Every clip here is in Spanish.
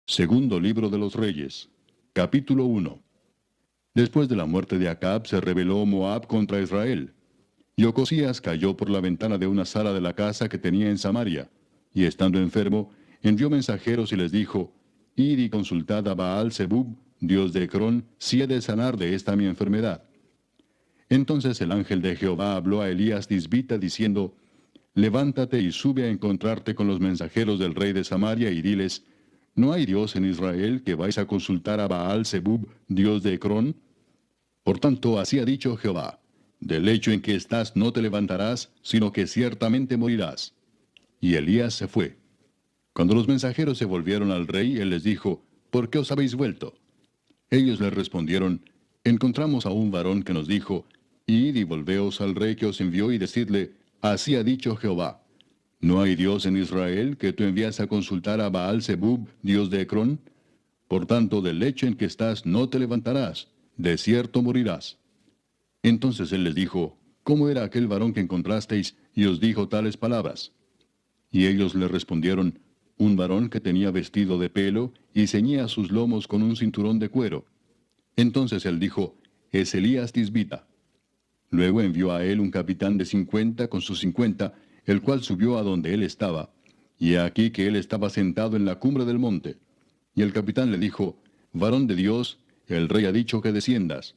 Segundo libro de los Reyes, capítulo 1. Después de la muerte de Acab se rebeló Moab contra Israel. Y Ocosías cayó por la ventana de una sala de la casa que tenía en Samaria, y estando enfermo, envió mensajeros y les dijo, Id y consultad a Baal-Zebub, dios de Ecrón, si he de sanar de esta mi enfermedad. Entonces el ángel de Jehová habló a Elías Tisbita diciendo, Levántate y sube a encontrarte con los mensajeros del rey de Samaria y diles, ¿no hay Dios en Israel que vais a consultar a Baal-Zebub, dios de Ecrón? Por tanto, así ha dicho Jehová, del lecho en que estás no te levantarás, sino que ciertamente morirás. Y Elías se fue. Cuando los mensajeros se volvieron al rey, él les dijo, ¿por qué os habéis vuelto? Ellos le respondieron, encontramos a un varón que nos dijo, id y volveos al rey que os envió y decidle, así ha dicho Jehová, ¿no hay Dios en Israel que tú envías a consultar a Baal-Zebub, dios de Ecrón? Por tanto, del lecho en que estás no te levantarás, de cierto morirás. Entonces él les dijo, ¿cómo era aquel varón que encontrasteis y os dijo tales palabras? Y ellos le respondieron, un varón que tenía vestido de pelo y ceñía sus lomos con un cinturón de cuero. Entonces él dijo, es Elías Tisbita. Luego envió a él un capitán de 50 con sus 50, el cual subió a donde él estaba. Y he aquí que él estaba sentado en la cumbre del monte. Y el capitán le dijo, varón de Dios, el rey ha dicho que desciendas.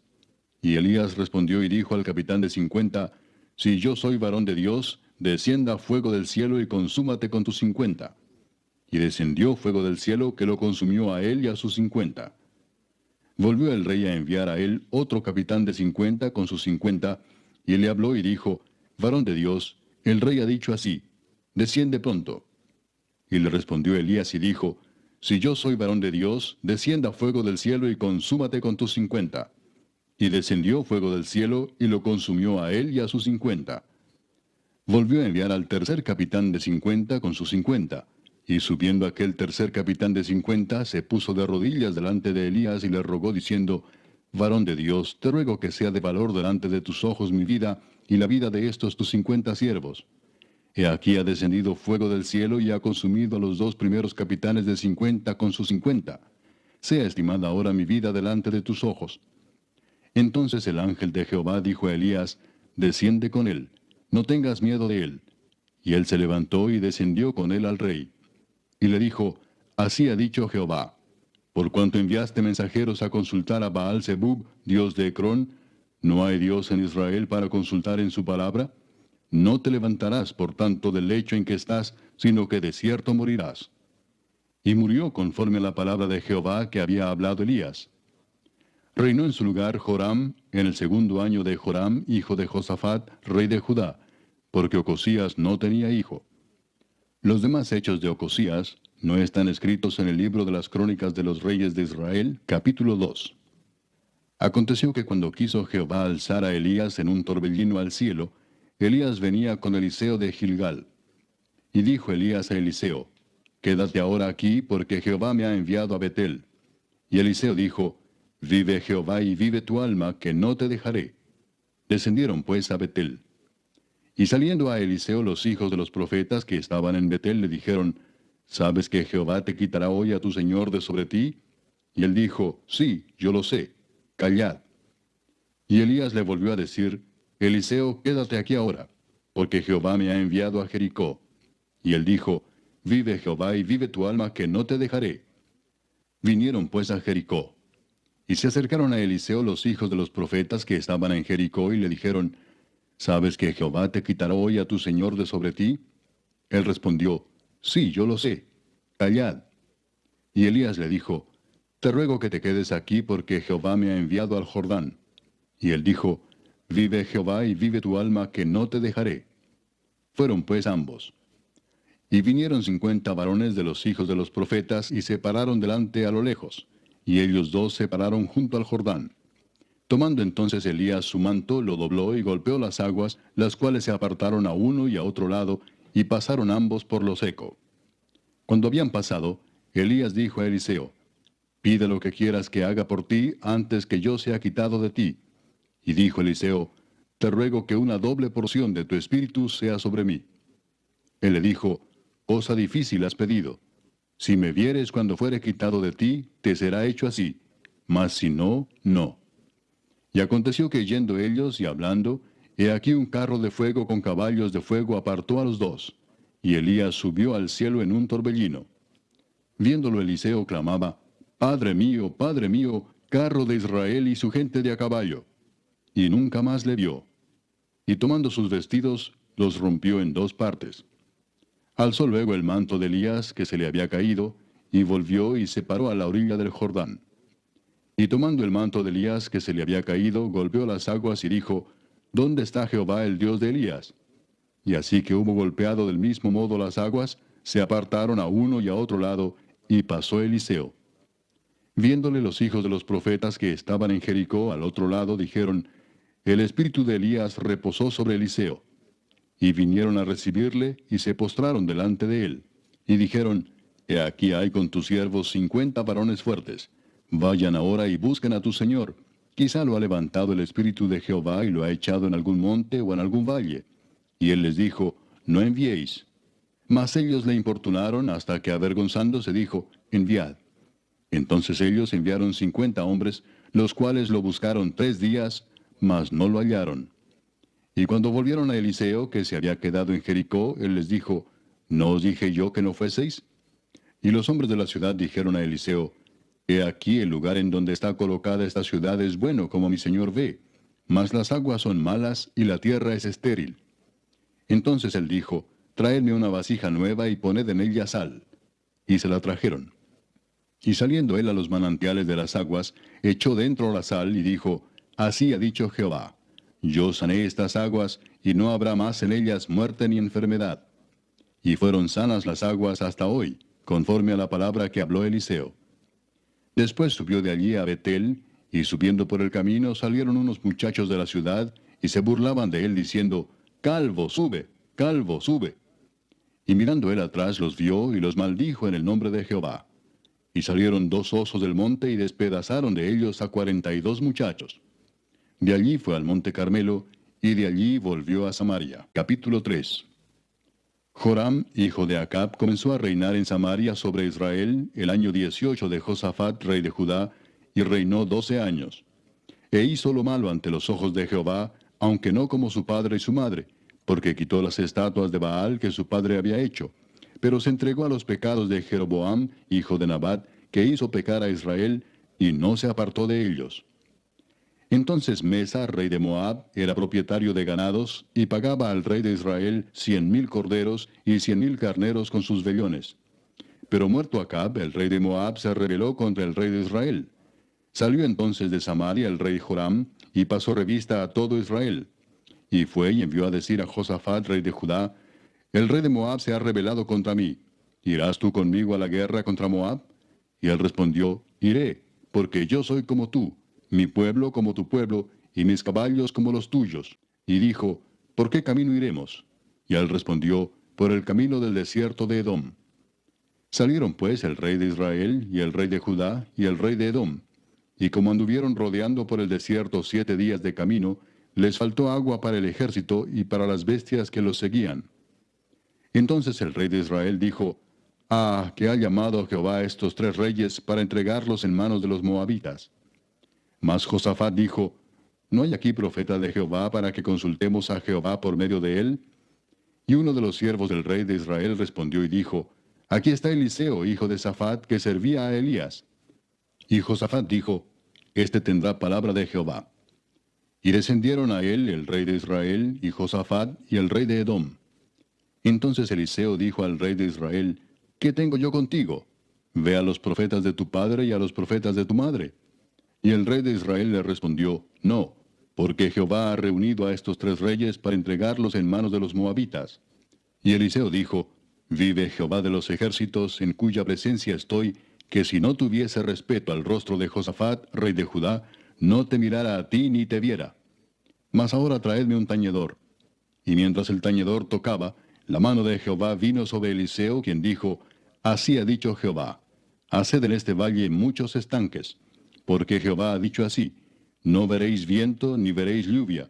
Y Elías respondió y dijo al capitán de 50, si yo soy varón de Dios, descienda fuego del cielo y consúmate con tus 50. Y descendió fuego del cielo que lo consumió a él y a sus 50. Volvió el rey a enviar a él otro capitán de 50 con sus 50, y le habló y dijo, varón de Dios, el rey ha dicho así, desciende pronto. Y le respondió Elías y dijo, si yo soy varón de Dios, descienda fuego del cielo y consúmate con tus 50. Y descendió fuego del cielo y lo consumió a él y a sus 50. Volvió a enviar al tercer capitán de 50 con sus 50. Y subiendo aquel tercer capitán de 50, se puso de rodillas delante de Elías y le rogó diciendo, varón de Dios, te ruego que sea de valor delante de tus ojos mi vida y la vida de estos tus 50 siervos. He aquí ha descendido fuego del cielo y ha consumido a los dos primeros capitanes de 50 con sus 50. Sea estimada ahora mi vida delante de tus ojos. Entonces el ángel de Jehová dijo a Elías, desciende con él, no tengas miedo de él. Y él se levantó y descendió con él al rey. Y le dijo, así ha dicho Jehová, por cuanto enviaste mensajeros a consultar a Baal-Zebub, dios de Ecrón, ¿no hay Dios en Israel para consultar en su palabra? No te levantarás, por tanto, del lecho en que estás, sino que de cierto morirás. Y murió conforme a la palabra de Jehová que había hablado Elías. Reinó en su lugar Joram, en el segundo año de Joram, hijo de Josafat, rey de Judá, porque Ocosías no tenía hijo. Los demás hechos de Ocosías no están escritos en el libro de las crónicas de los reyes de Israel, capítulo 2. Aconteció que cuando quiso Jehová alzar a Elías en un torbellino al cielo, Elías venía con Eliseo de Gilgal. Y dijo Elías a Eliseo, quédate ahora aquí, porque Jehová me ha enviado a Betel. Y Eliseo dijo, vive Jehová y vive tu alma, que no te dejaré. Descendieron pues a Betel. Y saliendo a Eliseo los hijos de los profetas que estaban en Betel le dijeron, ¿sabes que Jehová te quitará hoy a tu señor de sobre ti? Y él dijo, sí, yo lo sé, callad. Y Elías le volvió a decir, Eliseo, quédate aquí ahora, porque Jehová me ha enviado a Jericó. Y él dijo, vive Jehová y vive tu alma, que no te dejaré. Vinieron pues a Jericó. Y se acercaron a Eliseo los hijos de los profetas que estaban en Jericó y le dijeron, ¿sabes que Jehová te quitará hoy a tu señor de sobre ti? Él respondió, sí, yo lo sé, callad. Y Elías le dijo, te ruego que te quedes aquí porque Jehová me ha enviado al Jordán. Y él dijo, vive Jehová y vive tu alma, que no te dejaré. Fueron pues ambos. Y vinieron 50 varones de los hijos de los profetas y se pararon delante a lo lejos, y ellos dos se pararon junto al Jordán. Tomando entonces Elías su manto, lo dobló y golpeó las aguas, las cuales se apartaron a uno y a otro lado, y pasaron ambos por lo seco. Cuando habían pasado, Elías dijo a Eliseo, pide lo que quieras que haga por ti antes que yo sea quitado de ti. Y dijo Eliseo, te ruego que una doble porción de tu espíritu sea sobre mí. Él le dijo, cosa difícil has pedido. Si me vieres cuando fuere quitado de ti, te será hecho así, mas si no, no. Y aconteció que yendo ellos y hablando, he aquí un carro de fuego con caballos de fuego apartó a los dos, y Elías subió al cielo en un torbellino. Viéndolo Eliseo clamaba, Padre mío, carro de Israel y su gente de a caballo. Y nunca más le vio. Y tomando sus vestidos, los rompió en dos partes. Alzó luego el manto de Elías que se le había caído, y volvió y se paró a la orilla del Jordán. Y tomando el manto de Elías que se le había caído, golpeó las aguas y dijo, ¿Dónde está Jehová el Dios de Elías? Y así que hubo golpeado del mismo modo las aguas, se apartaron a uno y a otro lado, y pasó Eliseo. Viéndole los hijos de los profetas que estaban en Jericó al otro lado, dijeron, El espíritu de Elías reposó sobre Eliseo. Y vinieron a recibirle, y se postraron delante de él. Y dijeron, He aquí hay con tus siervos 50 varones fuertes. Vayan ahora y busquen a tu señor. Quizá lo ha levantado el espíritu de Jehová y lo ha echado en algún monte o en algún valle. Y él les dijo, No enviéis. Mas ellos le importunaron hasta que avergonzándose dijo, Enviad. Entonces ellos enviaron 50 hombres, los cuales lo buscaron 3 días, mas no lo hallaron. Y cuando volvieron a Eliseo, que se había quedado en Jericó, él les dijo, ¿No os dije yo que no fueseis? Y los hombres de la ciudad dijeron a Eliseo, He aquí el lugar en donde está colocada esta ciudad es bueno, como mi señor ve, mas las aguas son malas y la tierra es estéril. Entonces él dijo, Traedme una vasija nueva y poned en ella sal. Y se la trajeron. Y saliendo él a los manantiales de las aguas, echó dentro la sal y dijo, Así ha dicho Jehová, Yo sané estas aguas, y no habrá más en ellas muerte ni enfermedad. Y fueron sanas las aguas hasta hoy, conforme a la palabra que habló Eliseo. Después subió de allí a Betel, y subiendo por el camino salieron unos muchachos de la ciudad, y se burlaban de él diciendo, Calvo, sube, calvo, sube. Y mirando él atrás los vio, y los maldijo en el nombre de Jehová. Y salieron 2 osos del monte, y despedazaron de ellos a 42 muchachos. De allí fue al monte Carmelo, y de allí volvió a Samaria. Capítulo 3. Joram, hijo de Acab, comenzó a reinar en Samaria sobre Israel el año 18 de Josafat, rey de Judá, y reinó 12 años. E hizo lo malo ante los ojos de Jehová, aunque no como su padre y su madre, porque quitó las estatuas de Baal que su padre había hecho, pero se entregó a los pecados de Jeroboam, hijo de Nabat, que hizo pecar a Israel, y no se apartó de ellos. Entonces Mesa, rey de Moab, era propietario de ganados, y pagaba al rey de Israel 100,000 corderos y 100,000 carneros con sus vellones. Pero muerto Acab, el rey de Moab, se rebeló contra el rey de Israel. Salió entonces de Samaria el rey Joram, y pasó revista a todo Israel. Y fue y envió a decir a Josafat, rey de Judá, El rey de Moab se ha rebelado contra mí. ¿Irás tú conmigo a la guerra contra Moab? Y él respondió, Iré, porque yo soy como tú, mi pueblo como tu pueblo, y mis caballos como los tuyos. Y dijo, ¿por qué camino iremos? Y él respondió, por el camino del desierto de Edom. Salieron pues el rey de Israel, y el rey de Judá, y el rey de Edom. Y como anduvieron rodeando por el desierto 7 días de camino, les faltó agua para el ejército y para las bestias que los seguían. Entonces el rey de Israel dijo, que ha llamado Jehová a estos 3 reyes para entregarlos en manos de los moabitas. Mas Josafat dijo, ¿no hay aquí profeta de Jehová para que consultemos a Jehová por medio de él? Y uno de los siervos del rey de Israel respondió y dijo, Aquí está Eliseo, hijo de Safat, que servía a Elías. Y Josafat dijo, Este tendrá palabra de Jehová. Y descendieron a él el rey de Israel, y Josafat, y el rey de Edom. Entonces Eliseo dijo al rey de Israel, ¿qué tengo yo contigo? Ve a los profetas de tu padre y a los profetas de tu madre. Y el rey de Israel le respondió, No, porque Jehová ha reunido a estos 3 reyes para entregarlos en manos de los moabitas. Y Eliseo dijo, Vive Jehová de los ejércitos, en cuya presencia estoy, que si no tuviese respeto al rostro de Josafat, rey de Judá, no te mirara a ti ni te viera. Mas ahora traedme un tañedor. Y mientras el tañedor tocaba, la mano de Jehová vino sobre Eliseo, quien dijo, Así ha dicho Jehová, haced en este valle muchos estanques, porque Jehová ha dicho así, no veréis viento ni veréis lluvia,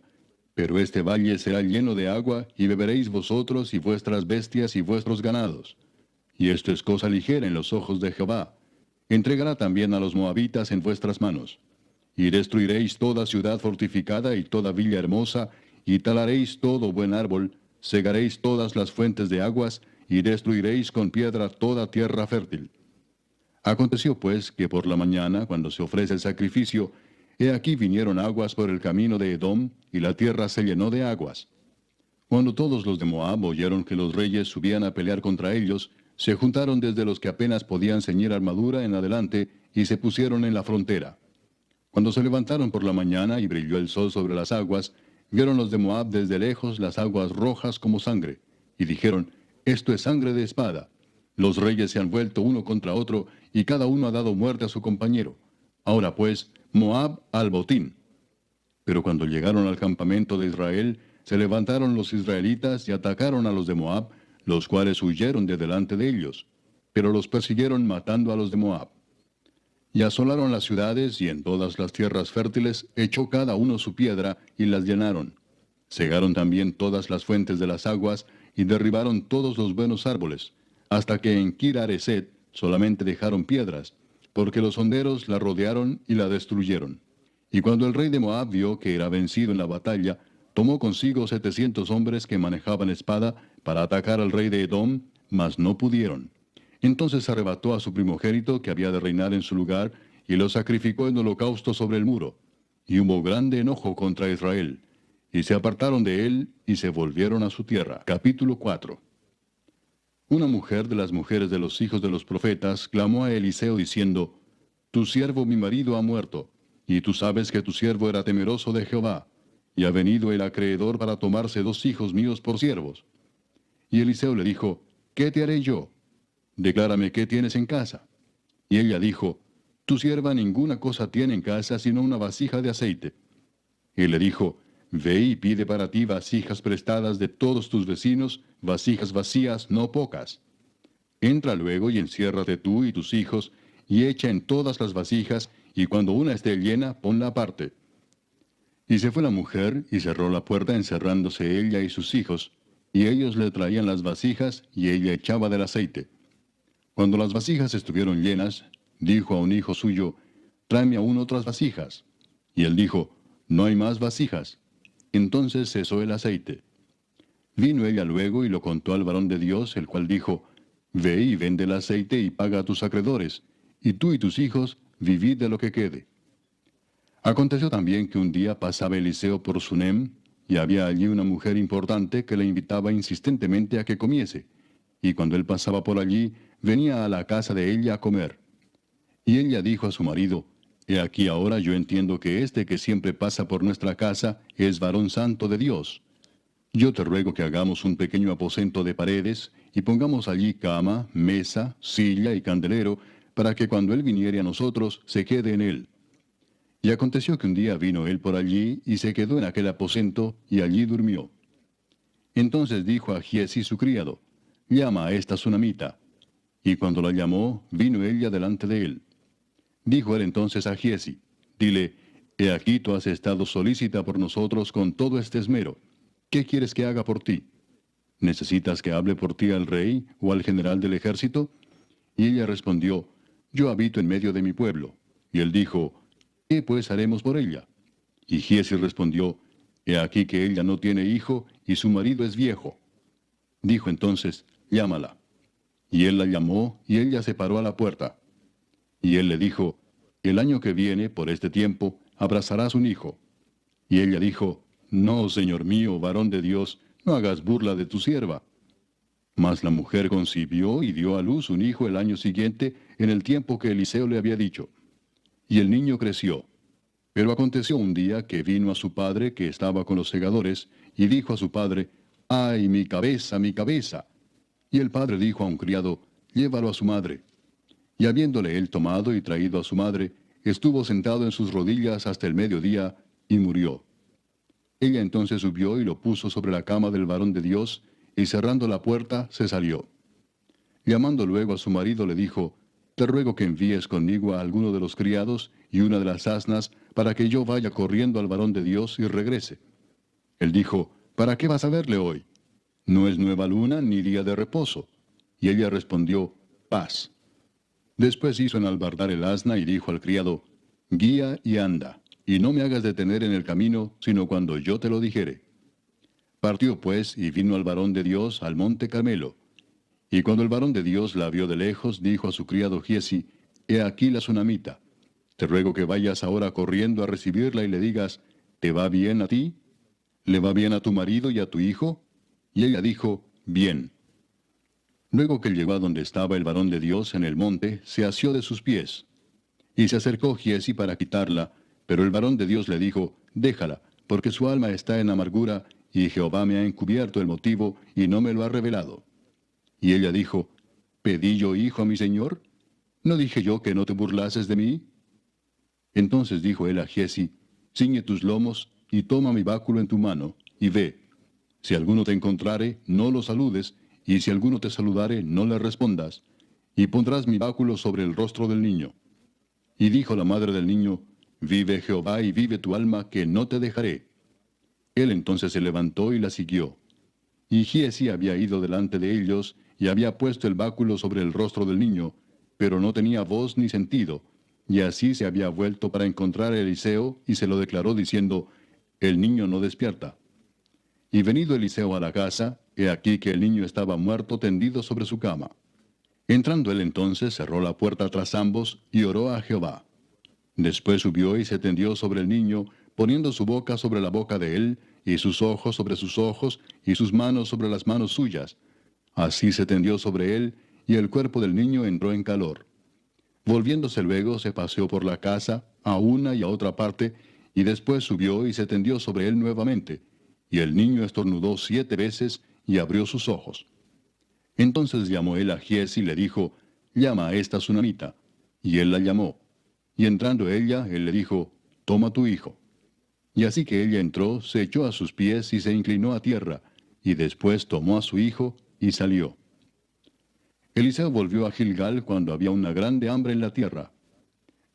pero este valle será lleno de agua, y beberéis vosotros y vuestras bestias y vuestros ganados. y esto es cosa ligera en los ojos de Jehová. Entregará también a los moabitas en vuestras manos. Y destruiréis toda ciudad fortificada y toda villa hermosa, y talaréis todo buen árbol, cegaréis todas las fuentes de aguas, y destruiréis con piedra toda tierra fértil. Aconteció pues que por la mañana, cuando se ofrece el sacrificio, he aquí vinieron aguas por el camino de Edom, y la tierra se llenó de aguas. Cuando todos los de Moab oyeron que los reyes subían a pelear contra ellos, se juntaron desde los que apenas podían ceñir armadura en adelante, y se pusieron en la frontera. Cuando se levantaron por la mañana y brilló el sol sobre las aguas, vieron los de Moab desde lejos las aguas rojas como sangre, y dijeron, esto es sangre de espada. Los reyes se han vuelto uno contra otro, y cada uno ha dado muerte a su compañero. Ahora pues, Moab al botín. Pero cuando llegaron al campamento de Israel, se levantaron los israelitas y atacaron a los de Moab, los cuales huyeron de delante de ellos. Pero los persiguieron matando a los de Moab. Y asolaron las ciudades, y en todas las tierras fértiles echó cada uno su piedra, y las llenaron. Cegaron también todas las fuentes de las aguas, y derribaron todos los buenos árboles, hasta que en Kir-Hareset solamente dejaron piedras, porque los honderos la rodearon y la destruyeron. Y cuando el rey de Moab vio que era vencido en la batalla, tomó consigo 700 hombres que manejaban espada para atacar al rey de Edom, mas no pudieron. Entonces arrebató a su primogénito que había de reinar en su lugar, y lo sacrificó en holocausto sobre el muro. Y hubo grande enojo contra Israel. Y se apartaron de él, y se volvieron a su tierra. Capítulo 4. Una mujer de las mujeres de los hijos de los profetas clamó a Eliseo diciendo, Tu siervo mi marido ha muerto, y tú sabes que tu siervo era temeroso de Jehová, y ha venido el acreedor para tomarse 2 hijos míos por siervos. Y Eliseo le dijo, ¿qué te haré yo? Declárame qué tienes en casa. Y ella dijo, Tu sierva ninguna cosa tiene en casa sino una vasija de aceite. Y le dijo, Ve y pide para ti vasijas prestadas de todos tus vecinos, vasijas vacías, no pocas. Entra luego y enciérrate tú y tus hijos, y echa en todas las vasijas, y cuando una esté llena, ponla aparte. Y se fue la mujer, y cerró la puerta encerrándose ella y sus hijos, y ellos le traían las vasijas, y ella echaba del aceite. Cuando las vasijas estuvieron llenas, dijo a un hijo suyo, Tráeme aún otras vasijas. Y él dijo, No hay más vasijas. Entonces cesó el aceite. Vino ella luego y lo contó al varón de Dios, el cual dijo, Ve y vende el aceite y paga a tus acreedores, y tú y tus hijos vivid de lo que quede. Aconteció también que un día pasaba Eliseo por Sunem, y había allí una mujer importante que le invitaba insistentemente a que comiese, y cuando él pasaba por allí, venía a la casa de ella a comer. Y ella dijo a su marido, He aquí ahora yo entiendo que este que siempre pasa por nuestra casa es varón santo de Dios. Yo te ruego que hagamos un pequeño aposento de paredes, y pongamos allí cama, mesa, silla y candelero, para que cuando él viniere a nosotros, se quede en él. Y aconteció que un día vino él por allí, y se quedó en aquel aposento, y allí durmió. Entonces dijo a Giesi su criado, Llama a esta sunamita. Y cuando la llamó, vino ella delante de él. Dijo él entonces a Giesi, Dile, He aquí tú has estado solícita por nosotros con todo este esmero. ¿Qué quieres que haga por ti? ¿Necesitas que hable por ti al rey o al general del ejército? Y ella respondió, Yo habito en medio de mi pueblo. Y él dijo, ¿qué pues haremos por ella? Y Giesi respondió, He aquí que ella no tiene hijo, y su marido es viejo. Dijo entonces, Llámala. Y él la llamó, y ella se paró a la puerta. Y él le dijo, El año que viene, por este tiempo, abrazarás un hijo. Y ella dijo, No, señor mío, varón de Dios, no hagas burla de tu sierva. Mas la mujer concibió y dio a luz un hijo el año siguiente, en el tiempo que Eliseo le había dicho. Y el niño creció. Pero aconteció un día que vino a su padre, que estaba con los segadores, y dijo a su padre, ¡ay, mi cabeza, mi cabeza! Y el padre dijo a un criado, Llévalo a su madre. Y habiéndole él tomado y traído a su madre, estuvo sentado en sus rodillas hasta el mediodía, y murió. Ella entonces subió y lo puso sobre la cama del varón de Dios, y cerrando la puerta, se salió. Llamando luego a su marido, le dijo, Te ruego que envíes conmigo a alguno de los criados y una de las asnas, para que yo vaya corriendo al varón de Dios y regrese. Él dijo, ¿para qué vas a verle hoy? No es nueva luna ni día de reposo. Y ella respondió, paz. Después hizo enalbardar el asna y dijo al criado, guía y anda, y no me hagas detener en el camino, sino cuando yo te lo dijere. Partió pues y vino al varón de Dios al monte Carmelo. Y cuando el varón de Dios la vio de lejos, dijo a su criado Giesi, he aquí la sunamita. Te ruego que vayas ahora corriendo a recibirla y le digas, ¿te va bien a ti? ¿Le va bien a tu marido y a tu hijo? Y ella dijo, bien. Luego que llegó a donde estaba el varón de Dios en el monte, se asió de sus pies. Y se acercó Giesi para quitarla, pero el varón de Dios le dijo, déjala, porque su alma está en amargura, y Jehová me ha encubierto el motivo, y no me lo ha revelado. Y ella dijo, ¿pedí yo hijo a mi señor? ¿No dije yo que no te burlases de mí? Entonces dijo él a Giesi, ciñe tus lomos, y toma mi báculo en tu mano, y ve. Si alguno te encontrare, no lo saludes, y si alguno te saludare, no le respondas, y pondrás mi báculo sobre el rostro del niño. Y dijo la madre del niño, vive Jehová y vive tu alma, que no te dejaré. Él entonces se levantó y la siguió. Y Giesi había ido delante de ellos, y había puesto el báculo sobre el rostro del niño, pero no tenía voz ni sentido, y así se había vuelto para encontrar a Eliseo, y se lo declaró diciendo, el niño no despierta. Y venido Eliseo a la casa, he aquí que el niño estaba muerto tendido sobre su cama. Entrando él entonces, cerró la puerta tras ambos, y oró a Jehová. Después subió y se tendió sobre el niño, poniendo su boca sobre la boca de él, y sus ojos sobre sus ojos, y sus manos sobre las manos suyas. Así se tendió sobre él, y el cuerpo del niño entró en calor. Volviéndose luego, se paseó por la casa, a una y a otra parte, y después subió y se tendió sobre él nuevamente. Y el niño estornudó 7 veces, y abrió sus ojos. Entonces llamó él a Giesi y le dijo, llama a esta sunamita. Y él la llamó. Y entrando ella, él le dijo, toma tu hijo. Y así que ella entró, se echó a sus pies y se inclinó a tierra, y después tomó a su hijo y salió. Eliseo volvió a Gilgal cuando había una grande hambre en la tierra.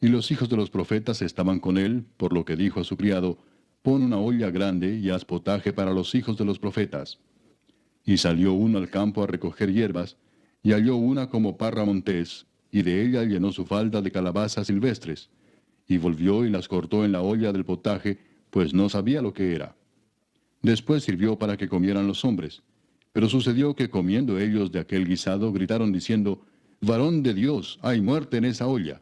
Y los hijos de los profetas estaban con él, por lo que dijo a su criado, pon una olla grande y haz potaje para los hijos de los profetas. Y salió uno al campo a recoger hierbas, y halló una como parra montés, y de ella llenó su falda de calabazas silvestres, y volvió y las cortó en la olla del potaje, pues no sabía lo que era. Después sirvió para que comieran los hombres. Pero sucedió que comiendo ellos de aquel guisado, gritaron diciendo, varón de Dios, hay muerte en esa olla.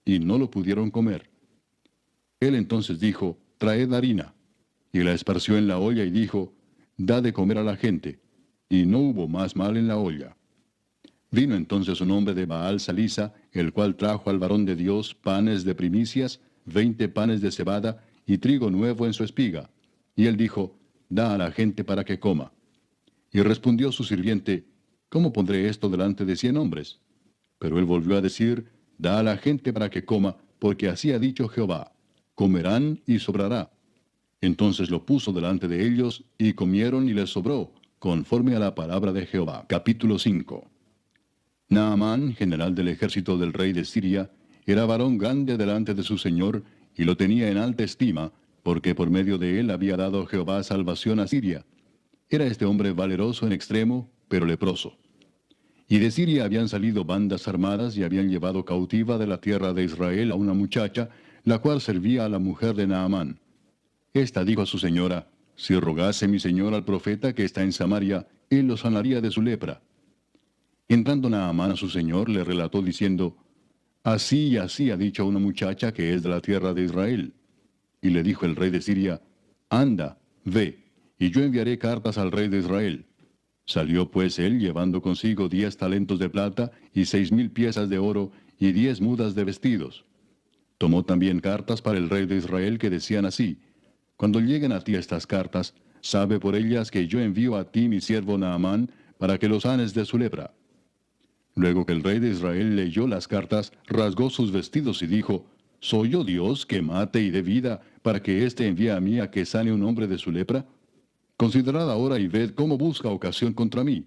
Y no lo pudieron comer. Él entonces dijo, traed harina. Y la esparció en la olla y dijo, da de comer a la gente. Y no hubo más mal en la olla. Vino entonces un hombre de Baal Salisa, el cual trajo al varón de Dios panes de primicias, 20 panes de cebada, y trigo nuevo en su espiga. Y él dijo, da a la gente para que coma. Y respondió su sirviente, ¿cómo pondré esto delante de 100 hombres? Pero él volvió a decir, da a la gente para que coma, porque así ha dicho Jehová, comerán y sobrará. Entonces lo puso delante de ellos, y comieron y les sobró, conforme a la palabra de Jehová. Capítulo 5. Naamán, general del ejército del rey de Siria, era varón grande delante de su señor, y lo tenía en alta estima, porque por medio de él había dado Jehová salvación a Siria. Era este hombre valeroso en extremo, pero leproso. Y de Siria habían salido bandas armadas y habían llevado cautiva de la tierra de Israel a una muchacha, la cual servía a la mujer de Naamán. Esta dijo a su señora, si rogase mi señor al profeta que está en Samaria, él lo sanaría de su lepra. Entrando Naamán a su señor, le relató diciendo, así y así ha dicho una muchacha que es de la tierra de Israel. Y le dijo el rey de Siria, anda, ve, y yo enviaré cartas al rey de Israel. Salió pues él llevando consigo 10 talentos de plata y 6,000 piezas de oro y 10 mudas de vestidos. Tomó también cartas para el rey de Israel que decían así, cuando lleguen a ti estas cartas, sabe por ellas que yo envío a ti mi siervo Naamán para que lo sanes de su lepra. Luego que el rey de Israel leyó las cartas, rasgó sus vestidos y dijo, ¿soy yo Dios que mate y dé vida para que éste envíe a mí a que sane un hombre de su lepra? Considerad ahora y ved cómo busca ocasión contra mí.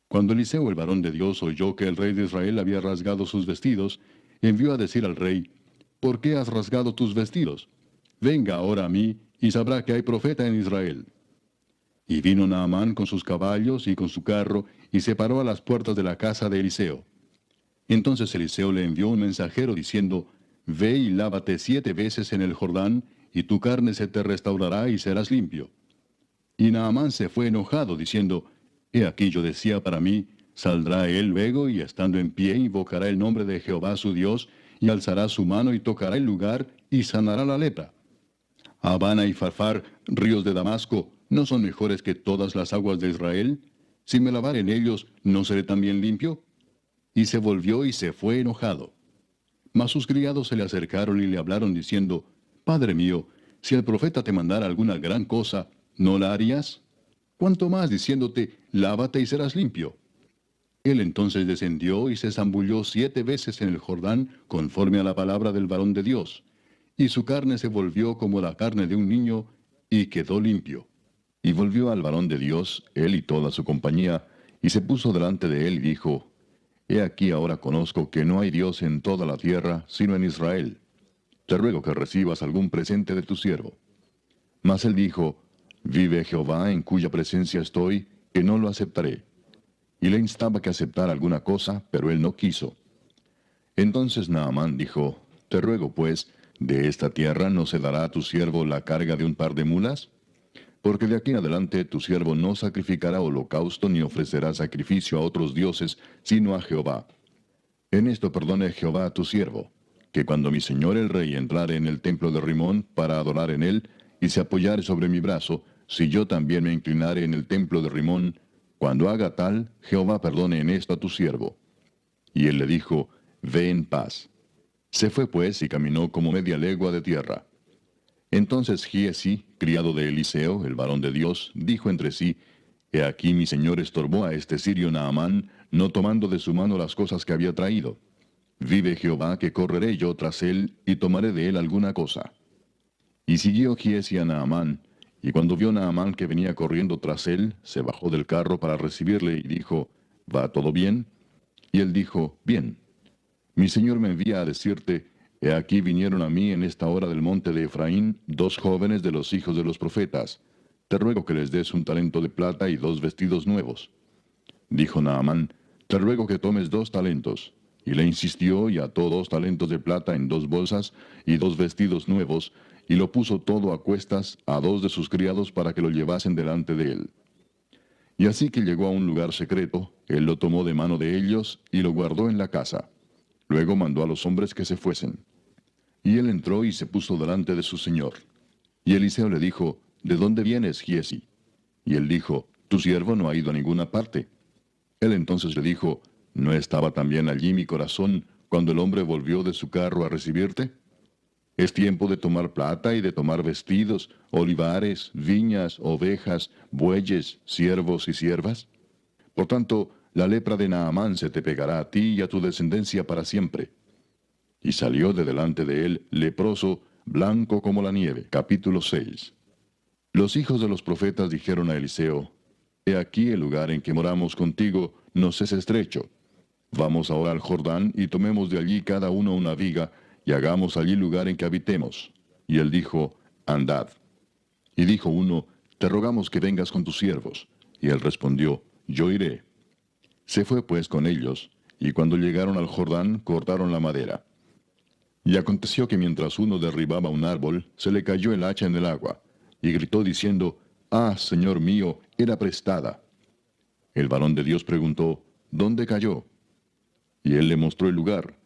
Cuando Eliseo el varón de Dios oyó que el rey de Israel había rasgado sus vestidos, envió a decir al rey, ¿por qué has rasgado tus vestidos? Venga ahora a mí, y sabrá que hay profeta en Israel. Y vino Naamán con sus caballos y con su carro, y se paró a las puertas de la casa de Eliseo. Entonces Eliseo le envió un mensajero diciendo, Ve y lávate 7 veces en el Jordán, y tu carne se te restaurará y serás limpio. Y Naamán se fue enojado, diciendo, He aquí yo decía para mí, saldrá él luego, y estando en pie invocará el nombre de Jehová su Dios, y alzará su mano y tocará el lugar, y sanará la lepra. Habana y Farfar, ríos de Damasco, ¿no son mejores que todas las aguas de Israel? Si me lavare en ellos, ¿no seré también limpio? Y se volvió y se fue enojado. Mas sus criados se le acercaron y le hablaron diciendo, Padre mío, si el profeta te mandara alguna gran cosa, ¿no la harías? ¿Cuánto más diciéndote, lávate y serás limpio? Él entonces descendió y se zambulló 7 veces en el Jordán, conforme a la palabra del varón de Dios. Y su carne se volvió como la carne de un niño, y quedó limpio. Y volvió al varón de Dios, él y toda su compañía, y se puso delante de él y dijo, He aquí ahora conozco que no hay Dios en toda la tierra, sino en Israel. Te ruego que recibas algún presente de tu siervo. Mas él dijo, Vive Jehová en cuya presencia estoy, que no lo aceptaré. Y le instaba que aceptara alguna cosa, pero él no quiso. Entonces Naamán dijo, Te ruego pues, ¿de esta tierra no se dará a tu siervo la carga de un par de mulas? Porque de aquí en adelante tu siervo no sacrificará holocausto ni ofrecerá sacrificio a otros dioses, sino a Jehová. En esto perdone Jehová a tu siervo, que cuando mi señor el rey entrare en el templo de Rimón para adorar en él, y se apoyare sobre mi brazo, si yo también me inclinare en el templo de Rimón, cuando haga tal, Jehová perdone en esto a tu siervo. Y él le dijo, Ve en paz. Se fue pues y caminó como media legua de tierra. Entonces Giezi, criado de Eliseo, el varón de Dios, dijo entre sí, He aquí mi señor estorbó a este sirio Naamán, no tomando de su mano las cosas que había traído. Vive Jehová que correré yo tras él, y tomaré de él alguna cosa. Y siguió Giezi a Naamán, y cuando vio Naamán que venía corriendo tras él, se bajó del carro para recibirle, y dijo, ¿Va todo bien? Y él dijo, Bien. Mi señor me envía a decirte, He aquí vinieron a mí en esta hora del monte de Efraín 2 jóvenes de los hijos de los profetas. Te ruego que les des un talento de plata y 2 vestidos nuevos. Dijo Naamán, Te ruego que tomes 2 talentos. Y le insistió y ató 2 talentos de plata en 2 bolsas y 2 vestidos nuevos, y lo puso todo a cuestas a 2 de sus criados para que lo llevasen delante de él. Y así que llegó a un lugar secreto, él lo tomó de mano de ellos y lo guardó en la casa. Luego mandó a los hombres que se fuesen. Y él entró y se puso delante de su señor. Y Eliseo le dijo, ¿De dónde vienes, Giezi? Y él dijo, Tu siervo no ha ido a ninguna parte. Él entonces le dijo, ¿No estaba también allí mi corazón cuando el hombre volvió de su carro a recibirte? Es tiempo de tomar plata y de tomar vestidos, olivares, viñas, ovejas, bueyes, siervos y siervas. Por tanto, la lepra de Naamán se te pegará a ti y a tu descendencia para siempre. Y salió de delante de él, leproso, blanco como la nieve. Capítulo 6. Los hijos de los profetas dijeron a Eliseo, He aquí el lugar en que moramos contigo nos es estrecho. Vamos ahora al Jordán y tomemos de allí cada uno una viga, y hagamos allí lugar en que habitemos. Y él dijo, Andad. Y dijo uno, Te rogamos que vengas con tus siervos. Y él respondió, Yo iré. Se fue pues con ellos, y cuando llegaron al Jordán, cortaron la madera. Y aconteció que mientras uno derribaba un árbol, se le cayó el hacha en el agua, y gritó diciendo, Ah, Señor mío, era prestada. El varón de Dios preguntó, ¿Dónde cayó? Y él le mostró el lugar.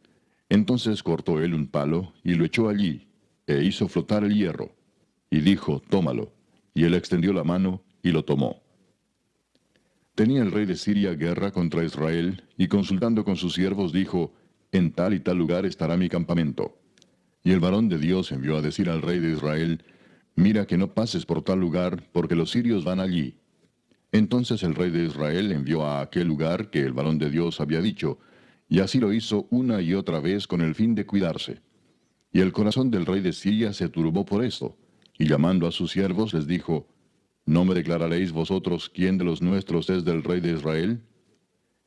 Entonces cortó él un palo, y lo echó allí, e hizo flotar el hierro. Y dijo, Tómalo. Y él extendió la mano, y lo tomó. Tenía el rey de Siria guerra contra Israel, y consultando con sus siervos dijo, En tal y tal lugar estará mi campamento. Y el varón de Dios envió a decir al rey de Israel, Mira que no pases por tal lugar, porque los sirios van allí. Entonces el rey de Israel envió a aquel lugar que el varón de Dios había dicho, y así lo hizo una y otra vez con el fin de cuidarse. Y el corazón del rey de Siria se turbó por esto, y llamando a sus siervos les dijo, ¿No me declararéis vosotros quién de los nuestros es del rey de Israel?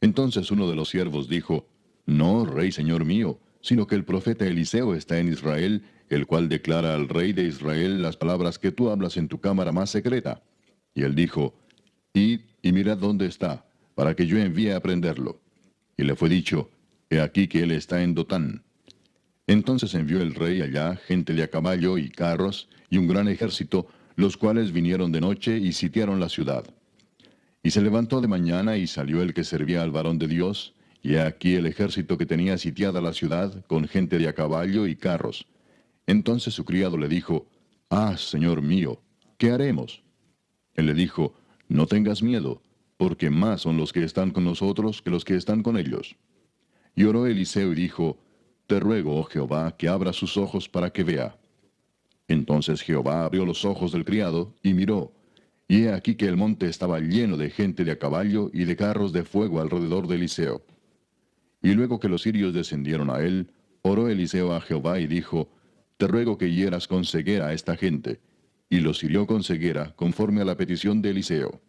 Entonces uno de los siervos dijo, No, rey señor mío, sino que el profeta Eliseo está en Israel, el cual declara al rey de Israel las palabras que tú hablas en tu cámara más secreta. Y él dijo, Id y mirad dónde está, para que yo envíe a prenderlo. Y le fue dicho, he aquí que él está en Dotán. Entonces envió el rey allá gente de a caballo y carros y un gran ejército, los cuales vinieron de noche y sitiaron la ciudad. Y se levantó de mañana y salió el que servía al varón de Dios, y he aquí el ejército que tenía sitiada la ciudad, con gente de a caballo y carros. Entonces su criado le dijo, Ah, señor mío, ¿qué haremos? Él le dijo, No tengas miedo, porque más son los que están con nosotros que los que están con ellos. Y oró Eliseo y dijo, Te ruego, oh Jehová, que abra sus ojos para que vea. Entonces Jehová abrió los ojos del criado, y miró, y he aquí que el monte estaba lleno de gente de a caballo y de carros de fuego alrededor de Eliseo. Y luego que los sirios descendieron a él, oró Eliseo a Jehová y dijo, Te ruego que hieras con ceguera a esta gente. Y los hirió con ceguera, conforme a la petición de Eliseo.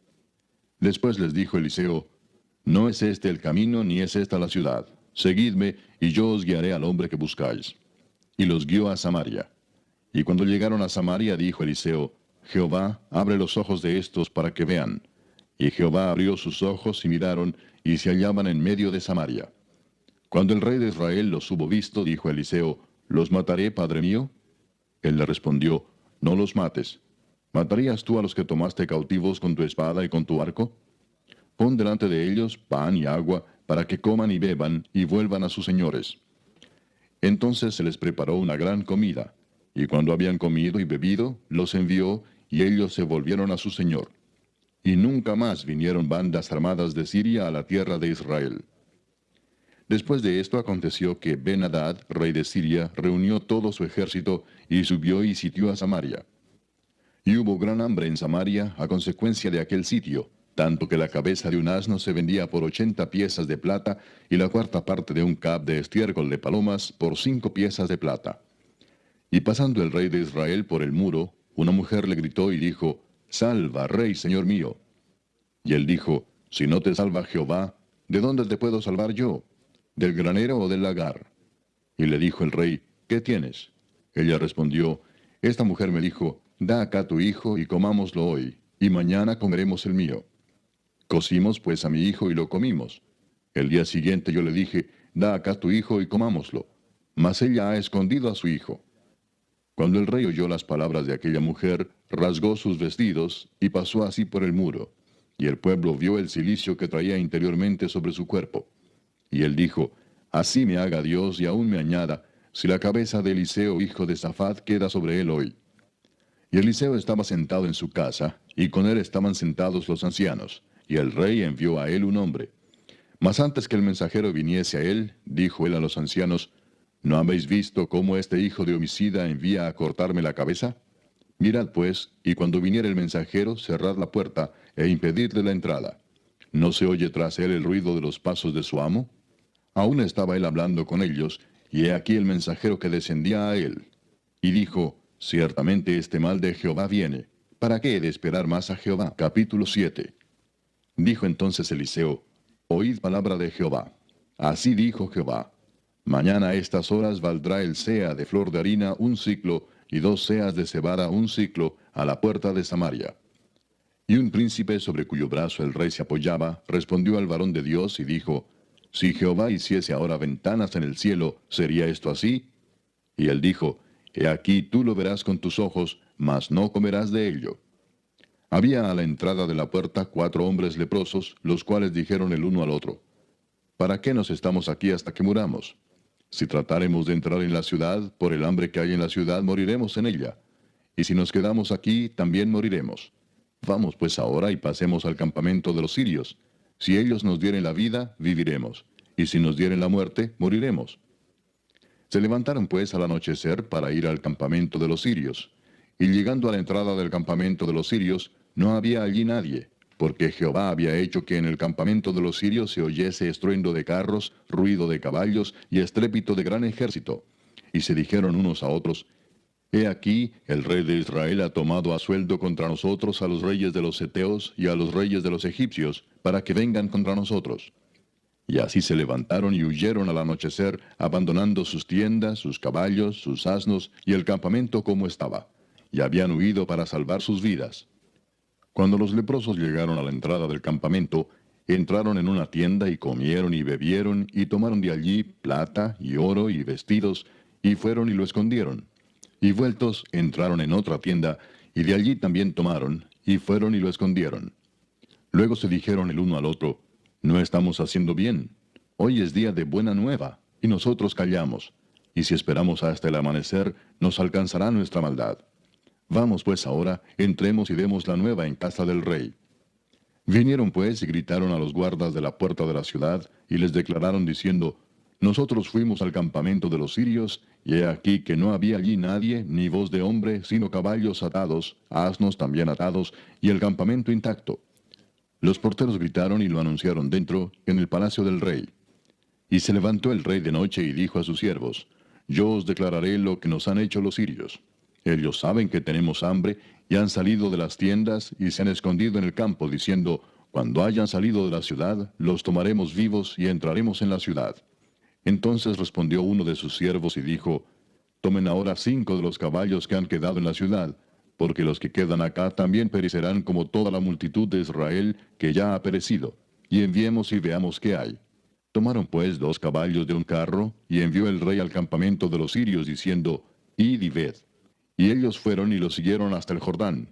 Después les dijo Eliseo, No es este el camino, ni es esta la ciudad. Seguidme, y yo os guiaré al hombre que buscáis. Y los guió a Samaria. Y cuando llegaron a Samaria, dijo Eliseo, Jehová, abre los ojos de estos para que vean. Y Jehová abrió sus ojos y miraron, y se hallaban en medio de Samaria. Cuando el rey de Israel los hubo visto, dijo Eliseo, ¿Los mataré, padre mío? Él le respondió, No los mates. ¿Matarías tú a los que tomaste cautivos con tu espada y con tu arco? Pon delante de ellos pan y agua, para que coman y beban, y vuelvan a sus señores. Entonces se les preparó una gran comida, y cuando habían comido y bebido, los envió, y ellos se volvieron a su señor. Y nunca más vinieron bandas armadas de Siria a la tierra de Israel. Después de esto aconteció que Ben-Hadad, rey de Siria, reunió todo su ejército, y subió y sitió a Samaria. Y hubo gran hambre en Samaria a consecuencia de aquel sitio, tanto que la cabeza de un asno se vendía por 80 piezas de plata, y la cuarta parte de un cab de estiércol de palomas por 5 piezas de plata. Y pasando el rey de Israel por el muro, una mujer le gritó y dijo, Salva, rey, señor mío. Y él dijo, Si no te salva Jehová, ¿de dónde te puedo salvar yo? ¿Del granero o del lagar? Y le dijo el rey, ¿qué tienes? Ella respondió, Esta mujer me dijo, Da acá tu hijo y comámoslo hoy, y mañana comeremos el mío. Cocimos pues a mi hijo y lo comimos. El día siguiente yo le dije, Da acá tu hijo y comámoslo. Mas ella ha escondido a su hijo. Cuando el rey oyó las palabras de aquella mujer, rasgó sus vestidos y pasó así por el muro. Y el pueblo vio el cilicio que traía interiormente sobre su cuerpo. Y él dijo, Así me haga Dios y aún me añada, si la cabeza de Eliseo, hijo de Safat, queda sobre él hoy. Y Eliseo estaba sentado en su casa, y con él estaban sentados los ancianos, y el rey envió a él un hombre. Mas antes que el mensajero viniese a él, dijo él a los ancianos, ¿No habéis visto cómo este hijo de homicida envía a cortarme la cabeza? Mirad pues, y cuando viniere el mensajero, cerrad la puerta, e impedidle la entrada. ¿No se oye tras él el ruido de los pasos de su amo? Aún estaba él hablando con ellos, y he aquí el mensajero que descendía a él. Y dijo, Ciertamente este mal de Jehová viene. ¿Para qué he de esperar más a Jehová? Capítulo 7. Dijo entonces Eliseo, Oíd palabra de Jehová. Así dijo Jehová, Mañana a estas horas valdrá el sea de flor de harina un siclo, y 2 seas de cebada un siclo, a la puerta de Samaria. Y un príncipe sobre cuyo brazo el rey se apoyaba, respondió al varón de Dios y dijo, Si Jehová hiciese ahora ventanas en el cielo, ¿sería esto así? Y él dijo, He aquí tú lo verás con tus ojos, mas no comerás de ello. Había a la entrada de la puerta 4 hombres leprosos, los cuales dijeron el uno al otro, ¿Para qué nos estamos aquí hasta que muramos? Si tratáremos de entrar en la ciudad, por el hambre que hay en la ciudad, moriremos en ella. Y si nos quedamos aquí, también moriremos. Vamos pues ahora y pasemos al campamento de los sirios. Si ellos nos dieren la vida, viviremos. Y si nos dieren la muerte, moriremos. Se levantaron pues al anochecer para ir al campamento de los sirios. Y llegando a la entrada del campamento de los sirios, no había allí nadie, porque Jehová había hecho que en el campamento de los sirios se oyese estruendo de carros, ruido de caballos y estrépito de gran ejército. Y se dijeron unos a otros, He aquí, el rey de Israel ha tomado a sueldo contra nosotros a los reyes de los Heteos y a los reyes de los egipcios, para que vengan contra nosotros. Y así se levantaron y huyeron al anochecer, abandonando sus tiendas, sus caballos, sus asnos y el campamento como estaba. Y habían huido para salvar sus vidas. Cuando los leprosos llegaron a la entrada del campamento, entraron en una tienda y comieron y bebieron y tomaron de allí plata y oro y vestidos y fueron y lo escondieron. Y vueltos entraron en otra tienda y de allí también tomaron y fueron y lo escondieron. Luego se dijeron el uno al otro, no estamos haciendo bien. Hoy es día de buena nueva y nosotros callamos. Y si esperamos hasta el amanecer, nos alcanzará nuestra maldad. Vamos pues ahora, entremos y demos la nueva en casa del rey. Vinieron pues y gritaron a los guardas de la puerta de la ciudad, y les declararon diciendo, nosotros fuimos al campamento de los sirios, y he aquí que no había allí nadie, ni voz de hombre, sino caballos atados, asnos también atados, y el campamento intacto. Los porteros gritaron y lo anunciaron dentro, en el palacio del rey. Y se levantó el rey de noche y dijo a sus siervos, yo os declararé lo que nos han hecho los sirios. Ellos saben que tenemos hambre, y han salido de las tiendas y se han escondido en el campo, diciendo, cuando hayan salido de la ciudad, los tomaremos vivos y entraremos en la ciudad. Entonces respondió uno de sus siervos y dijo, tomen ahora 5 de los caballos que han quedado en la ciudad, porque los que quedan acá también perecerán como toda la multitud de Israel que ya ha perecido, y enviemos y veamos qué hay. Tomaron pues 2 caballos de un carro, y envió el rey al campamento de los sirios, diciendo, id y ved. Y ellos fueron y lo siguieron hasta el Jordán.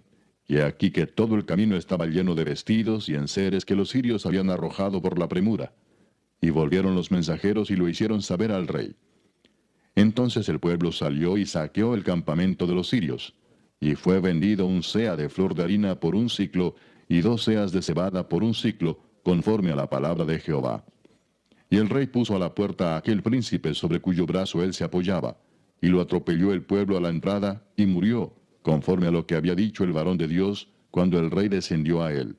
Y he aquí que todo el camino estaba lleno de vestidos y enseres que los sirios habían arrojado por la premura. Y volvieron los mensajeros y lo hicieron saber al rey. Entonces el pueblo salió y saqueó el campamento de los sirios. Y fue vendido un seah de flor de harina por un siclo, y 2 seas de cebada por un siclo, conforme a la palabra de Jehová. Y el rey puso a la puerta a aquel príncipe sobre cuyo brazo él se apoyaba, y lo atropelló el pueblo a la entrada, y murió, conforme a lo que había dicho el varón de Dios, cuando el rey descendió a él.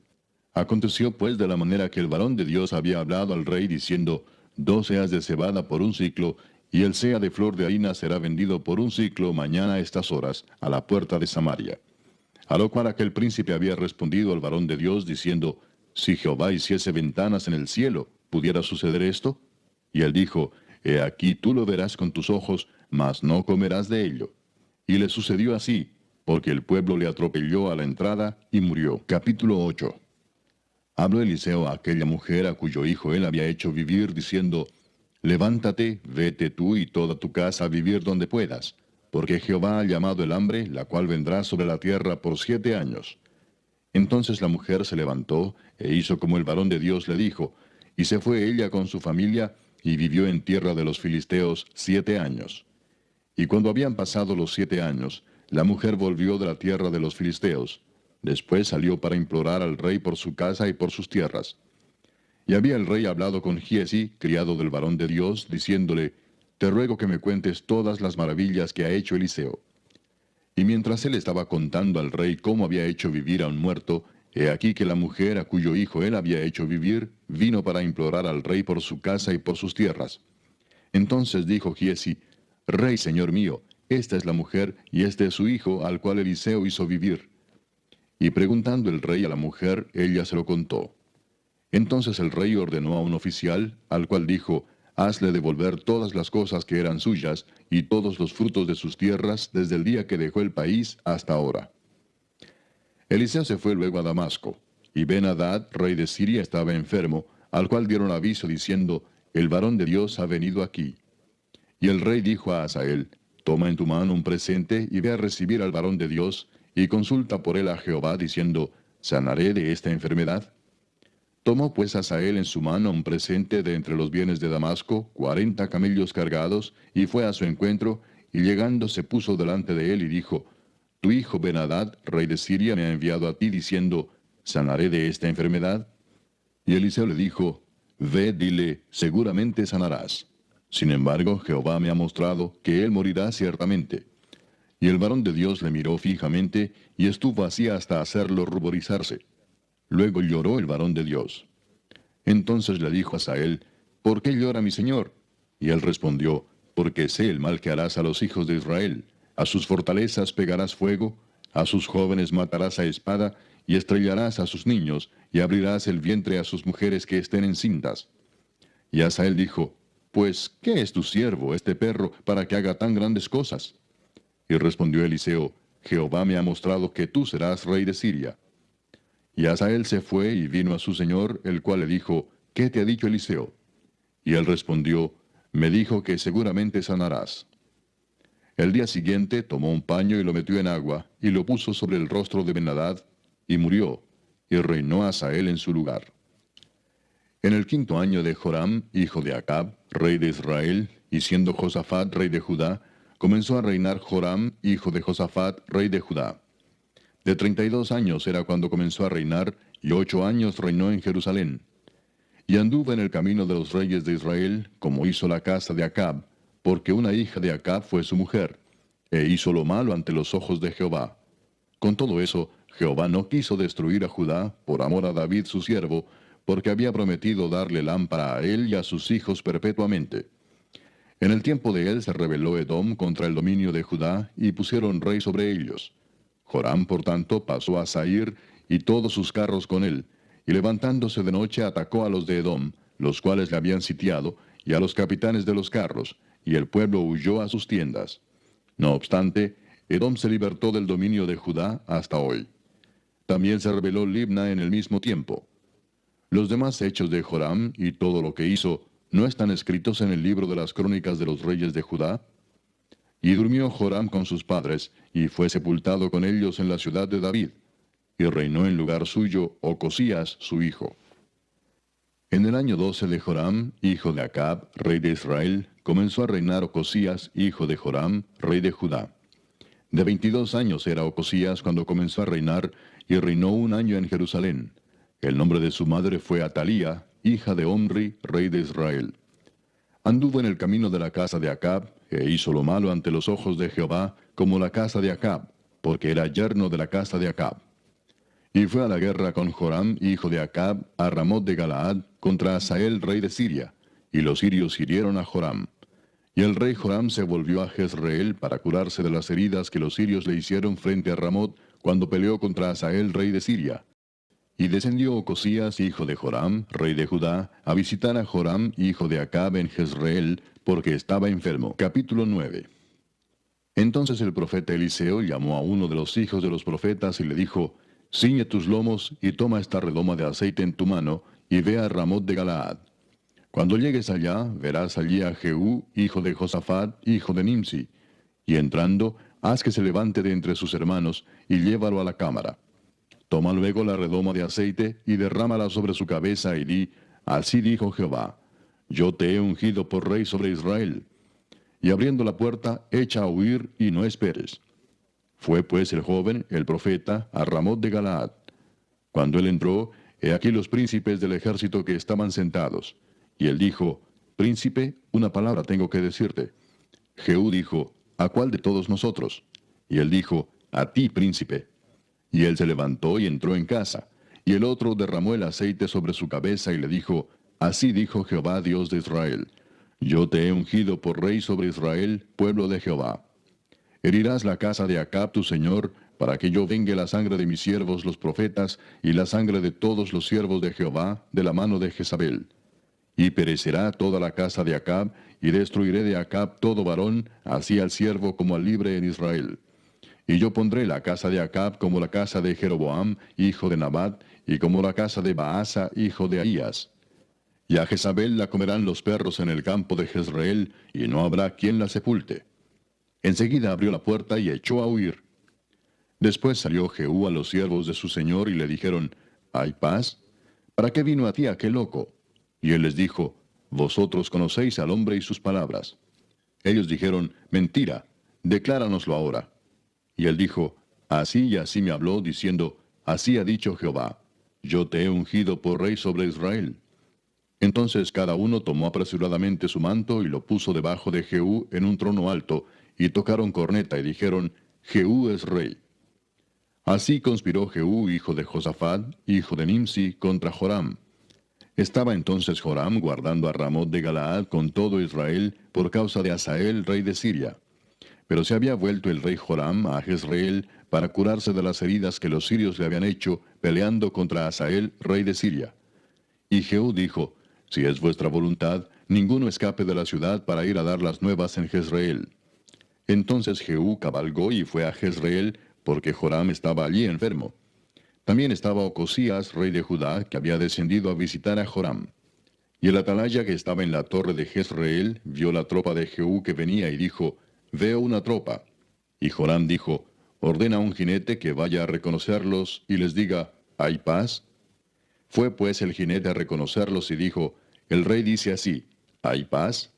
Aconteció pues de la manera que el varón de Dios había hablado al rey, diciendo, 2 seas de cebada por un siclo, y el seah de flor de harina será vendido por un siclo mañana a estas horas, a la puerta de Samaria. A lo cual aquel príncipe había respondido al varón de Dios, diciendo, si Jehová hiciese ventanas en el cielo, ¿pudiera suceder esto? Y él dijo, he aquí tú lo verás con tus ojos, mas no comerás de ello. Y le sucedió así, porque el pueblo le atropelló a la entrada y murió. Capítulo 8. Habló Eliseo a aquella mujer a cuyo hijo él había hecho vivir, diciendo, levántate, vete tú y toda tu casa a vivir donde puedas, porque Jehová ha llamado el hambre, la cual vendrá sobre la tierra por 7 años. Entonces la mujer se levantó, e hizo como el varón de Dios le dijo, y se fue ella con su familia, y vivió en tierra de los filisteos 7 años. Y cuando habían pasado los 7 años, la mujer volvió de la tierra de los filisteos. Después salió para implorar al rey por su casa y por sus tierras. Y había el rey hablado con Giezi, criado del varón de Dios, diciéndole, te ruego que me cuentes todas las maravillas que ha hecho Eliseo. Y mientras él estaba contando al rey cómo había hecho vivir a un muerto, he aquí que la mujer a cuyo hijo él había hecho vivir, vino para implorar al rey por su casa y por sus tierras. Entonces dijo Giezi, Rey, señor mío, esta es la mujer y este es su hijo al cual Eliseo hizo vivir. Y preguntando el rey a la mujer, ella se lo contó. Entonces el rey ordenó a un oficial, al cual dijo, hazle devolver todas las cosas que eran suyas, y todos los frutos de sus tierras, desde el día que dejó el país hasta ahora. Eliseo se fue luego a Damasco, y Ben-Hadad, rey de Siria, estaba enfermo, al cual dieron aviso diciendo, el varón de Dios ha venido aquí. Y el rey dijo a Hazael, toma en tu mano un presente, y ve a recibir al varón de Dios, y consulta por él a Jehová, diciendo, ¿sanaré de esta enfermedad? Tomó pues Hazael en su mano un presente de entre los bienes de Damasco, 40 camellos cargados, y fue a su encuentro, y llegando se puso delante de él y dijo, tu hijo Ben-Hadad, rey de Siria, me ha enviado a ti diciendo, ¿sanaré de esta enfermedad? Y Eliseo le dijo, ve, dile, seguramente sanarás. Sin embargo, Jehová me ha mostrado que él morirá ciertamente. Y el varón de Dios le miró fijamente, y estuvo así hasta hacerlo ruborizarse. Luego lloró el varón de Dios. Entonces le dijo a Hazael, ¿por qué llora mi señor? Y él respondió, porque sé el mal que harás a los hijos de Israel. A sus fortalezas pegarás fuego, a sus jóvenes matarás a espada, y estrellarás a sus niños, y abrirás el vientre a sus mujeres que estén encintas. Y Hazael dijo, pues, ¿qué es tu siervo, este perro, para que haga tan grandes cosas? Y respondió Eliseo, Jehová me ha mostrado que tú serás rey de Siria. Y Hazael se fue y vino a su señor, el cual le dijo, ¿qué te ha dicho Eliseo? Y él respondió, me dijo que seguramente sanarás. El día siguiente tomó un paño y lo metió en agua, y lo puso sobre el rostro de Ben-Hadad, y murió, y reinó Hazael en su lugar. En el 5.º año de Joram, hijo de Acab, rey de Israel, y siendo Josafat rey de Judá, comenzó a reinar Joram, hijo de Josafat, rey de Judá. De 32 años era cuando comenzó a reinar, y 8 años reinó en Jerusalén. Y anduvo en el camino de los reyes de Israel, como hizo la casa de Acab, porque una hija de Acab fue su mujer, e hizo lo malo ante los ojos de Jehová. Con todo eso, Jehová no quiso destruir a Judá por amor a David su siervo, porque había prometido darle lámpara a él y a sus hijos perpetuamente. En el tiempo de él se rebeló Edom contra el dominio de Judá, y pusieron rey sobre ellos. Joram, por tanto, pasó a Sair, y todos sus carros con él, y levantándose de noche atacó a los de Edom, los cuales le habían sitiado, y a los capitanes de los carros, y el pueblo huyó a sus tiendas. No obstante, Edom se libertó del dominio de Judá hasta hoy. También se rebeló Libna en el mismo tiempo. Los demás hechos de Joram y todo lo que hizo, ¿no están escritos en el libro de las crónicas de los reyes de Judá? Y durmió Joram con sus padres, y fue sepultado con ellos en la ciudad de David, y reinó en lugar suyo Ocosías su hijo. En el año 12 de Joram, hijo de Acab, rey de Israel, comenzó a reinar Ocosías, hijo de Joram, rey de Judá. De 22 años era Ocosías cuando comenzó a reinar, y reinó 1 año en Jerusalén. El nombre de su madre fue Atalía, hija de Omri, rey de Israel. Anduvo en el camino de la casa de Acab, e hizo lo malo ante los ojos de Jehová, como la casa de Acab, porque era yerno de la casa de Acab. Y fue a la guerra con Joram, hijo de Acab, a Ramot de Galaad, contra Hazael, rey de Siria, y los sirios hirieron a Joram. Y el rey Joram se volvió a Jezreel para curarse de las heridas que los sirios le hicieron frente a Ramot, cuando peleó contra Hazael, rey de Siria. Y descendió Ocosías, hijo de Joram, rey de Judá, a visitar a Joram, hijo de Acab, en Jezreel, porque estaba enfermo. Capítulo 9. Entonces el profeta Eliseo llamó a uno de los hijos de los profetas y le dijo, ciñe tus lomos y toma esta redoma de aceite en tu mano, y ve a Ramot de Galaad. Cuando llegues allá, verás allí a Jehú, hijo de Josafat, hijo de Nimsi, y entrando, haz que se levante de entre sus hermanos, y llévalo a la cámara. Toma luego la redoma de aceite, y derrámala sobre su cabeza, y di, así dijo Jehová, yo te he ungido por rey sobre Israel. Y abriendo la puerta, echa a huir, y no esperes. Fue pues el joven, el profeta, a Ramot de Galaad. Cuando él entró, he aquí los príncipes del ejército que estaban sentados. Y él dijo, príncipe, una palabra tengo que decirte. Jehú dijo, ¿a cuál de todos nosotros? Y él dijo, a ti, príncipe. Y él se levantó y entró en casa. Y el otro derramó el aceite sobre su cabeza y le dijo, así dijo Jehová, Dios de Israel, yo te he ungido por rey sobre Israel, pueblo de Jehová. Herirás la casa de Acab tu señor, para que yo vengue la sangre de mis siervos los profetas, y la sangre de todos los siervos de Jehová, de la mano de Jezabel. Y perecerá toda la casa de Acab, y destruiré de Acab todo varón, así al siervo como al libre en Israel. Y yo pondré la casa de Acab como la casa de Jeroboam, hijo de Nabat, y como la casa de Baasa, hijo de Ahías. Y a Jezabel la comerán los perros en el campo de Jezreel, y no habrá quien la sepulte. Enseguida abrió la puerta y echó a huir. Después salió Jehú a los siervos de su señor, y le dijeron, ¿hay paz? ¿Para qué vino a ti aquel loco? Y él les dijo, vosotros conocéis al hombre y sus palabras. Ellos dijeron, mentira, decláranoslo ahora. Y él dijo, así y así me habló, diciendo, así ha dicho Jehová, yo te he ungido por rey sobre Israel. Entonces cada uno tomó apresuradamente su manto y lo puso debajo de Jehú en un trono alto, y tocaron corneta y dijeron, Jehú es rey. Así conspiró Jehú, hijo de Josafat, hijo de Nimsi, contra Joram. Estaba entonces Joram guardando a Ramot de Galaad con todo Israel por causa de Hazael, rey de Siria. Pero se había vuelto el rey Joram a Jezreel para curarse de las heridas que los sirios le habían hecho peleando contra Hazael, rey de Siria. Y Jehú dijo, si es vuestra voluntad, ninguno escape de la ciudad para ir a dar las nuevas en Jezreel. Entonces Jehú cabalgó y fue a Jezreel, porque Joram estaba allí enfermo. También estaba Ocosías, rey de Judá, que había descendido a visitar a Joram. Y el atalaya que estaba en la torre de Jezreel vio la tropa de Jehú que venía y dijo, Veo una tropa. Y Joram dijo, Ordena a un jinete que vaya a reconocerlos y les diga, ¿hay paz? Fue pues el jinete a reconocerlos y dijo, El rey dice así, ¿hay paz?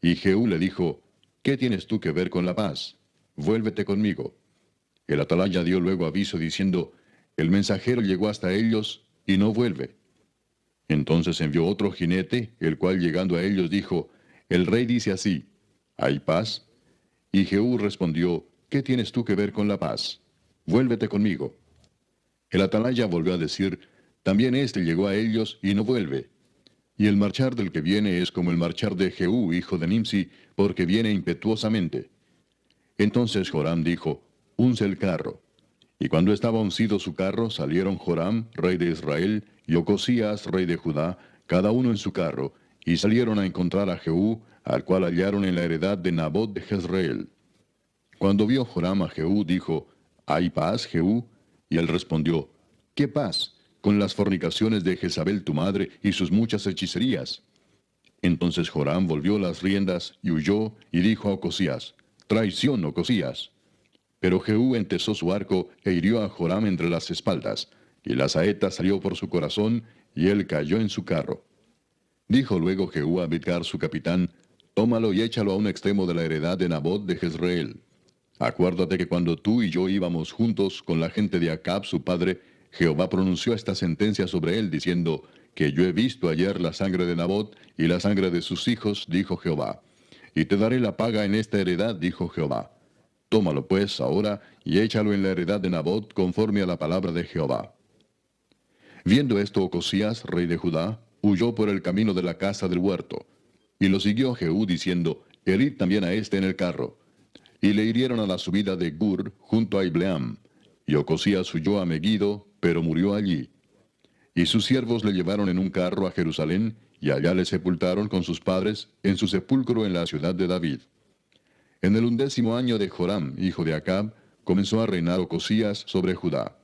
Y Jehú le dijo, ¿qué tienes tú que ver con la paz? Vuélvete conmigo. El atalaya dio luego aviso diciendo, El mensajero llegó hasta ellos y no vuelve. Entonces envió otro jinete, el cual llegando a ellos dijo, El rey dice así, ¿hay paz? Y Jehú respondió, ¿qué tienes tú que ver con la paz? Vuélvete conmigo. El atalaya volvió a decir, También éste llegó a ellos y no vuelve. Y el marchar del que viene es como el marchar de Jehú, hijo de Nimsi, porque viene impetuosamente. Entonces Joram dijo, Unce el carro. Y cuando estaba uncido su carro, salieron Joram, rey de Israel, y Ocosías, rey de Judá, cada uno en su carro, y salieron a encontrar a Jehú, al cual hallaron en la heredad de Nabot de Jezreel. Cuando vio Joram a Jehú, dijo, ¿hay paz, Jehú? Y él respondió, ¿qué paz? Con las fornicaciones de Jezabel tu madre y sus muchas hechicerías. Entonces Joram volvió las riendas y huyó, y dijo a Ocosías, Traición, Ocosías. Pero Jehú entesó su arco e hirió a Joram entre las espaldas, y la saeta salió por su corazón, y él cayó en su carro. Dijo luego Jehú a Bidkar su capitán, Tómalo y échalo a un extremo de la heredad de Nabot de Jezreel. Acuérdate que cuando tú y yo íbamos juntos con la gente de Acab su padre, Jehová pronunció esta sentencia sobre él, diciendo, que yo he visto ayer la sangre de Nabot y la sangre de sus hijos, dijo Jehová. Y te daré la paga en esta heredad, dijo Jehová. Tómalo pues ahora y échalo en la heredad de Nabot conforme a la palabra de Jehová. Viendo esto Ocosías, rey de Judá, huyó por el camino de la casa del huerto. Y lo siguió Jehú diciendo, Herid también a este en el carro. Y le hirieron a la subida de Gur, junto a Ibleam. Y Ocosías huyó a Megiddo, pero murió allí. Y sus siervos le llevaron en un carro a Jerusalén, y allá le sepultaron con sus padres, en su sepulcro en la ciudad de David. En el 11º año de Joram, hijo de Acab, comenzó a reinar Ocosías sobre Judá.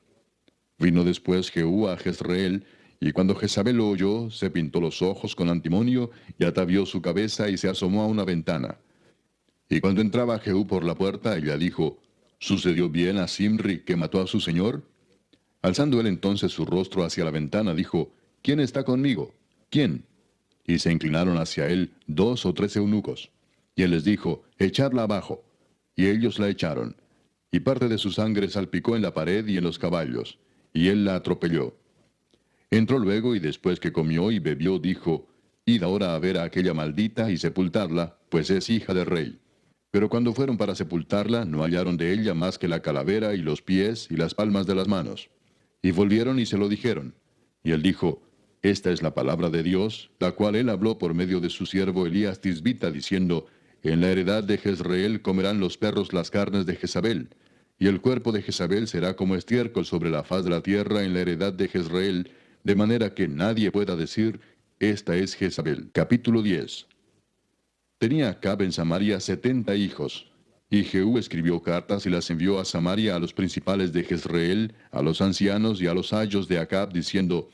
Vino después Jehú a Jezreel, y cuando Jezabel lo oyó, se pintó los ojos con antimonio, y atavió su cabeza y se asomó a una ventana. Y cuando entraba Jehú por la puerta, ella dijo, ¿sucedió bien a Simri que mató a su señor? Alzando él entonces su rostro hacia la ventana, dijo, ¿quién está conmigo? ¿Quién? Y se inclinaron hacia él 2 o 3 eunucos. Y él les dijo, echadla abajo. Y ellos la echaron. Y parte de su sangre salpicó en la pared y en los caballos. Y él la atropelló. Entró luego y después que comió y bebió, dijo, Id ahora a ver a aquella maldita y sepultarla, pues es hija del rey. Pero cuando fueron para sepultarla, no hallaron de ella más que la calavera y los pies y las palmas de las manos. Y volvieron y se lo dijeron. Y él dijo, Esta es la palabra de Dios, la cual él habló por medio de su siervo Elías Tisbita, diciendo, En la heredad de Jezreel comerán los perros las carnes de Jezabel, y el cuerpo de Jezabel será como estiércol sobre la faz de la tierra en la heredad de Jezreel, de manera que nadie pueda decir, Esta es Jezabel. Capítulo 10. Tenía Acab en Samaria 70 hijos. Y Jehú escribió cartas y las envió a Samaria a los principales de Jezreel, a los ancianos y a los ayos de Acab, diciendo,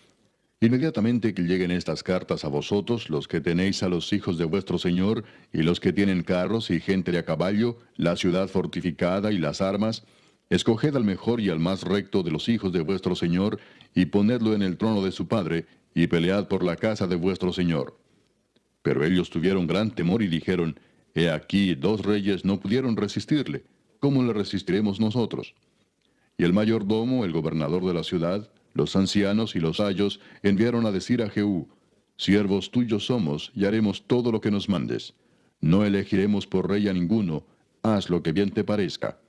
Inmediatamente que lleguen estas cartas a vosotros, los que tenéis a los hijos de vuestro señor, y los que tienen carros y gente de a caballo, la ciudad fortificada y las armas, escoged al mejor y al más recto de los hijos de vuestro señor, y ponedlo en el trono de su padre, y pelead por la casa de vuestro señor. Pero ellos tuvieron gran temor y dijeron, He aquí 2 reyes no pudieron resistirle, ¿cómo le resistiremos nosotros? Y el mayordomo, el gobernador de la ciudad, los ancianos y los ayos enviaron a decir a Jehú, Siervos tuyos somos, y haremos todo lo que nos mandes. No elegiremos por rey a ninguno, haz lo que bien te parezca.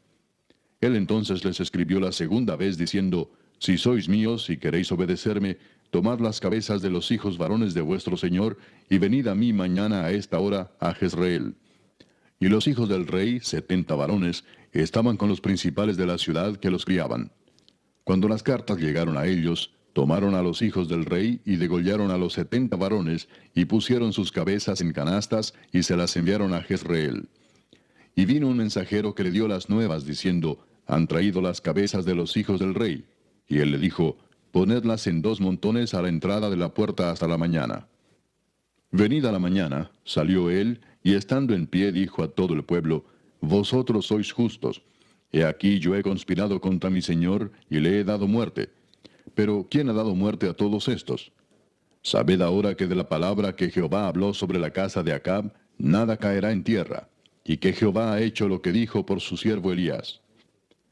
Él entonces les escribió la segunda vez diciendo, Si sois míos y queréis obedecerme, tomad las cabezas de los hijos varones de vuestro señor, y venid a mí mañana a esta hora a Jezreel. Y los hijos del rey, 70 varones, estaban con los principales de la ciudad que los criaban. Cuando las cartas llegaron a ellos, tomaron a los hijos del rey y degollaron a los 70 varones, y pusieron sus cabezas en canastas, y se las enviaron a Jezreel. Y vino un mensajero que le dio las nuevas, diciendo, Han traído las cabezas de los hijos del rey. Y él le dijo, ponedlas en 2 montones a la entrada de la puerta hasta la mañana. Venida la mañana, salió él, y estando en pie dijo a todo el pueblo, Vosotros sois justos. He aquí yo he conspirado contra mi señor, y le he dado muerte. Pero ¿quién ha dado muerte a todos estos? Sabed ahora que de la palabra que Jehová habló sobre la casa de Acab, nada caerá en tierra, y que Jehová ha hecho lo que dijo por su siervo Elías.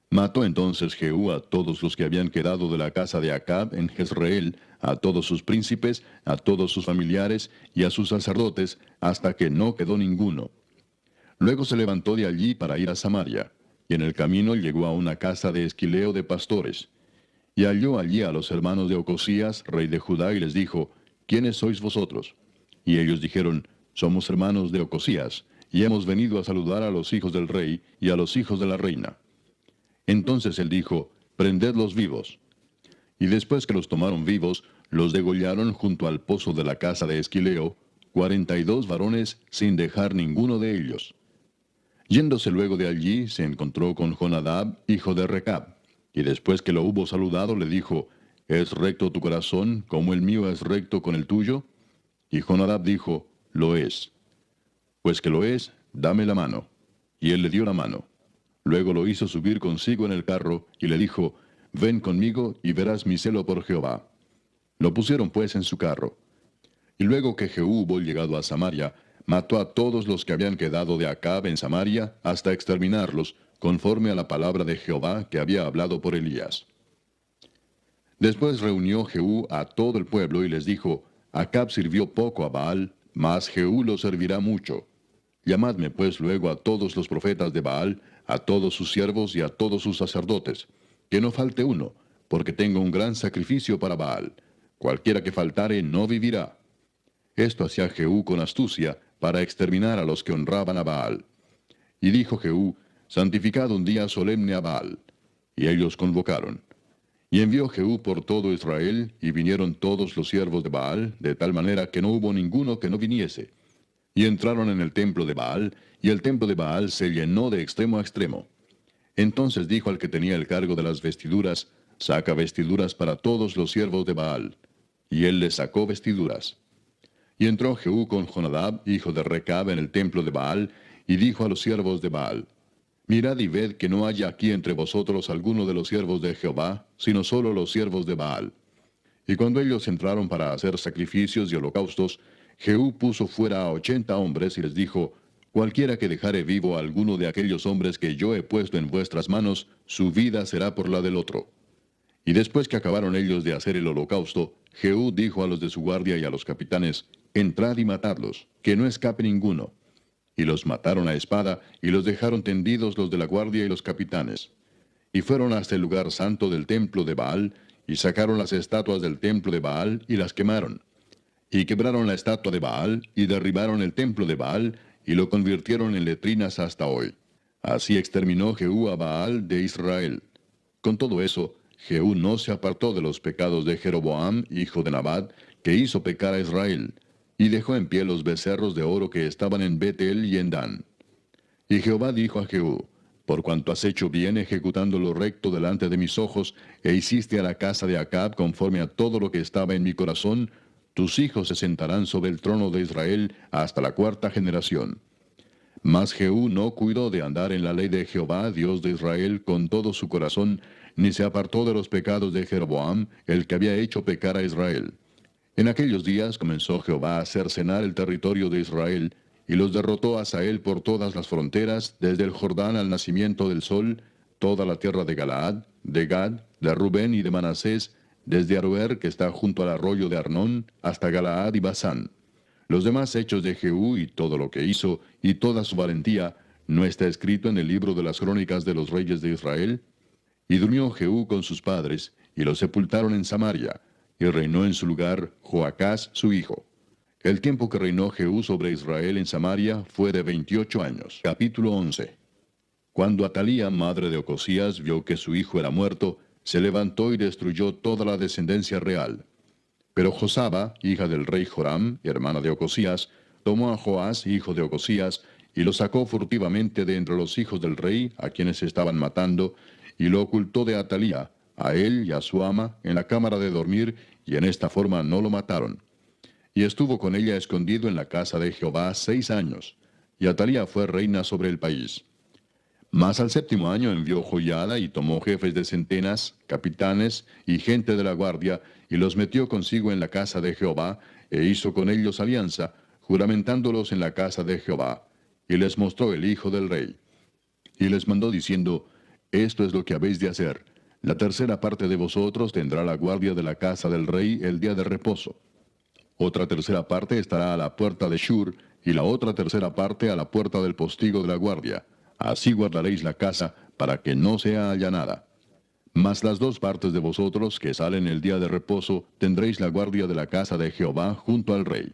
Mató entonces Jehú a todos los que habían quedado de la casa de Acab en Jezreel, a todos sus príncipes, a todos sus familiares y a sus sacerdotes, hasta que no quedó ninguno. Luego se levantó de allí para ir a Samaria, y en el camino llegó a una casa de esquileo de pastores. Y halló allí a los hermanos de Ocosías, rey de Judá, y les dijo, ¿Quiénes sois vosotros? Y ellos dijeron, Somos hermanos de Ocosías, y hemos venido a saludar a los hijos del rey y a los hijos de la reina. Entonces él dijo, Prendedlos vivos. Y después que los tomaron vivos, los degollaron junto al pozo de la casa de Esquileo, 42 varones, sin dejar ninguno de ellos. Yéndose luego de allí, se encontró con Jonadab, hijo de Recab, y después que lo hubo saludado, le dijo, ¿Es recto tu corazón, como el mío es recto con el tuyo? Y Jonadab dijo, Lo es. Pues que lo es, dame la mano. Y él le dio la mano. Luego lo hizo subir consigo en el carro, y le dijo, Ven conmigo, y verás mi celo por Jehová. Lo pusieron pues en su carro. Y luego que Jehú hubo llegado a Samaria, mató a todos los que habían quedado de Acab en Samaria, hasta exterminarlos, conforme a la palabra de Jehová que había hablado por Elías. Después reunió Jehú a todo el pueblo y les dijo, Acab sirvió poco a Baal, mas Jehú lo servirá mucho. Llamadme pues luego a todos los profetas de Baal, a todos sus siervos y a todos sus sacerdotes, que no falte uno, porque tengo un gran sacrificio para Baal. Cualquiera que faltare no vivirá. Esto hacía Jehú con astucia, para exterminar a los que honraban a Baal. Y dijo Jehú, Santificad un día solemne a Baal. Y ellos convocaron. Y envió Jehú por todo Israel, y vinieron todos los siervos de Baal, de tal manera que no hubo ninguno que no viniese. Y entraron en el templo de Baal, y el templo de Baal se llenó de extremo a extremo. Entonces dijo al que tenía el cargo de las vestiduras, Saca vestiduras para todos los siervos de Baal. Y él les sacó vestiduras. Y entró Jehú con Jonadab, hijo de Recab, en el templo de Baal, y dijo a los siervos de Baal, Mirad y ved que no haya aquí entre vosotros alguno de los siervos de Jehová, sino solo los siervos de Baal. Y cuando ellos entraron para hacer sacrificios y holocaustos, Jehú puso fuera a 80 hombres y les dijo, Cualquiera que dejare vivo a alguno de aquellos hombres que yo he puesto en vuestras manos, su vida será por la del otro. Y después que acabaron ellos de hacer el holocausto, Jehú dijo a los de su guardia y a los capitanes, Entrad y matadlos, que no escape ninguno. Y los mataron a espada, y los dejaron tendidos los de la guardia y los capitanes. Y fueron hasta el lugar santo del templo de Baal, y sacaron las estatuas del templo de Baal, y las quemaron. Y quebraron la estatua de Baal, y derribaron el templo de Baal, y lo convirtieron en letrinas hasta hoy. Así exterminó Jehú a Baal de Israel. Con todo eso, Jehú no se apartó de los pecados de Jeroboam, hijo de Nabat, que hizo pecar a Israel, y dejó en pie los becerros de oro que estaban en Betel y en Dan. Y Jehová dijo a Jehú, Por cuanto has hecho bien ejecutando lo recto delante de mis ojos, e hiciste a la casa de Acab conforme a todo lo que estaba en mi corazón, tus hijos se sentarán sobre el trono de Israel hasta la 4ª generación. Mas Jehú no cuidó de andar en la ley de Jehová, Dios de Israel, con todo su corazón, ni se apartó de los pecados de Jeroboam, el que había hecho pecar a Israel. En aquellos días comenzó Jehová a cercenar el territorio de Israel, y los derrotó a Hazael por todas las fronteras, desde el Jordán al nacimiento del sol, toda la tierra de Galaad, de Gad, de Rubén y de Manasés, desde Aroer, que está junto al arroyo de Arnón, hasta Galaad y Basán. Los demás hechos de Jehú y todo lo que hizo, y toda su valentía, ¿no está escrito en el libro de las crónicas de los reyes de Israel? Y durmió Jehú con sus padres, y lo sepultaron en Samaria, y reinó en su lugar Joacás su hijo. El tiempo que reinó Jehú sobre Israel en Samaria fue de 28 años. Capítulo 11. Cuando Atalía, madre de Ocosías, vio que su hijo era muerto, se levantó y destruyó toda la descendencia real. Pero Josaba, hija del rey Joram, hermana de Ocosías, tomó a Joás, hijo de Ocosías, y lo sacó furtivamente de entre los hijos del rey, a quienes estaban matando, y lo ocultó de Atalía, a él y a su ama, en la cámara de dormir, y en esta forma no lo mataron. Y estuvo con ella escondido en la casa de Jehová 6 años, y Atalía fue reina sobre el país. Mas al séptimo año envió Joiada y tomó jefes de centenas, capitanes y gente de la guardia, y los metió consigo en la casa de Jehová, e hizo con ellos alianza, juramentándolos en la casa de Jehová. Y les mostró el hijo del rey. Y les mandó diciendo, esto es lo que habéis de hacer. La tercera parte de vosotros tendrá la guardia de la casa del rey el día de reposo. Otra tercera parte estará a la puerta de Shur, y la otra tercera parte a la puerta del postigo de la guardia. Así guardaréis la casa, para que no sea allanada. Mas las 2 partes de vosotros que salen el día de reposo, tendréis la guardia de la casa de Jehová junto al rey.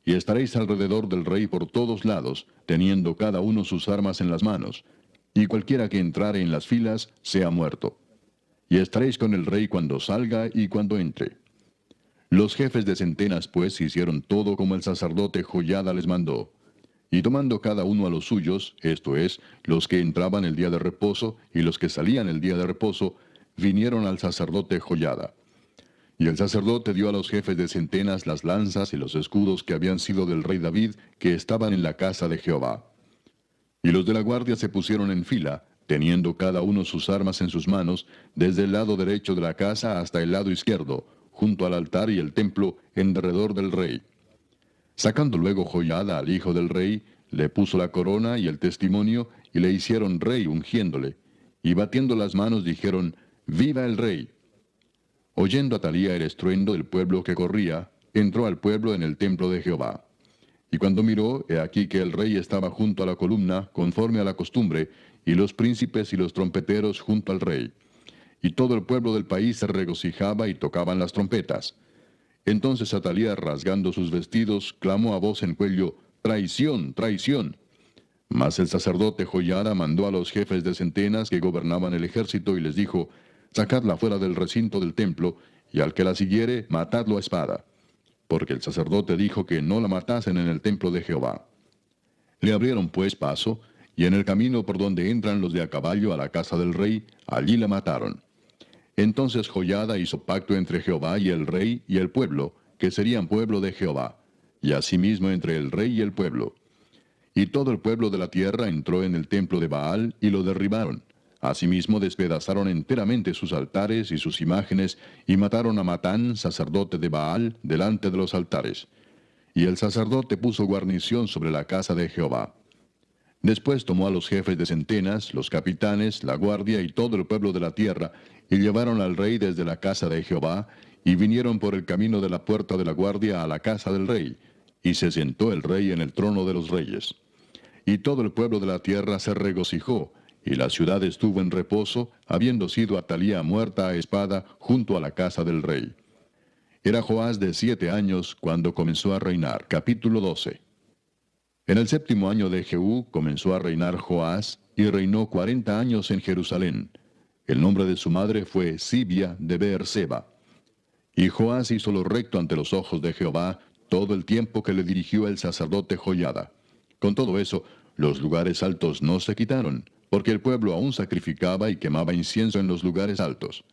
Y estaréis alrededor del rey por todos lados, teniendo cada uno sus armas en las manos, y cualquiera que entrare en las filas sea muerto. Y estaréis con el rey cuando salga y cuando entre. Los jefes de centenas, pues, hicieron todo como el sacerdote Joiada les mandó. Y tomando cada uno a los suyos, esto es, los que entraban el día de reposo y los que salían el día de reposo, vinieron al sacerdote Joiada. Y el sacerdote dio a los jefes de centenas las lanzas y los escudos que habían sido del rey David, que estaban en la casa de Jehová. Y los de la guardia se pusieron en fila, teniendo cada uno sus armas en sus manos, desde el lado derecho de la casa hasta el lado izquierdo, junto al altar y el templo, en derredor del rey. Sacando luego Joiada al hijo del rey, le puso la corona y el testimonio, y le hicieron rey ungiéndole. Y batiendo las manos dijeron, ¡Viva el rey! Oyendo Atalía el estruendo del pueblo que corría, entró al pueblo en el templo de Jehová. Y cuando miró, he aquí que el rey estaba junto a la columna, conforme a la costumbre, y los príncipes y los trompeteros junto al rey. Y todo el pueblo del país se regocijaba y tocaban las trompetas. Entonces Atalía, rasgando sus vestidos, clamó a voz en cuello, ¡Traición, traición! Mas el sacerdote Joiada mandó a los jefes de centenas que gobernaban el ejército y les dijo, sacadla fuera del recinto del templo, y al que la siguiere, matadlo a espada. Porque el sacerdote dijo que no la matasen en el templo de Jehová. Le abrieron pues paso, y en el camino por donde entran los de a caballo a la casa del rey, allí la mataron. Entonces Joiada hizo pacto entre Jehová y el rey y el pueblo, que serían pueblo de Jehová, y asimismo entre el rey y el pueblo. Y todo el pueblo de la tierra entró en el templo de Baal y lo derribaron. Asimismo despedazaron enteramente sus altares y sus imágenes, y mataron a Matán, sacerdote de Baal, delante de los altares. Y el sacerdote puso guarnición sobre la casa de Jehová. Después tomó a los jefes de centenas, los capitanes, la guardia y todo el pueblo de la tierra, y llevaron al rey desde la casa de Jehová, y vinieron por el camino de la puerta de la guardia a la casa del rey, y se sentó el rey en el trono de los reyes. Y todo el pueblo de la tierra se regocijó, y la ciudad estuvo en reposo, habiendo sido Atalía muerta a espada junto a la casa del rey. Era Joás de 7 años cuando comenzó a reinar. Capítulo 12. En el 7º año de Jehú comenzó a reinar Joás, y reinó 40 años en Jerusalén. El nombre de su madre fue Sibia de Beerseba. Y Joás hizo lo recto ante los ojos de Jehová todo el tiempo que le dirigió el sacerdote Joiada. Con todo eso, los lugares altos no se quitaron, porque el pueblo aún sacrificaba y quemaba incienso en los lugares altos.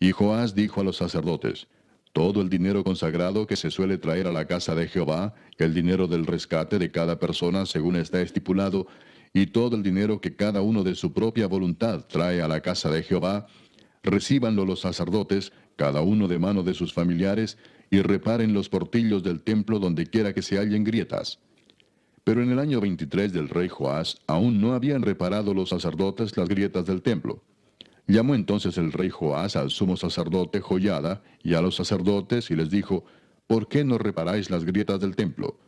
Y Joás dijo a los sacerdotes, todo el dinero consagrado que se suele traer a la casa de Jehová, el dinero del rescate de cada persona según está estipulado, y todo el dinero que cada uno de su propia voluntad trae a la casa de Jehová, recíbanlo los sacerdotes, cada uno de mano de sus familiares, y reparen los portillos del templo donde quiera que se hallen grietas. Pero en el año 23 del rey Joás, aún no habían reparado los sacerdotes las grietas del templo. Llamó entonces el rey Joás al sumo sacerdote Joiada y a los sacerdotes y les dijo, ¿por qué no reparáis las grietas del templo?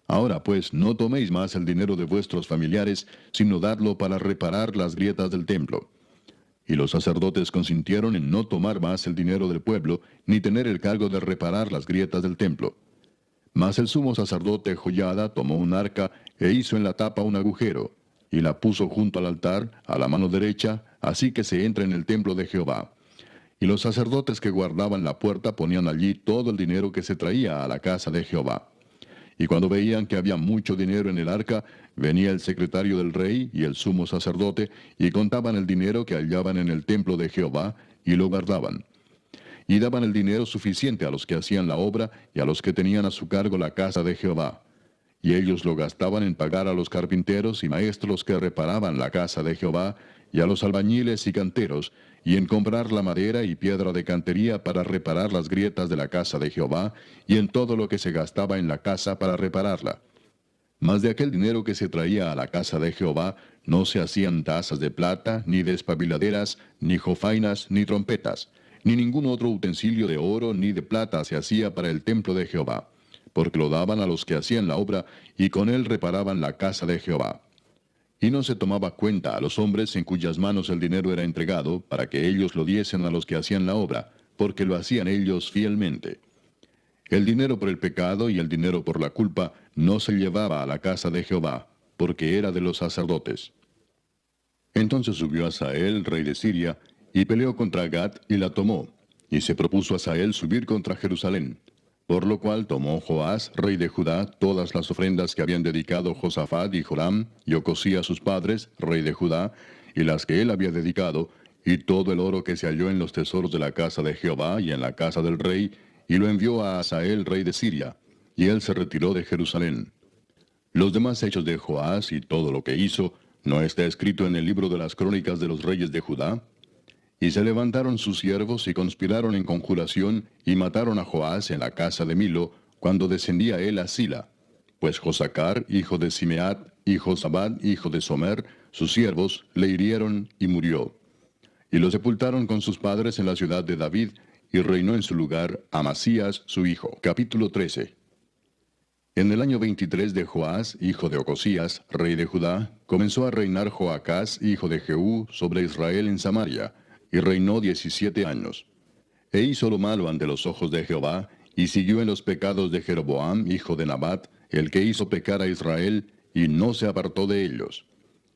Ahora pues no toméis más el dinero de vuestros familiares, sino dadlo para reparar las grietas del templo. Y los sacerdotes consintieron en no tomar más el dinero del pueblo, ni tener el cargo de reparar las grietas del templo. Mas el sumo sacerdote Joiada tomó un arca e hizo en la tapa un agujero, y la puso junto al altar, a la mano derecha, así que se entra en el templo de Jehová. Y los sacerdotes que guardaban la puerta ponían allí todo el dinero que se traía a la casa de Jehová. Y cuando veían que había mucho dinero en el arca, venía el secretario del rey y el sumo sacerdote, y contaban el dinero que hallaban en el templo de Jehová, y lo guardaban. Y daban el dinero suficiente a los que hacían la obra y a los que tenían a su cargo la casa de Jehová. Y ellos lo gastaban en pagar a los carpinteros y maestros que reparaban la casa de Jehová, y a los albañiles y canteros, y en comprar la madera y piedra de cantería para reparar las grietas de la casa de Jehová, y en todo lo que se gastaba en la casa para repararla. Mas de aquel dinero que se traía a la casa de Jehová, no se hacían tazas de plata, ni despabiladeras, ni jofainas, ni trompetas, ni ningún otro utensilio de oro ni de plata se hacía para el templo de Jehová, porque lo daban a los que hacían la obra, y con él reparaban la casa de Jehová. Y no se tomaba cuenta a los hombres en cuyas manos el dinero era entregado, para que ellos lo diesen a los que hacían la obra, porque lo hacían ellos fielmente. El dinero por el pecado y el dinero por la culpa no se llevaba a la casa de Jehová, porque era de los sacerdotes. Entonces subió Hazael, rey de Siria, y peleó contra Gat y la tomó, y se propuso Hazael subir contra Jerusalén. Por lo cual tomó Joás, rey de Judá, todas las ofrendas que habían dedicado Josafat y Joram, y Ocosías sus padres, rey de Judá, y las que él había dedicado, y todo el oro que se halló en los tesoros de la casa de Jehová y en la casa del rey, y lo envió a Hazael, rey de Siria, y él se retiró de Jerusalén. Los demás hechos de Joás y todo lo que hizo, ¿no está escrito en el libro de las crónicas de los reyes de Judá? Y se levantaron sus siervos y conspiraron en conjuración, y mataron a Joás en la casa de Milo, cuando descendía él a Sila. Pues Josacar, hijo de Simeat, y Josabad, hijo de Somer, sus siervos, le hirieron y murió. Y lo sepultaron con sus padres en la ciudad de David, y reinó en su lugar Amasías su hijo. Capítulo 13. En el año 23 de Joás, hijo de Ocosías, rey de Judá, comenzó a reinar Joacás, hijo de Jehú, sobre Israel en Samaria, y reinó 17 años. E hizo lo malo ante los ojos de Jehová, y siguió en los pecados de Jeroboam, hijo de Nabat, el que hizo pecar a Israel, y no se apartó de ellos.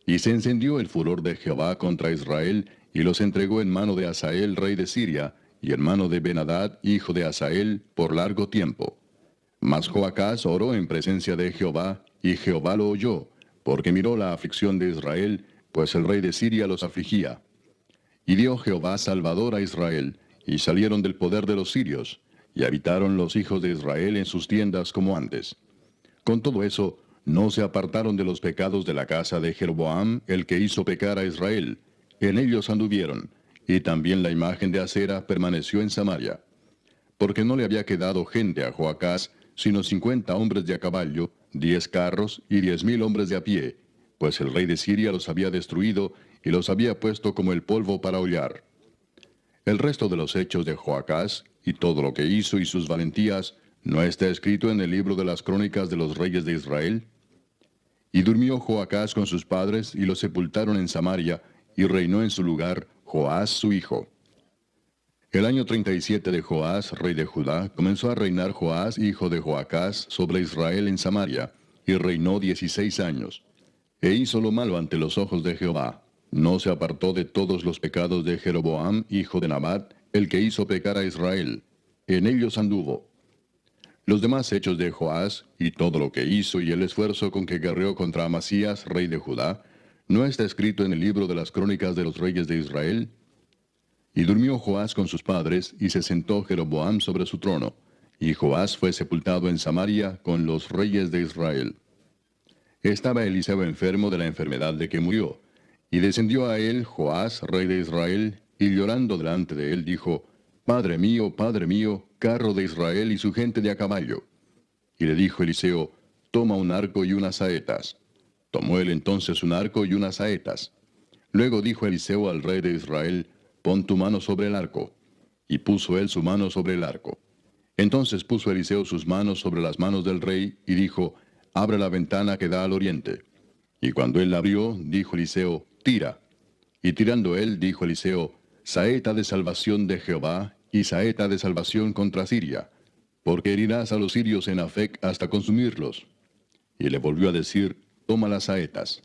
Y se encendió el furor de Jehová contra Israel, y los entregó en mano de Hazael, rey de Siria, y en mano de Ben-Hadad, hijo de Hazael, por largo tiempo. Mas Joacás oró en presencia de Jehová, y Jehová lo oyó, porque miró la aflicción de Israel, pues el rey de Siria los afligía. Y dio Jehová salvador a Israel, y salieron del poder de los sirios, y habitaron los hijos de Israel en sus tiendas como antes. Con todo eso, no se apartaron de los pecados de la casa de Jeroboam, el que hizo pecar a Israel. En ellos anduvieron, y también la imagen de Acera permaneció en Samaria. Porque no le había quedado gente a Joacás, sino 50 hombres de a caballo, 10 carros y 10,000 hombres de a pie, pues el rey de Siria los había destruido, y los había puesto como el polvo para hollar. El resto de los hechos de Joacás, y todo lo que hizo y sus valentías, ¿no está escrito en el libro de las crónicas de los reyes de Israel? Y durmió Joacás con sus padres, y los sepultaron en Samaria, y reinó en su lugar Joás su hijo. El año 37 de Joás, rey de Judá, comenzó a reinar Joás, hijo de Joacás, sobre Israel en Samaria, y reinó 16 años. E hizo lo malo ante los ojos de Jehová. No se apartó de todos los pecados de Jeroboam, hijo de Nabat, el que hizo pecar a Israel. En ellos anduvo. Los demás hechos de Joás, y todo lo que hizo y el esfuerzo con que guerreó contra Amasías, rey de Judá, ¿no está escrito en el libro de las crónicas de los reyes de Israel? Y durmió Joás con sus padres, y se sentó Jeroboam sobre su trono, y Joás fue sepultado en Samaria con los reyes de Israel. Estaba Eliseo enfermo de la enfermedad de que murió, y descendió a él Joás, rey de Israel, y llorando delante de él dijo, Padre mío, carro de Israel y su gente de a caballo. Y le dijo Eliseo, Toma un arco y unas saetas. Tomó él entonces un arco y unas saetas. Luego dijo Eliseo al rey de Israel, Pon tu mano sobre el arco. Y puso él su mano sobre el arco. Entonces puso Eliseo sus manos sobre las manos del rey, y dijo, Abre la ventana que da al oriente. Y cuando él la abrió, dijo Eliseo, Tira. Y tirando él, dijo Eliseo, Saeta de salvación de Jehová, y saeta de salvación contra Siria, porque herirás a los sirios en Afec hasta consumirlos. Y le volvió a decir, Toma las saetas.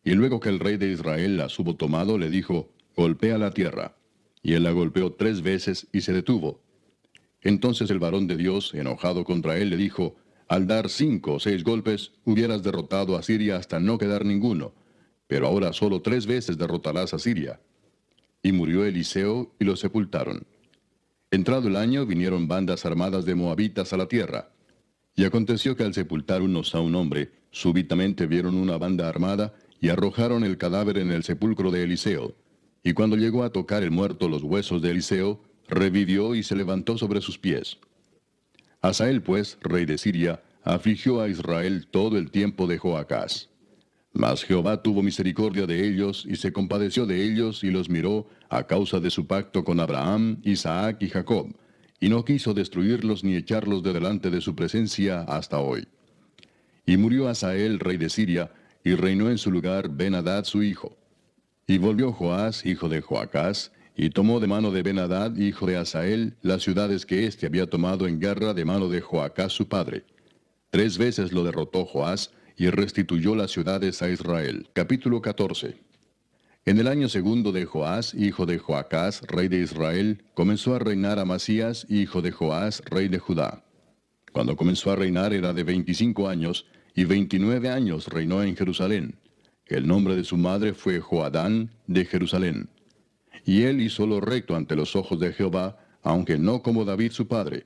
Y luego que el rey de Israel las hubo tomado, le dijo, Golpea la tierra. Y él la golpeó 3 veces y se detuvo. Entonces el varón de Dios, enojado contra él, le dijo, Al dar 5 o 6 golpes, hubieras derrotado a Siria hasta no quedar ninguno, pero ahora solo 3 veces derrotarás a Siria. Y murió Eliseo, y lo sepultaron. Entrado el año, vinieron bandas armadas de moabitas a la tierra. Y aconteció que al sepultar unos a un hombre, súbitamente vieron una banda armada, y arrojaron el cadáver en el sepulcro de Eliseo. Y cuando llegó a tocar el muerto los huesos de Eliseo, revivió y se levantó sobre sus pies. Hazael, pues, rey de Siria, afligió a Israel todo el tiempo de Joacás. Mas Jehová tuvo misericordia de ellos, y se compadeció de ellos, y los miró a causa de su pacto con Abraham, Isaac y Jacob, y no quiso destruirlos ni echarlos de delante de su presencia hasta hoy. Y murió Hazael, rey de Siria, y reinó en su lugar Ben-Hadad su hijo. Y volvió Joás, hijo de Joacás, y tomó de mano de Ben-Hadad, hijo de Hazael, las ciudades que éste había tomado en guerra de mano de Joacás su padre. 3 veces lo derrotó Joás, y restituyó las ciudades a Israel. Capítulo 14. En el año segundo de Joás, hijo de Joacás, rey de Israel, comenzó a reinar Amasías, hijo de Joás, rey de Judá. Cuando comenzó a reinar era de 25 años, y 29 años reinó en Jerusalén. El nombre de su madre fue Joadán de Jerusalén. Y él hizo lo recto ante los ojos de Jehová, aunque no como David su padre.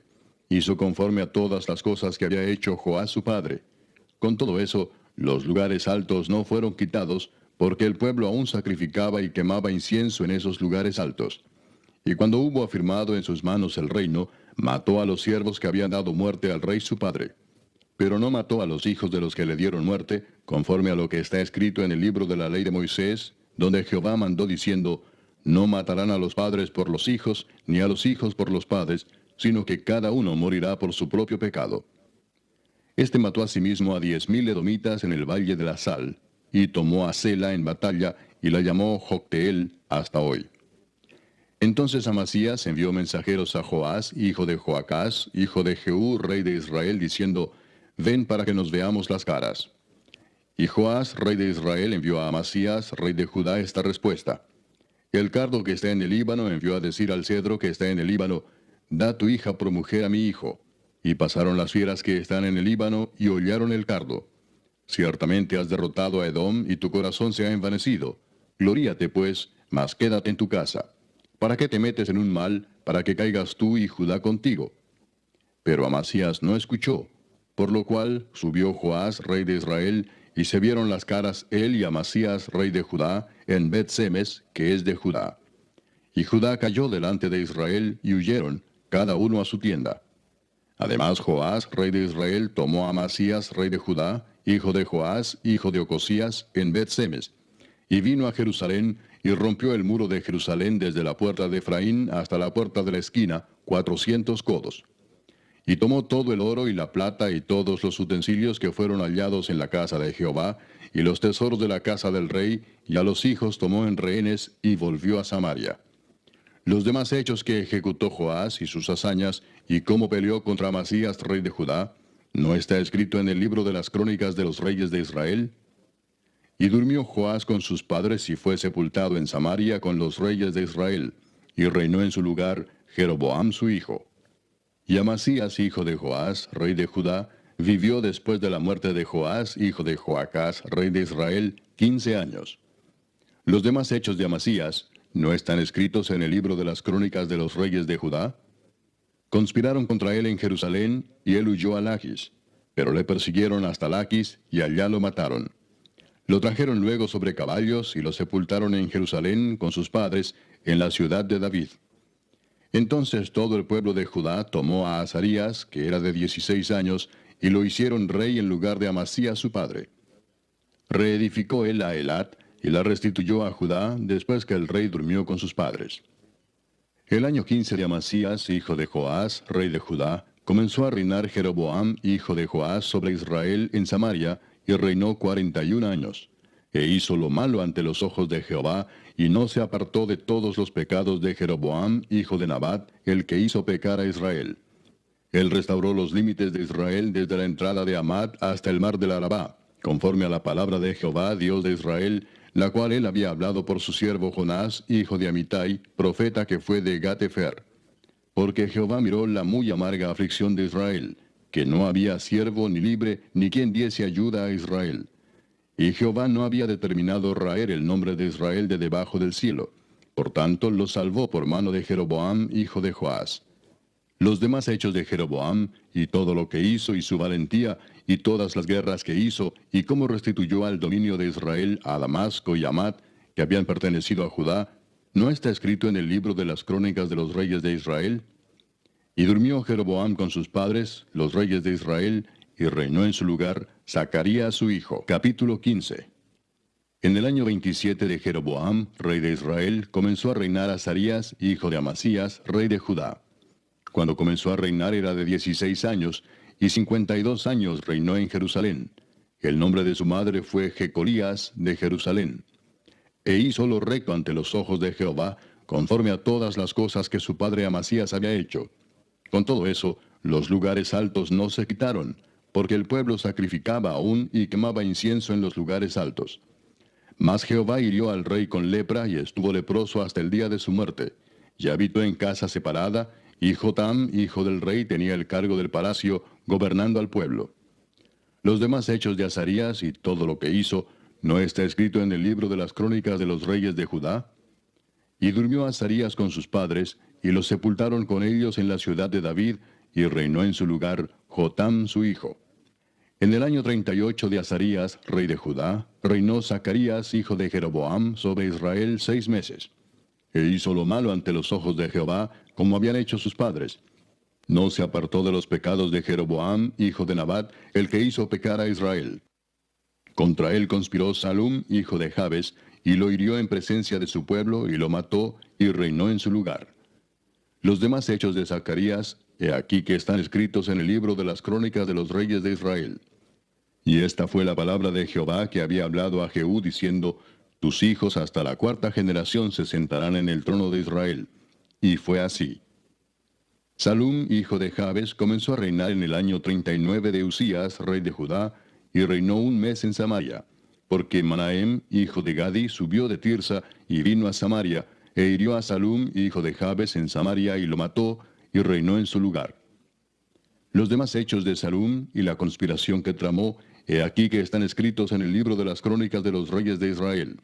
Hizo conforme a todas las cosas que había hecho Joás su padre. Con todo eso, los lugares altos no fueron quitados, porque el pueblo aún sacrificaba y quemaba incienso en esos lugares altos. Y cuando hubo afirmado en sus manos el reino, mató a los siervos que habían dado muerte al rey su padre. Pero no mató a los hijos de los que le dieron muerte, conforme a lo que está escrito en el libro de la ley de Moisés, donde Jehová mandó diciendo, no matarán a los padres por los hijos, ni a los hijos por los padres, sino que cada uno morirá por su propio pecado. Este mató asimismo a 10,000 edomitas en el valle de la Sal, y tomó a Sela en batalla, y la llamó Jocteel hasta hoy. Entonces Amasías envió mensajeros a Joás, hijo de Joacás, hijo de Jehú, rey de Israel, diciendo, ven para que nos veamos las caras. Y Joás, rey de Israel, envió a Amasías, rey de Judá, esta respuesta. El cardo que está en el Líbano envió a decir al cedro que está en el Líbano, da tu hija por mujer a mi hijo. Y pasaron las fieras que están en el Líbano, y hollaron el cardo. Ciertamente has derrotado a Edom, y tu corazón se ha envanecido. Gloríate, pues, mas quédate en tu casa. ¿Para qué te metes en un mal, para que caigas tú y Judá contigo? Pero Amasías no escuchó, por lo cual subió Joás, rey de Israel, y se vieron las caras él y Amasías, rey de Judá, en Bet-Semes, que es de Judá. Y Judá cayó delante de Israel, y huyeron, cada uno a su tienda. Además Joás, rey de Israel, tomó a Amasías, rey de Judá, hijo de Joás, hijo de Ocosías, en Bet-Semes, y vino a Jerusalén, y rompió el muro de Jerusalén desde la puerta de Efraín hasta la puerta de la esquina, 400 codos. Y tomó todo el oro y la plata y todos los utensilios que fueron hallados en la casa de Jehová, y los tesoros de la casa del rey, y a los hijos tomó en rehenes, y volvió a Samaria. Los demás hechos que ejecutó Joás y sus hazañas, y cómo peleó contra Amasías, rey de Judá, ¿no está escrito en el libro de las crónicas de los reyes de Israel? Y durmió Joás con sus padres y fue sepultado en Samaria con los reyes de Israel, y reinó en su lugar Jeroboam su hijo. Y Amasías, hijo de Joás, rey de Judá, vivió después de la muerte de Joás, hijo de Joacás, rey de Israel, 15 años. Los demás hechos de Amasías, ¿no están escritos en el libro de las crónicas de los reyes de Judá? Conspiraron contra él en Jerusalén, y él huyó a Lachis, pero le persiguieron hasta Lachis, y allá lo mataron. Lo trajeron luego sobre caballos, y lo sepultaron en Jerusalén con sus padres, en la ciudad de David. Entonces todo el pueblo de Judá tomó a Azarías, que era de 16 años, y lo hicieron rey en lugar de Amasías su padre. Reedificó él a Elat, y la restituyó a Judá después que el rey durmió con sus padres. El año 15 de Amasías, hijo de Joás, rey de Judá, comenzó a reinar Jeroboam, hijo de Joás, sobre Israel en Samaria, y reinó 41 años. E hizo lo malo ante los ojos de Jehová, y no se apartó de todos los pecados de Jeroboam, hijo de Nabat, el que hizo pecar a Israel. Él restauró los límites de Israel desde la entrada de Amat hasta el mar del Arabá, conforme a la palabra de Jehová, Dios de Israel, la cual él había hablado por su siervo Jonás, hijo de Amitai, profeta que fue de Gat-Hefer. Porque Jehová miró la muy amarga aflicción de Israel, que no había siervo ni libre, ni quien diese ayuda a Israel. Y Jehová no había determinado raer el nombre de Israel de debajo del cielo, Por tanto, los salvó por mano de Jeroboam, hijo de Joás. Los demás hechos de Jeroboam, y todo lo que hizo, y su valentía, y todas las guerras que hizo, y cómo restituyó al dominio de Israel a Damasco y Amat, que habían pertenecido a Judá, ¿no está escrito en el libro de las crónicas de los reyes de Israel? Y durmió Jeroboam con sus padres, los reyes de Israel, y reinó en su lugar Zacarías su hijo. Capítulo 15. En el año 27 de Jeroboam, rey de Israel, comenzó a reinar Azarías, hijo de Amasías, rey de Judá. Cuando comenzó a reinar era de 16 años, y 52 años reinó en Jerusalén. El nombre de su madre fue Jecolías de Jerusalén. E hizo lo recto ante los ojos de Jehová, conforme a todas las cosas que su padre Amasías había hecho. Con todo eso, los lugares altos no se quitaron, porque el pueblo sacrificaba aún y quemaba incienso en los lugares altos. Mas Jehová hirió al rey con lepra y estuvo leproso hasta el día de su muerte, y habitó en casa separada, y Jotam, hijo del rey, tenía el cargo del palacio, gobernando al pueblo. Los demás hechos de Azarías y todo lo que hizo, ¿no está escrito en el libro de las crónicas de los reyes de Judá? Y durmió Azarías con sus padres, y los sepultaron con ellos en la ciudad de David, y reinó en su lugar Jotam su hijo. En el año 38 de Azarías, rey de Judá, reinó Zacarías, hijo de Jeroboam, sobre Israel 6 meses. E hizo lo malo ante los ojos de Jehová, como habían hecho sus padres. No se apartó de los pecados de Jeroboam, hijo de Nabat, el que hizo pecar a Israel. Contra él conspiró Salum, hijo de Jabes, y lo hirió en presencia de su pueblo, y lo mató, y reinó en su lugar. Los demás hechos de Zacarías, he aquí que están escritos en el libro de las crónicas de los reyes de Israel. Y esta fue la palabra de Jehová que había hablado a Jehú, diciendo, tus hijos hasta la 4ª generación se sentarán en el trono de Israel. Y fue así. Salum, hijo de Jabes, comenzó a reinar en el año 39 de Usías, rey de Judá, y reinó 1 mes en Samaria, porque Manahem, hijo de Gadi, subió de Tirsa y vino a Samaria, e hirió a Salum, hijo de Jabes, en Samaria, y lo mató, y reinó en su lugar. Los demás hechos de Salum y la conspiración que tramó, he aquí que están escritos en el libro de las crónicas de los reyes de Israel.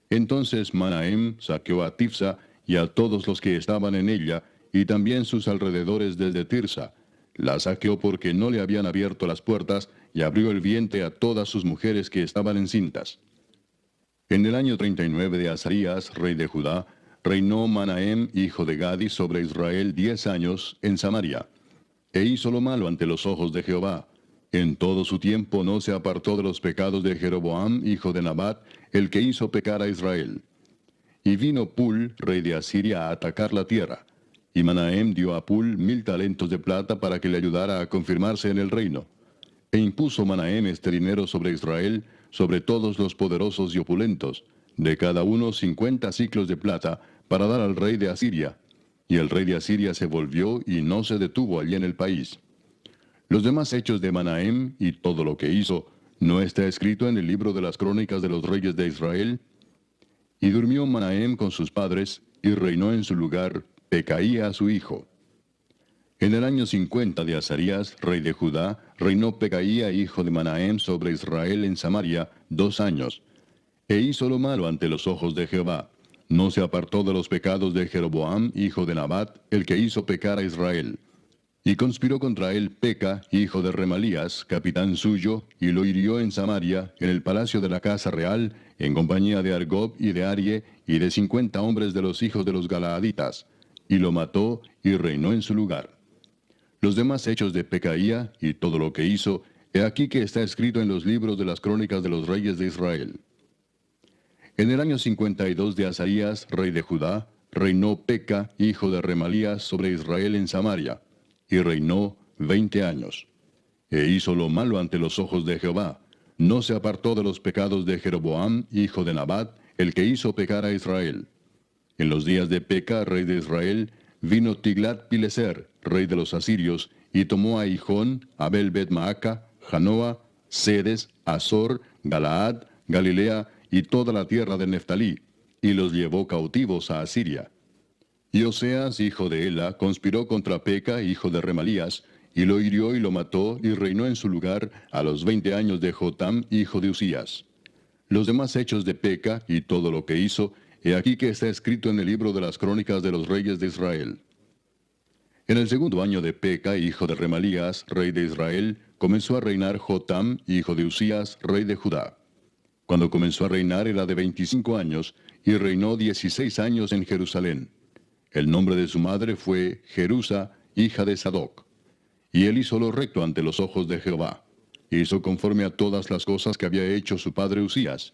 Entonces Manahem saqueó a Tifsa y a todos los que estaban en ella, y también sus alrededores desde Tirsa. La saqueó porque no le habían abierto las puertas, y abrió el vientre a todas sus mujeres que estaban encintas. En el año 39 de Azarías, rey de Judá, reinó Manahem, hijo de Gadi, sobre Israel 10 años en Samaria. E hizo lo malo ante los ojos de Jehová. En todo su tiempo no se apartó de los pecados de Jeroboam, hijo de Nabat, el que hizo pecar a Israel. Y vino Pul, rey de Asiria, a atacar la tierra. Y Manahem dio a Pul 1000 talentos de plata para que le ayudara a confirmarse en el reino. E impuso Manahem este dinero sobre Israel, sobre todos los poderosos y opulentos, de cada uno 50 siclos de plata, para dar al rey de Asiria. Y el rey de Asiria se volvió y no se detuvo allí en el país. Los demás hechos de Manahem y todo lo que hizo, ¿no está escrito en el libro de las crónicas de los reyes de Israel? Y durmió Manahem con sus padres, y reinó en su lugar Pecaía su hijo. En el año 50 de Azarías, rey de Judá, reinó Pecaía, hijo de Manahem, sobre Israel en Samaria 2 años. E hizo lo malo ante los ojos de Jehová. No se apartó de los pecados de Jeroboam, hijo de Nabat, el que hizo pecar a Israel. Y conspiró contra él Peca, hijo de Remalías, capitán suyo, y lo hirió en Samaria, en el palacio de la casa real, en compañía de Argob y de Arie, y de 50 hombres de los hijos de los Galaaditas. Y lo mató, y reinó en su lugar. Los demás hechos de Pecaía, y todo lo que hizo, he aquí que está escrito en los libros de las crónicas de los reyes de Israel. En el año 52 de Azarías, rey de Judá, reinó Peca, hijo de Remalías, sobre Israel en Samaria, y reinó 20 años. E hizo lo malo ante los ojos de Jehová. No se apartó de los pecados de Jeroboam, hijo de Nabat, el que hizo pecar a Israel. En los días de Peca, rey de Israel, vino Tiglat-Pileser, rey de los asirios, y tomó a Hijón, Abel-Bet-Maaca, Janoa, Sedes, Azor, Galaad, Galilea y toda la tierra de Neftalí, y los llevó cautivos a Asiria. Y Oseas, hijo de Ela, conspiró contra Peca, hijo de Remalías, y lo hirió y lo mató, y reinó en su lugar a los 20 años de Jotam, hijo de Usías. Los demás hechos de Peca y todo lo que hizo, He aquí que está escrito en el libro de las crónicas de los reyes de Israel. En el segundo año de Peca, hijo de Remalías, rey de Israel, comenzó a reinar Jotam, hijo de Usías, rey de Judá. Cuando comenzó a reinar era de 25 años, y reinó 16 años en Jerusalén. El nombre de su madre fue Jerusa, hija de Sadoc. Y él hizo lo recto ante los ojos de Jehová. Hizo conforme a todas las cosas que había hecho su padre Usías.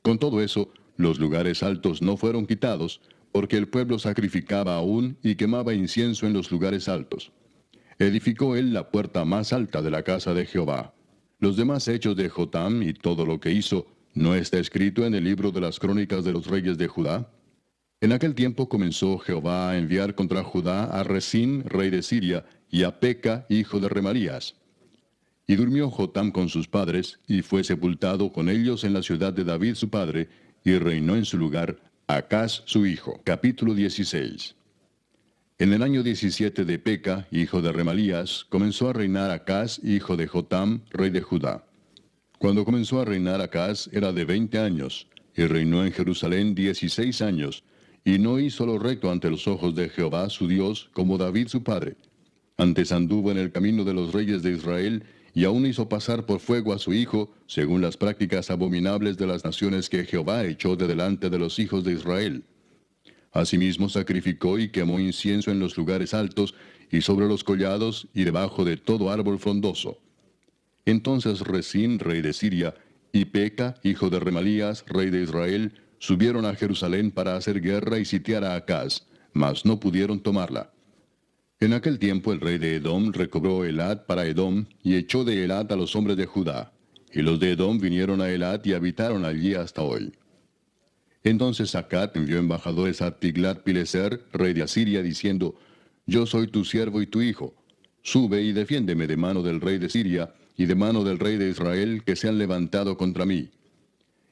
Con todo eso, los lugares altos no fueron quitados, porque el pueblo sacrificaba aún y quemaba incienso en los lugares altos. Edificó él la puerta más alta de la casa de Jehová. Los demás hechos de Jotam y todo lo que hizo, ¿no está escrito en el libro de las crónicas de los reyes de Judá? En aquel tiempo comenzó Jehová a enviar contra Judá a Resín, rey de Siria, y a Peca, hijo de Remalías. Y durmió Jotam con sus padres, y fue sepultado con ellos en la ciudad de David su padre, y reinó en su lugar Acaz su hijo. Capítulo 16. En el año 17 de Peca, hijo de Remalías, comenzó a reinar Acaz, hijo de Jotam, rey de Judá. Cuando comenzó a reinar Acaz era de 20 años, y reinó en Jerusalén 16 años, y no hizo lo recto ante los ojos de Jehová su Dios, como David su padre. Antes anduvo en el camino de los reyes de Israel, y aún hizo pasar por fuego a su hijo, según las prácticas abominables de las naciones que Jehová echó de delante de los hijos de Israel. Asimismo sacrificó y quemó incienso en los lugares altos, y sobre los collados, y debajo de todo árbol frondoso. Entonces Resín, rey de Siria, y Peca, hijo de Remalías, rey de Israel, subieron a Jerusalén para hacer guerra y sitiar a Acaz, mas no pudieron tomarla. En aquel tiempo el rey de Edom recobró Elat para Edom, y echó de Elat a los hombres de Judá. Y los de Edom vinieron a Elat y habitaron allí hasta hoy. Entonces Acat envió embajadores a Tiglat-Pileser, rey de Asiria, diciendo: Yo soy tu siervo y tu hijo. Sube y defiéndeme de mano del rey de Siria, y de mano del rey de Israel, que se han levantado contra mí.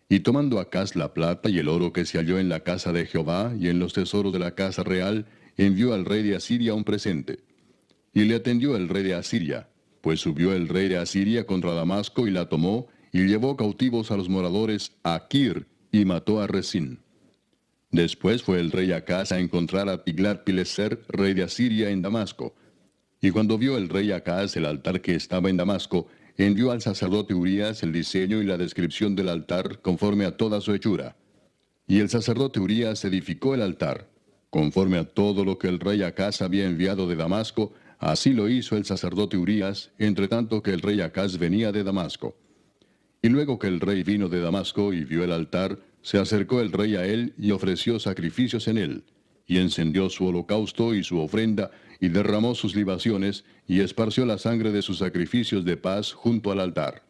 Y tomando Acaz la plata y el oro que se halló en la casa de Jehová, y en los tesoros de la casa real, envió al rey de Asiria un presente. Y le atendió el rey de Asiria, pues subió el rey de Asiria contra Damasco y la tomó, y llevó cautivos a los moradores a Kir, y mató a Resín. Después fue el rey Acaz a encontrar a Tiglat-Pileser, rey de Asiria, en Damasco. Y cuando vio el rey Acaz el altar que estaba en Damasco, envió al sacerdote Urías el diseño y la descripción del altar conforme a toda su hechura. Y el sacerdote Urías edificó el altar. Conforme a todo lo que el rey Acaz había enviado de Damasco, así lo hizo el sacerdote Urías, entre tanto que el rey Acaz venía de Damasco. Y luego que el rey vino de Damasco y vio el altar, se acercó el rey a él y ofreció sacrificios en él, y encendió su holocausto y su ofrenda, y derramó sus libaciones, y esparció la sangre de sus sacrificios de paz junto al altar.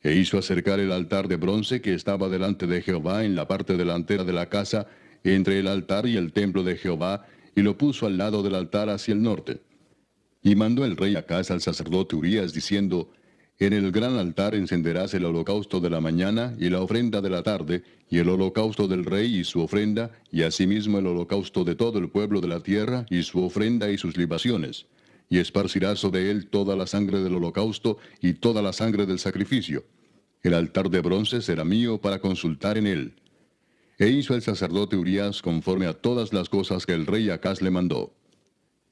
E hizo acercar el altar de bronce que estaba delante de Jehová en la parte delantera de la casa, entre el altar y el templo de Jehová, y lo puso al lado del altar hacia el norte. Y mandó el rey Acaz al sacerdote Urías, diciendo: En el gran altar encenderás el holocausto de la mañana y la ofrenda de la tarde, y el holocausto del rey y su ofrenda, y asimismo el holocausto de todo el pueblo de la tierra, y su ofrenda y sus libaciones. Y esparcirás sobre él toda la sangre del holocausto y toda la sangre del sacrificio. El altar de bronce será mío para consultar en él. E hizo el sacerdote Urías conforme a todas las cosas que el rey Acaz le mandó.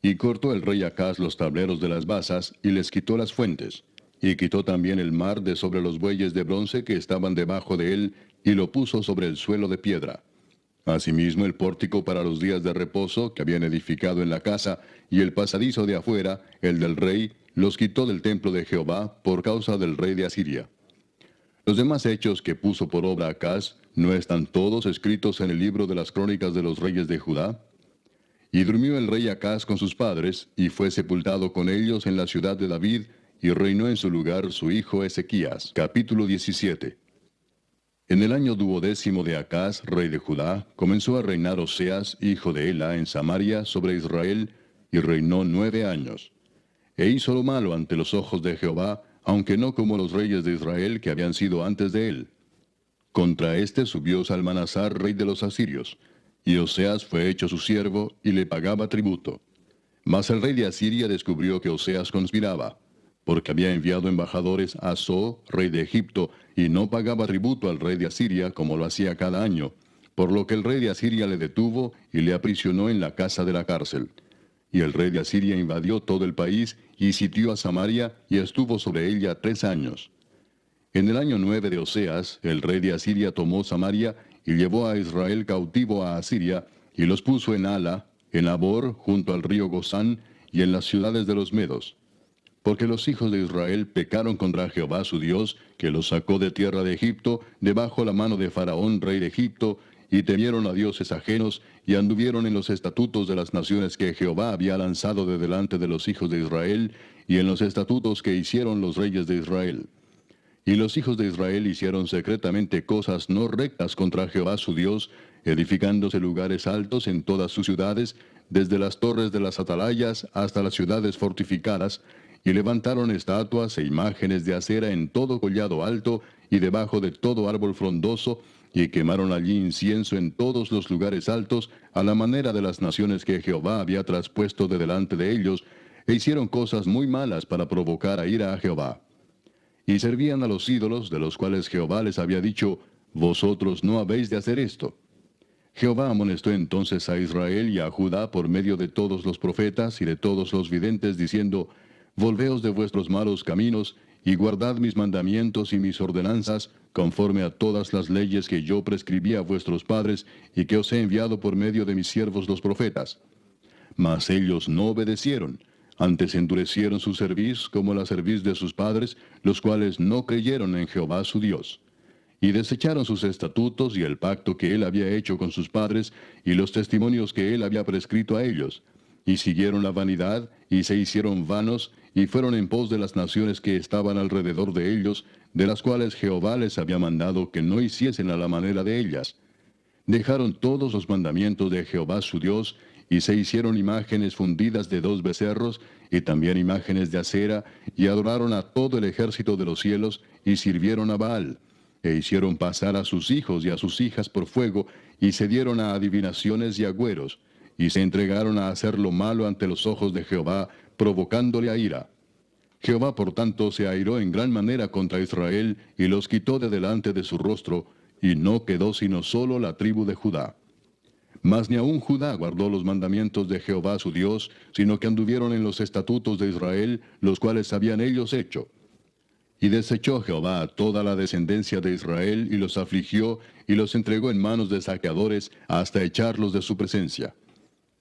Y cortó el rey Acaz los tableros de las basas, y les quitó las fuentes. Y quitó también el mar de sobre los bueyes de bronce que estaban debajo de él, y lo puso sobre el suelo de piedra. Asimismo el pórtico para los días de reposo que habían edificado en la casa, y el pasadizo de afuera, el del rey, los quitó del templo de Jehová por causa del rey de Asiria. Los demás hechos que puso por obra Acaz, ¿no están todos escritos en el libro de las crónicas de los reyes de Judá? Y durmió el rey Acaz con sus padres, y fue sepultado con ellos en la ciudad de David, y reinó en su lugar su hijo Ezequías. Capítulo 17. En el año 12º de Acaz, rey de Judá, comenzó a reinar Oseas, hijo de Ela, en Samaria, sobre Israel, y reinó 9 años. E hizo lo malo ante los ojos de Jehová, aunque no como los reyes de Israel que habían sido antes de él. Contra éste subió Salmanasar, rey de los asirios, y Oseas fue hecho su siervo, y le pagaba tributo. Mas el rey de Asiria descubrió que Oseas conspiraba, porque había enviado embajadores a So, rey de Egipto, y no pagaba tributo al rey de Asiria como lo hacía cada año, por lo que el rey de Asiria le detuvo y le aprisionó en la casa de la cárcel. Y el rey de Asiria invadió todo el país y sitió a Samaria y estuvo sobre ella 3 años. En el año 9 de Oseas, el rey de Asiria tomó Samaria y llevó a Israel cautivo a Asiria y los puso en Hala, en Abor, junto al río Gozán, y en las ciudades de los medos. Porque los hijos de Israel pecaron contra Jehová su Dios, que los sacó de tierra de Egipto, debajo la mano de Faraón, rey de Egipto, y temieron a dioses ajenos, y anduvieron en los estatutos de las naciones que Jehová había lanzado de delante de los hijos de Israel, y en los estatutos que hicieron los reyes de Israel. Y los hijos de Israel hicieron secretamente cosas no rectas contra Jehová su Dios, edificándose lugares altos en todas sus ciudades, desde las torres de las atalayas hasta las ciudades fortificadas, y levantaron estatuas e imágenes de acera en todo collado alto y debajo de todo árbol frondoso, y quemaron allí incienso en todos los lugares altos, a la manera de las naciones que Jehová había traspuesto de delante de ellos, e hicieron cosas muy malas para provocar a ira a Jehová. Y servían a los ídolos, de los cuales Jehová les había dicho, vosotros no habéis de hacer esto. Jehová amonestó entonces a Israel y a Judá por medio de todos los profetas y de todos los videntes, diciendo, volveos de vuestros malos caminos, y guardad mis mandamientos y mis ordenanzas, conforme a todas las leyes que yo prescribí a vuestros padres, y que os he enviado por medio de mis siervos los profetas. Mas ellos no obedecieron, antes endurecieron su cerviz como la cerviz de sus padres, los cuales no creyeron en Jehová su Dios. Y desecharon sus estatutos y el pacto que él había hecho con sus padres, y los testimonios que él había prescrito a ellos. Y siguieron la vanidad, y se hicieron vanos, y fueron en pos de las naciones que estaban alrededor de ellos, de las cuales Jehová les había mandado que no hiciesen a la manera de ellas. Dejaron todos los mandamientos de Jehová su Dios, y se hicieron imágenes fundidas de 2 becerros, y también imágenes de acera, y adoraron a todo el ejército de los cielos, y sirvieron a Baal, e hicieron pasar a sus hijos y a sus hijas por fuego, y se dieron a adivinaciones y agüeros, y se entregaron a hacer lo malo ante los ojos de Jehová, provocándole a ira. Jehová por tanto se airó en gran manera contra Israel, y los quitó de delante de su rostro, y no quedó sino solo la tribu de Judá. Mas ni aun Judá guardó los mandamientos de Jehová su Dios, sino que anduvieron en los estatutos de Israel, los cuales habían ellos hecho. Y desechó Jehová a toda la descendencia de Israel, y los afligió, y los entregó en manos de saqueadores, hasta echarlos de su presencia.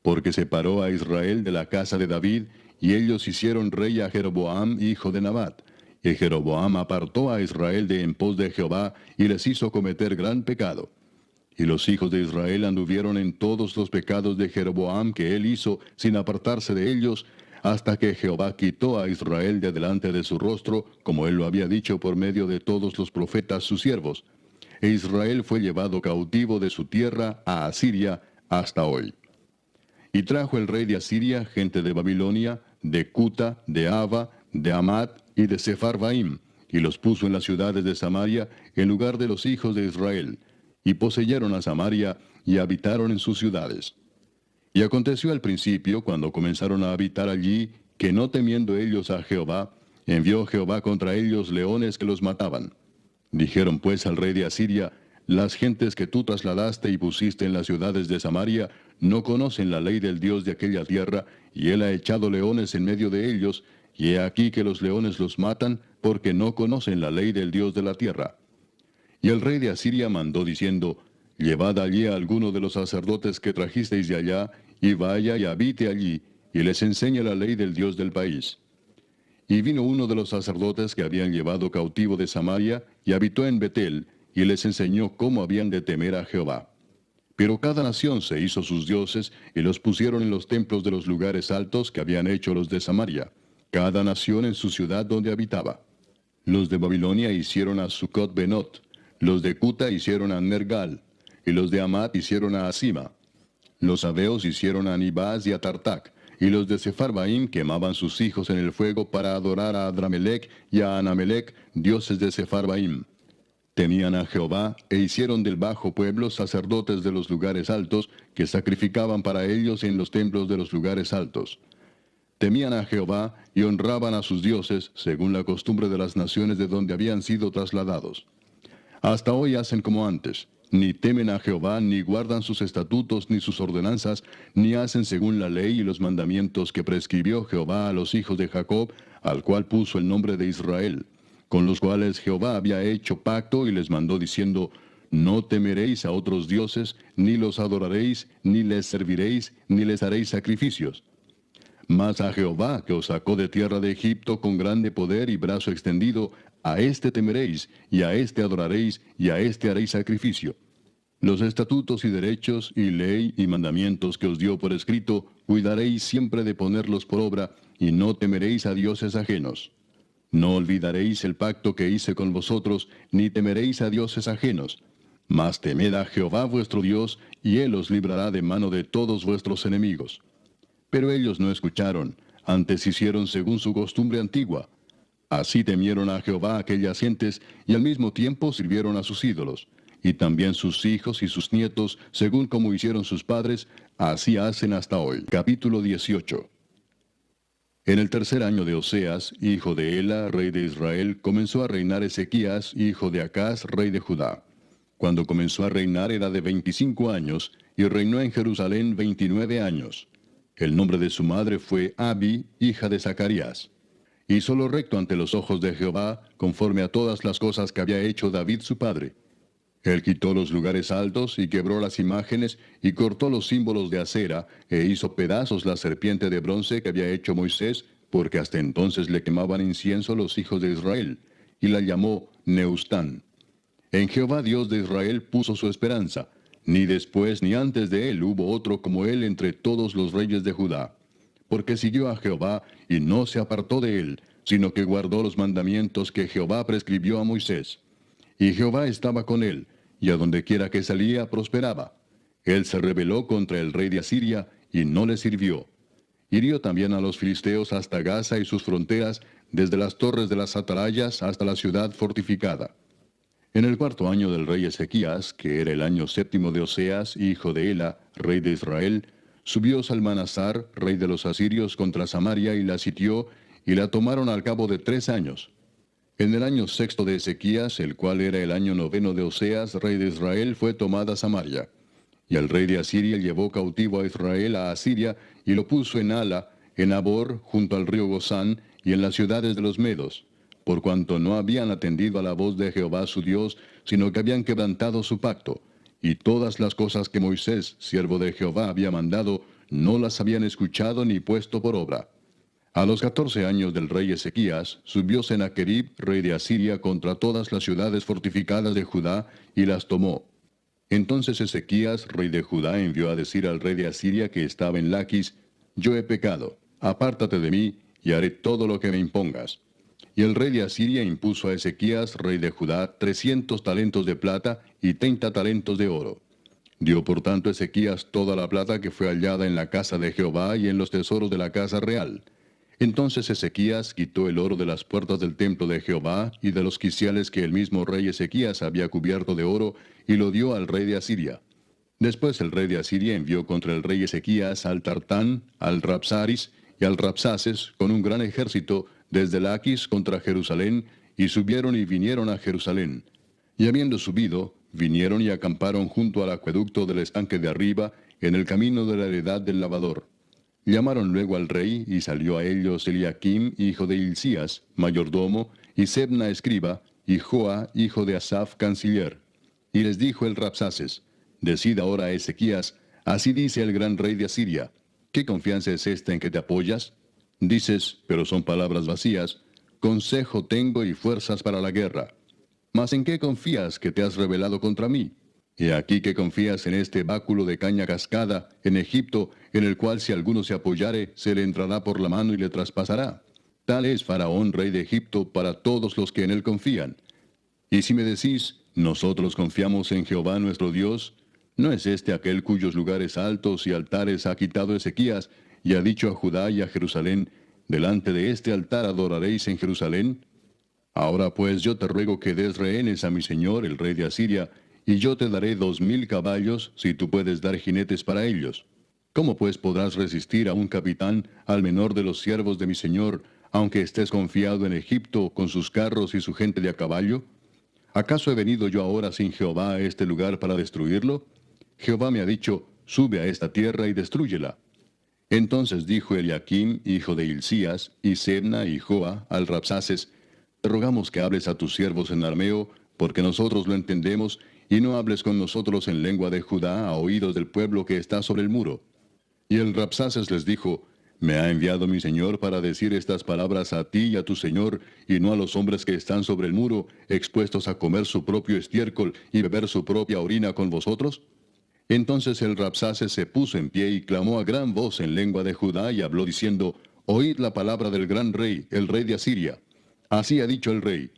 Porque separó a Israel de la casa de David, y ellos hicieron rey a Jeroboam, hijo de Nabat. Y Jeroboam apartó a Israel de en pos de Jehová, y les hizo cometer gran pecado. Y los hijos de Israel anduvieron en todos los pecados de Jeroboam que él hizo, sin apartarse de ellos, hasta que Jehová quitó a Israel de delante de su rostro, como él lo había dicho por medio de todos los profetas sus siervos. E Israel fue llevado cautivo de su tierra a Asiria hasta hoy. Y trajo el rey de Asiria gente de Babilonia, de Cuta, de Ava, de Amat y de Sepharvaim, y los puso en las ciudades de Samaria, en lugar de los hijos de Israel, y poseyeron a Samaria, y habitaron en sus ciudades. Y aconteció al principio, cuando comenzaron a habitar allí, que no temiendo ellos a Jehová, envió Jehová contra ellos leones que los mataban. Dijeron pues al rey de Asiria, las gentes que tú trasladaste y pusiste en las ciudades de Samaria, no conocen la ley del Dios de aquella tierra, y él ha echado leones en medio de ellos, y he aquí que los leones los matan, porque no conocen la ley del Dios de la tierra. Y el rey de Asiria mandó diciendo, llevad allí a alguno de los sacerdotes que trajisteis de allá, y vaya y habite allí, y les enseñe la ley del Dios del país. Y vino uno de los sacerdotes que habían llevado cautivo de Samaria, y habitó en Betel, y les enseñó cómo habían de temer a Jehová. Pero cada nación se hizo sus dioses, y los pusieron en los templos de los lugares altos que habían hecho los de Samaria, cada nación en su ciudad donde habitaba. Los de Babilonia hicieron a Sucot Benot, los de Cuta hicieron a Nergal, y los de Amat hicieron a Asima. Los sabeos hicieron a Nibaz y a Tartac, y los de Sepharvaim quemaban sus hijos en el fuego para adorar a Adramelec y a Anamelec, dioses de Sepharvaim. Temían a Jehová, e hicieron del bajo pueblo sacerdotes de los lugares altos, que sacrificaban para ellos en los templos de los lugares altos. Temían a Jehová, y honraban a sus dioses, según la costumbre de las naciones de donde habían sido trasladados. Hasta hoy hacen como antes, ni temen a Jehová, ni guardan sus estatutos, ni sus ordenanzas, ni hacen según la ley y los mandamientos que prescribió Jehová a los hijos de Jacob, al cual puso el nombre de Israel, con los cuales Jehová había hecho pacto y les mandó diciendo, no temeréis a otros dioses, ni los adoraréis, ni les serviréis, ni les haréis sacrificios. Mas a Jehová, que os sacó de tierra de Egipto con grande poder y brazo extendido, a éste temeréis, y a éste adoraréis, y a éste haréis sacrificio. Los estatutos y derechos, y ley y mandamientos que os dio por escrito, cuidaréis siempre de ponerlos por obra, y no temeréis a dioses ajenos. No olvidaréis el pacto que hice con vosotros, ni temeréis a dioses ajenos. Mas temed a Jehová vuestro Dios, y él os librará de mano de todos vuestros enemigos. Pero ellos no escucharon, antes hicieron según su costumbre antigua. Así temieron a Jehová aquellas gentes, y al mismo tiempo sirvieron a sus ídolos. Y también sus hijos y sus nietos, según como hicieron sus padres, así hacen hasta hoy. Capítulo 18. En el tercer año de Oseas, hijo de Ela, rey de Israel, comenzó a reinar Ezequías, hijo de Acaz, rey de Judá. Cuando comenzó a reinar era de 25 años, y reinó en Jerusalén 29 años. El nombre de su madre fue Abi, hija de Zacarías. Hizo lo recto ante los ojos de Jehová, conforme a todas las cosas que había hecho David su padre. Él quitó los lugares altos, y quebró las imágenes, y cortó los símbolos de acera, e hizo pedazos la serpiente de bronce que había hecho Moisés, porque hasta entonces le quemaban incienso los hijos de Israel, y la llamó Neustán. En Jehová Dios de Israel puso su esperanza. Ni después ni antes de él hubo otro como él entre todos los reyes de Judá. Porque siguió a Jehová y no se apartó de él, sino que guardó los mandamientos que Jehová prescribió a Moisés. Y Jehová estaba con él, y a donde quiera que salía prosperaba. Él se rebeló contra el rey de Asiria y no le sirvió. Hirió también a los filisteos hasta Gaza y sus fronteras, desde las torres de las atalayas hasta la ciudad fortificada. En el cuarto año del rey Ezequías, que era el año séptimo de Oseas, hijo de Ela, rey de Israel, subió Salmanasar, rey de los asirios, contra Samaria y la sitió, y la tomaron al cabo de 3 años. En el año sexto de Ezequías, el cual era el año noveno de Oseas, rey de Israel, fue tomada Samaria. Y el rey de Asiria llevó cautivo a Israel a Asiria, y lo puso en Ala, en Abor, junto al río Gozán, y en las ciudades de los Medos, por cuanto no habían atendido a la voz de Jehová su Dios, sino que habían quebrantado su pacto, y todas las cosas que Moisés, siervo de Jehová, había mandado, no las habían escuchado ni puesto por obra. A los 14 años del rey Ezequías, subió Sennacherib, rey de Asiria, contra todas las ciudades fortificadas de Judá, y las tomó. Entonces Ezequías, rey de Judá, envió a decir al rey de Asiria que estaba en Laquis, yo he pecado, apártate de mí, y haré todo lo que me impongas. Y el rey de Asiria impuso a Ezequías, rey de Judá, 300 talentos de plata y 30 talentos de oro. Dio por tanto Ezequías toda la plata que fue hallada en la casa de Jehová y en los tesoros de la casa real. Entonces Ezequías quitó el oro de las puertas del templo de Jehová y de los quiciales que el mismo rey Ezequías había cubierto de oro, y lo dio al rey de Asiria. Después el rey de Asiria envió contra el rey Ezequías al Tartán, al Rabsaris y al Rabsaces con un gran ejército desde Laquis contra Jerusalén, y subieron y vinieron a Jerusalén. Y habiendo subido, vinieron y acamparon junto al acueducto del estanque de arriba, en el camino de la heredad del lavador. Llamaron luego al rey, y salió a ellos Eliaquim, hijo de Hilcías, mayordomo, y Sebna escriba, y Joa, hijo de Asaph, canciller. Y les dijo el Rabsaces, decid ahora a Ezequías, así dice el gran rey de Asiria, ¿qué confianza es esta en que te apoyas? Dices, pero son palabras vacías, consejo tengo y fuerzas para la guerra. Mas ¿en qué confías que te has rebelado contra mí? He aquí que confías en este báculo de caña cascada, en Egipto, en el cual si alguno se apoyare, se le entrará por la mano y le traspasará. Tal es Faraón, rey de Egipto, para todos los que en él confían. Y si me decís, nosotros confiamos en Jehová nuestro Dios, ¿no es este aquel cuyos lugares altos y altares ha quitado Ezequías, y ha dicho a Judá y a Jerusalén, delante de este altar adoraréis en Jerusalén? Ahora pues yo te ruego que des rehenes a mi señor, el rey de Asiria, y yo te daré 2000 caballos, si tú puedes dar jinetes para ellos. ¿Cómo pues podrás resistir a un capitán, al menor de los siervos de mi señor, aunque estés confiado en Egipto con sus carros y su gente de a caballo? ¿Acaso he venido yo ahora sin Jehová a este lugar para destruirlo? Jehová me ha dicho, sube a esta tierra y destrúyela. Entonces dijo Eliaquim, hijo de Hilcías, y Sebna y Joa, al Rabsaces, te rogamos que hables a tus siervos en arameo, porque nosotros lo entendemos, y no hables con nosotros en lengua de Judá a oídos del pueblo que está sobre el muro. Y el Rabsaces les dijo, me ha enviado mi señor para decir estas palabras a ti y a tu señor, y no a los hombres que están sobre el muro, expuestos a comer su propio estiércol y beber su propia orina con vosotros. Entonces el Rabsaces se puso en pie y clamó a gran voz en lengua de Judá y habló diciendo, oíd la palabra del gran rey, el rey de Asiria. Así ha dicho el rey,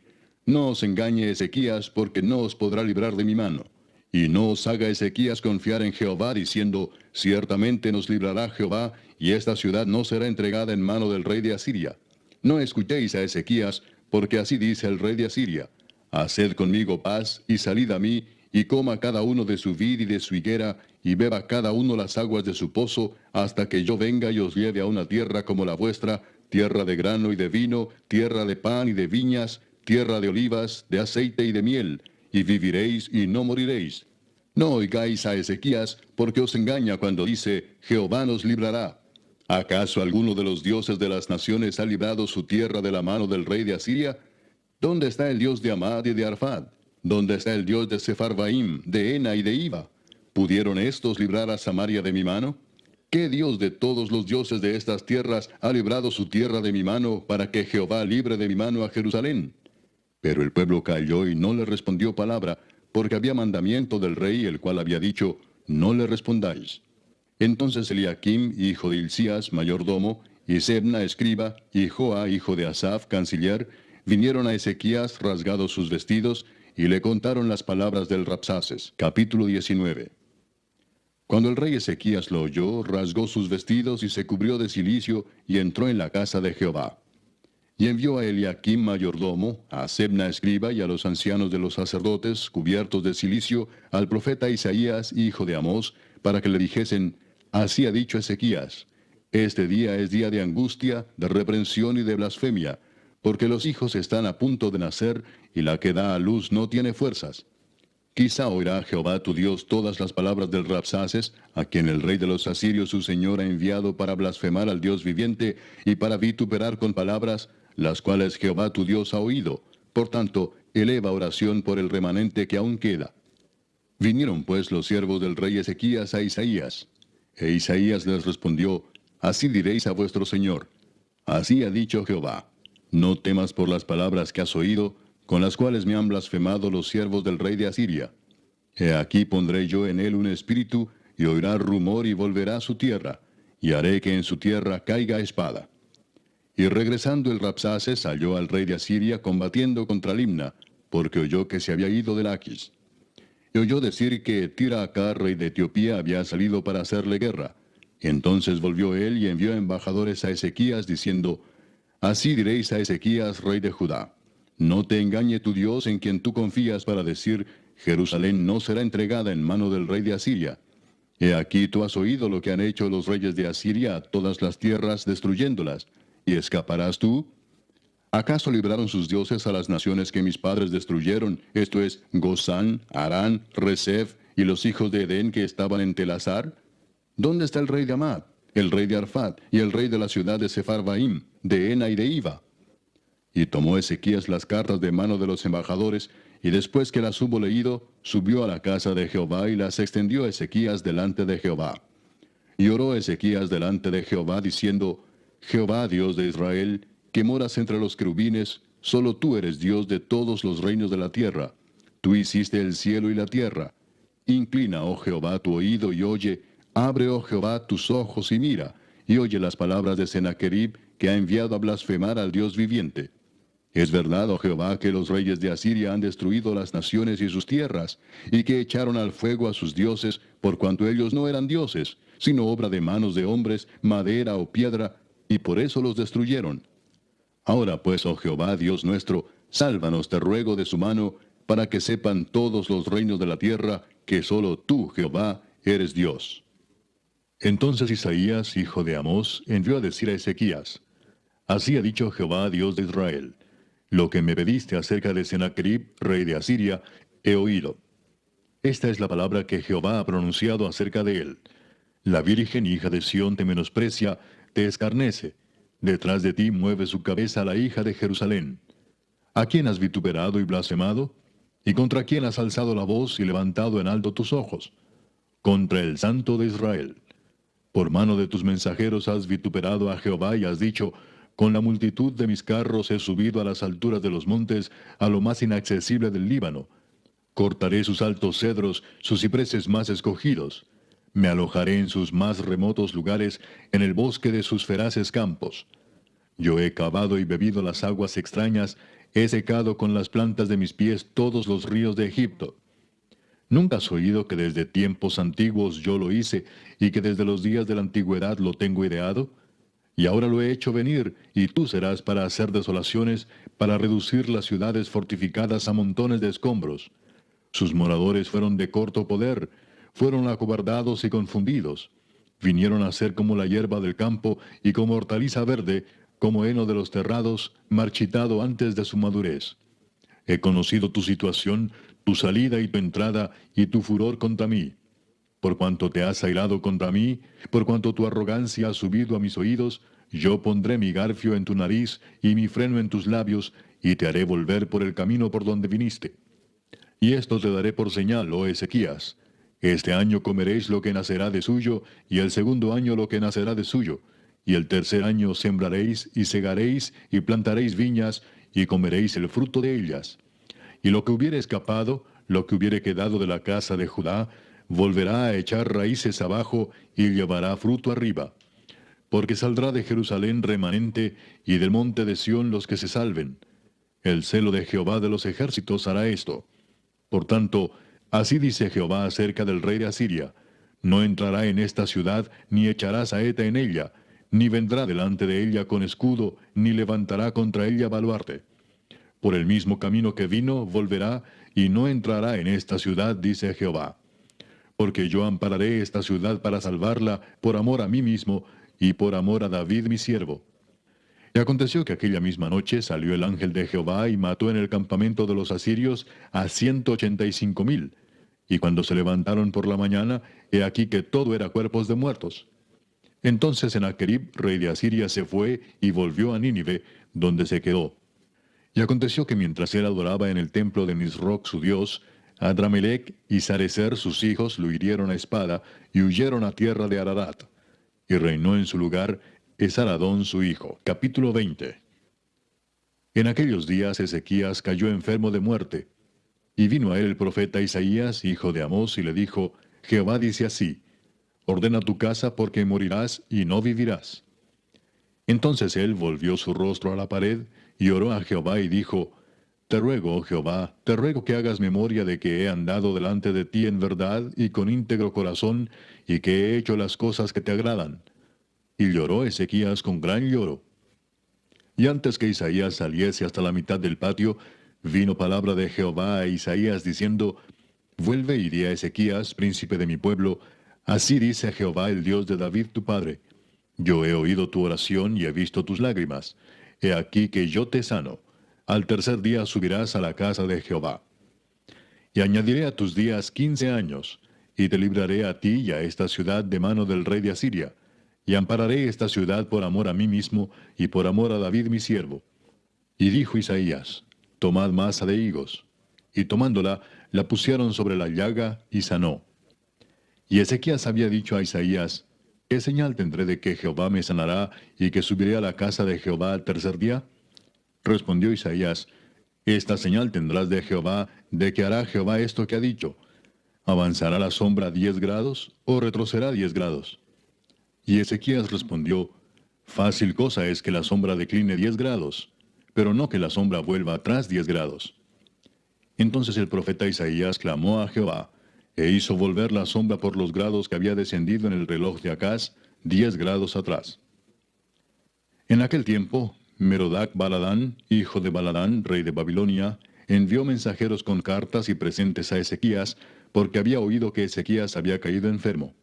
no os engañe Ezequías, porque no os podrá librar de mi mano. Y no os haga Ezequías confiar en Jehová, diciendo, ciertamente nos librará Jehová, y esta ciudad no será entregada en mano del rey de Asiria. No escuchéis a Ezequías, porque así dice el rey de Asiria, haced conmigo paz, y salid a mí, y coma cada uno de su vid y de su higuera, y beba cada uno las aguas de su pozo, hasta que yo venga y os lleve a una tierra como la vuestra, tierra de grano y de vino, tierra de pan y de viñas, tierra de olivas, de aceite y de miel, y viviréis y no moriréis. No oigáis a Ezequías, porque os engaña cuando dice, Jehová nos librará. ¿Acaso alguno de los dioses de las naciones ha librado su tierra de la mano del rey de Asiria? ¿Dónde está el Dios de Amad y de Arfad? ¿Dónde está el Dios de Sepharvaim, de Ena y de Iva? ¿Pudieron estos librar a Samaria de mi mano? ¿Qué Dios de todos los dioses de estas tierras ha librado su tierra de mi mano para que Jehová libre de mi mano a Jerusalén? Pero el pueblo calló y no le respondió palabra, porque había mandamiento del rey, el cual había dicho, no le respondáis. Entonces Eliaquim, hijo de Hilcías, mayordomo, y Sebna, escriba, y Joa, hijo de Asaph, canciller, vinieron a Ezequías rasgados sus vestidos, y le contaron las palabras del Rabsaces. Capítulo 19. Cuando el rey Ezequías lo oyó, rasgó sus vestidos y se cubrió de cilicio, y entró en la casa de Jehová. Y envió a Eliaquim mayordomo, a Sebna escriba y a los ancianos de los sacerdotes, cubiertos de cilicio, al profeta Isaías, hijo de Amós, para que le dijesen, así ha dicho Ezequías, este día es día de angustia, de reprensión y de blasfemia, porque los hijos están a punto de nacer, y la que da a luz no tiene fuerzas. Quizá oirá Jehová tu Dios todas las palabras del Rabsaces, a quien el rey de los asirios su señor ha enviado para blasfemar al Dios viviente, y para vituperar con palabras, las cuales Jehová tu Dios ha oído. Por tanto, eleva oración por el remanente que aún queda. Vinieron pues los siervos del rey Ezequías a Isaías. E Isaías les respondió, así diréis a vuestro señor, así ha dicho Jehová, no temas por las palabras que has oído, con las cuales me han blasfemado los siervos del rey de Asiria. He aquí pondré yo en él un espíritu, y oirá rumor y volverá a su tierra, y haré que en su tierra caiga espada. Y regresando el Rabsaces halló al rey de Asiria combatiendo contra Limna, porque oyó que se había ido de Laquis. Y oyó decir que Tiraacá, rey de Etiopía, había salido para hacerle guerra. Entonces volvió él y envió embajadores a Ezequías, diciendo, así diréis a Ezequías, rey de Judá, no te engañe tu Dios en quien tú confías para decir, Jerusalén no será entregada en mano del rey de Asiria. He aquí tú has oído lo que han hecho los reyes de Asiria a todas las tierras, destruyéndolas, ¿y escaparás tú? ¿Acaso libraron sus dioses a las naciones que mis padres destruyeron, esto es, Gozán, Harán, Resef y los hijos de Edén que estaban en Telasar? ¿Dónde está el rey de Amad, el rey de Arfad y el rey de la ciudad de Sepharvaim, de Ena y de Iva? Y tomó Ezequías las cartas de mano de los embajadores, y después que las hubo leído, subió a la casa de Jehová y las extendió Ezequías delante de Jehová. Y oró Ezequías delante de Jehová, diciendo, Jehová Dios de Israel, que moras entre los querubines, solo tú eres Dios de todos los reinos de la tierra. Tú hiciste el cielo y la tierra. Inclina, oh Jehová, tu oído y oye, abre, oh Jehová, tus ojos y mira, y oye las palabras de Sennacherib, que ha enviado a blasfemar al Dios viviente. Es verdad, oh Jehová, que los reyes de Asiria han destruido las naciones y sus tierras, y que echaron al fuego a sus dioses, por cuanto ellos no eran dioses, sino obra de manos de hombres, madera o piedra, y por eso los destruyeron. Ahora pues, oh Jehová, Dios nuestro, sálvanos, te ruego, de su mano, para que sepan todos los reinos de la tierra, que solo tú, Jehová, eres Dios. Entonces Isaías, hijo de Amós, envió a decir a Ezequías, así ha dicho Jehová, Dios de Israel, Lo que me pediste acerca de Sennacherib, rey de Asiria, he oído. Esta es la palabra que Jehová ha pronunciado acerca de él. La virgen hija de Sión te menosprecia, te escarnece. Detrás de ti mueve su cabeza la hija de Jerusalén. ¿A quién has vituperado y blasfemado? ¿Y contra quién has alzado la voz y levantado en alto tus ojos? Contra el Santo de Israel. Por mano de tus mensajeros has vituperado a Jehová y has dicho, con la multitud de mis carros he subido a las alturas de los montes, a lo más inaccesible del Líbano. Cortaré sus altos cedros, sus cipreses más escogidos. Me alojaré en sus más remotos lugares, en el bosque de sus feraces campos. Yo he cavado y bebido las aguas extrañas, he secado con las plantas de mis pies todos los ríos de Egipto. ¿Nunca has oído que desde tiempos antiguos yo lo hice, y que desde los días de la antigüedad lo tengo ideado? Y ahora lo he hecho venir, y tú serás para hacer desolaciones, para reducir las ciudades fortificadas a montones de escombros. Sus moradores fueron de corto poder, fueron acobardados y confundidos. Vinieron a ser como la hierba del campo y como hortaliza verde, como heno de los terrados, marchitado antes de su madurez. He conocido tu situación, tu salida y tu entrada, y tu furor contra mí. Por cuanto te has airado contra mí, por cuanto tu arrogancia ha subido a mis oídos, yo pondré mi garfio en tu nariz y mi freno en tus labios, y te haré volver por el camino por donde viniste. Y esto te daré por señal, oh Ezequías. Este año comeréis lo que nacerá de suyo, y el segundo año lo que nacerá de suyo, y el tercer año sembraréis, y segaréis, y plantaréis viñas, y comeréis el fruto de ellas. Y lo que hubiere escapado, lo que hubiere quedado de la casa de Judá, volverá a echar raíces abajo, y llevará fruto arriba. Porque saldrá de Jerusalén remanente, y del monte de Sión los que se salven. El celo de Jehová de los ejércitos hará esto. Por tanto, así dice Jehová acerca del rey de Asiria: no entrará en esta ciudad, ni echará saeta en ella, ni vendrá delante de ella con escudo, ni levantará contra ella baluarte. Por el mismo camino que vino, volverá, y no entrará en esta ciudad, dice Jehová. Porque yo ampararé esta ciudad para salvarla, por amor a mí mismo, y por amor a David mi siervo. Y aconteció que aquella misma noche salió el ángel de Jehová y mató en el campamento de los asirios a 185,000. Y cuando se levantaron por la mañana, he aquí que todo era cuerpos de muertos. Entonces Sennacherib, rey de Asiria, se fue y volvió a Nínive, donde se quedó. Y aconteció que mientras él adoraba en el templo de Nisroch su dios, Adramelech y Sarecer sus hijos lo hirieron a espada y huyeron a tierra de Ararat. Y reinó en su lugar Esaradón su hijo. Capítulo 20. En aquellos días Ezequías cayó enfermo de muerte. Y vino a él el profeta Isaías, hijo de Amós, y le dijo: Jehová dice así: ordena tu casa porque morirás y no vivirás. Entonces él volvió su rostro a la pared, y oró a Jehová y dijo: te ruego, oh Jehová, te ruego que hagas memoria de que he andado delante de ti en verdad y con íntegro corazón, y que he hecho las cosas que te agradan. Y lloró Ezequías con gran lloro. Y antes que Isaías saliese hasta la mitad del patio, vino palabra de Jehová a Isaías diciendo: vuelve y di a Ezequías, príncipe de mi pueblo: así dice Jehová, el Dios de David tu padre: yo he oído tu oración y he visto tus lágrimas. He aquí que yo te sano. Al tercer día subirás a la casa de Jehová. Y añadiré a tus días 15 años, y te libraré a ti y a esta ciudad de mano del rey de Asiria, y ampararé esta ciudad por amor a mí mismo, y por amor a David mi siervo. Y dijo Isaías: tomad masa de higos. Y tomándola, la pusieron sobre la llaga, y sanó. Y Ezequías había dicho a Isaías: ¿qué señal tendré de que Jehová me sanará, y que subiré a la casa de Jehová al tercer día? Respondió Isaías: esta señal tendrás de Jehová, de que hará Jehová esto que ha dicho: ¿avanzará la sombra 10 grados, o retrocederá 10 grados? Y Ezequías respondió: fácil cosa es que la sombra decline 10 grados, pero no que la sombra vuelva atrás 10 grados. Entonces el profeta Isaías clamó a Jehová, e hizo volver la sombra por los grados que había descendido en el reloj de Acaz, 10 grados atrás. En aquel tiempo, Merodac Baladán, hijo de Baladán, rey de Babilonia, envió mensajeros con cartas y presentes a Ezequías, porque había oído que Ezequías había caído enfermo.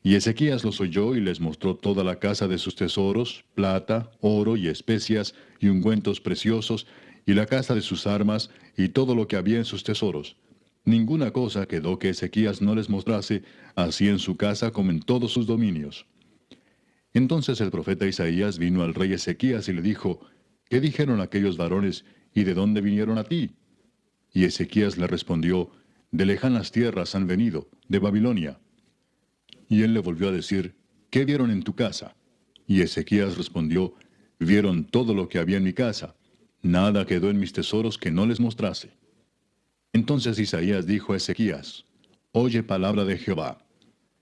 Y Ezequías los oyó y les mostró toda la casa de sus tesoros, plata, oro y especias, y ungüentos preciosos, y la casa de sus armas, y todo lo que había en sus tesoros. Ninguna cosa quedó que Ezequías no les mostrase, así en su casa como en todos sus dominios. Entonces el profeta Isaías vino al rey Ezequías y le dijo, ¿qué dijeron aquellos varones, y de dónde vinieron a ti? Y Ezequías le respondió, de lejanas tierras han venido, de Babilonia. Y él le volvió a decir, ¿qué vieron en tu casa? Y Ezequías respondió, vieron todo lo que había en mi casa. Nada quedó en mis tesoros que no les mostrase. Entonces Isaías dijo a Ezequías, oye palabra de Jehová.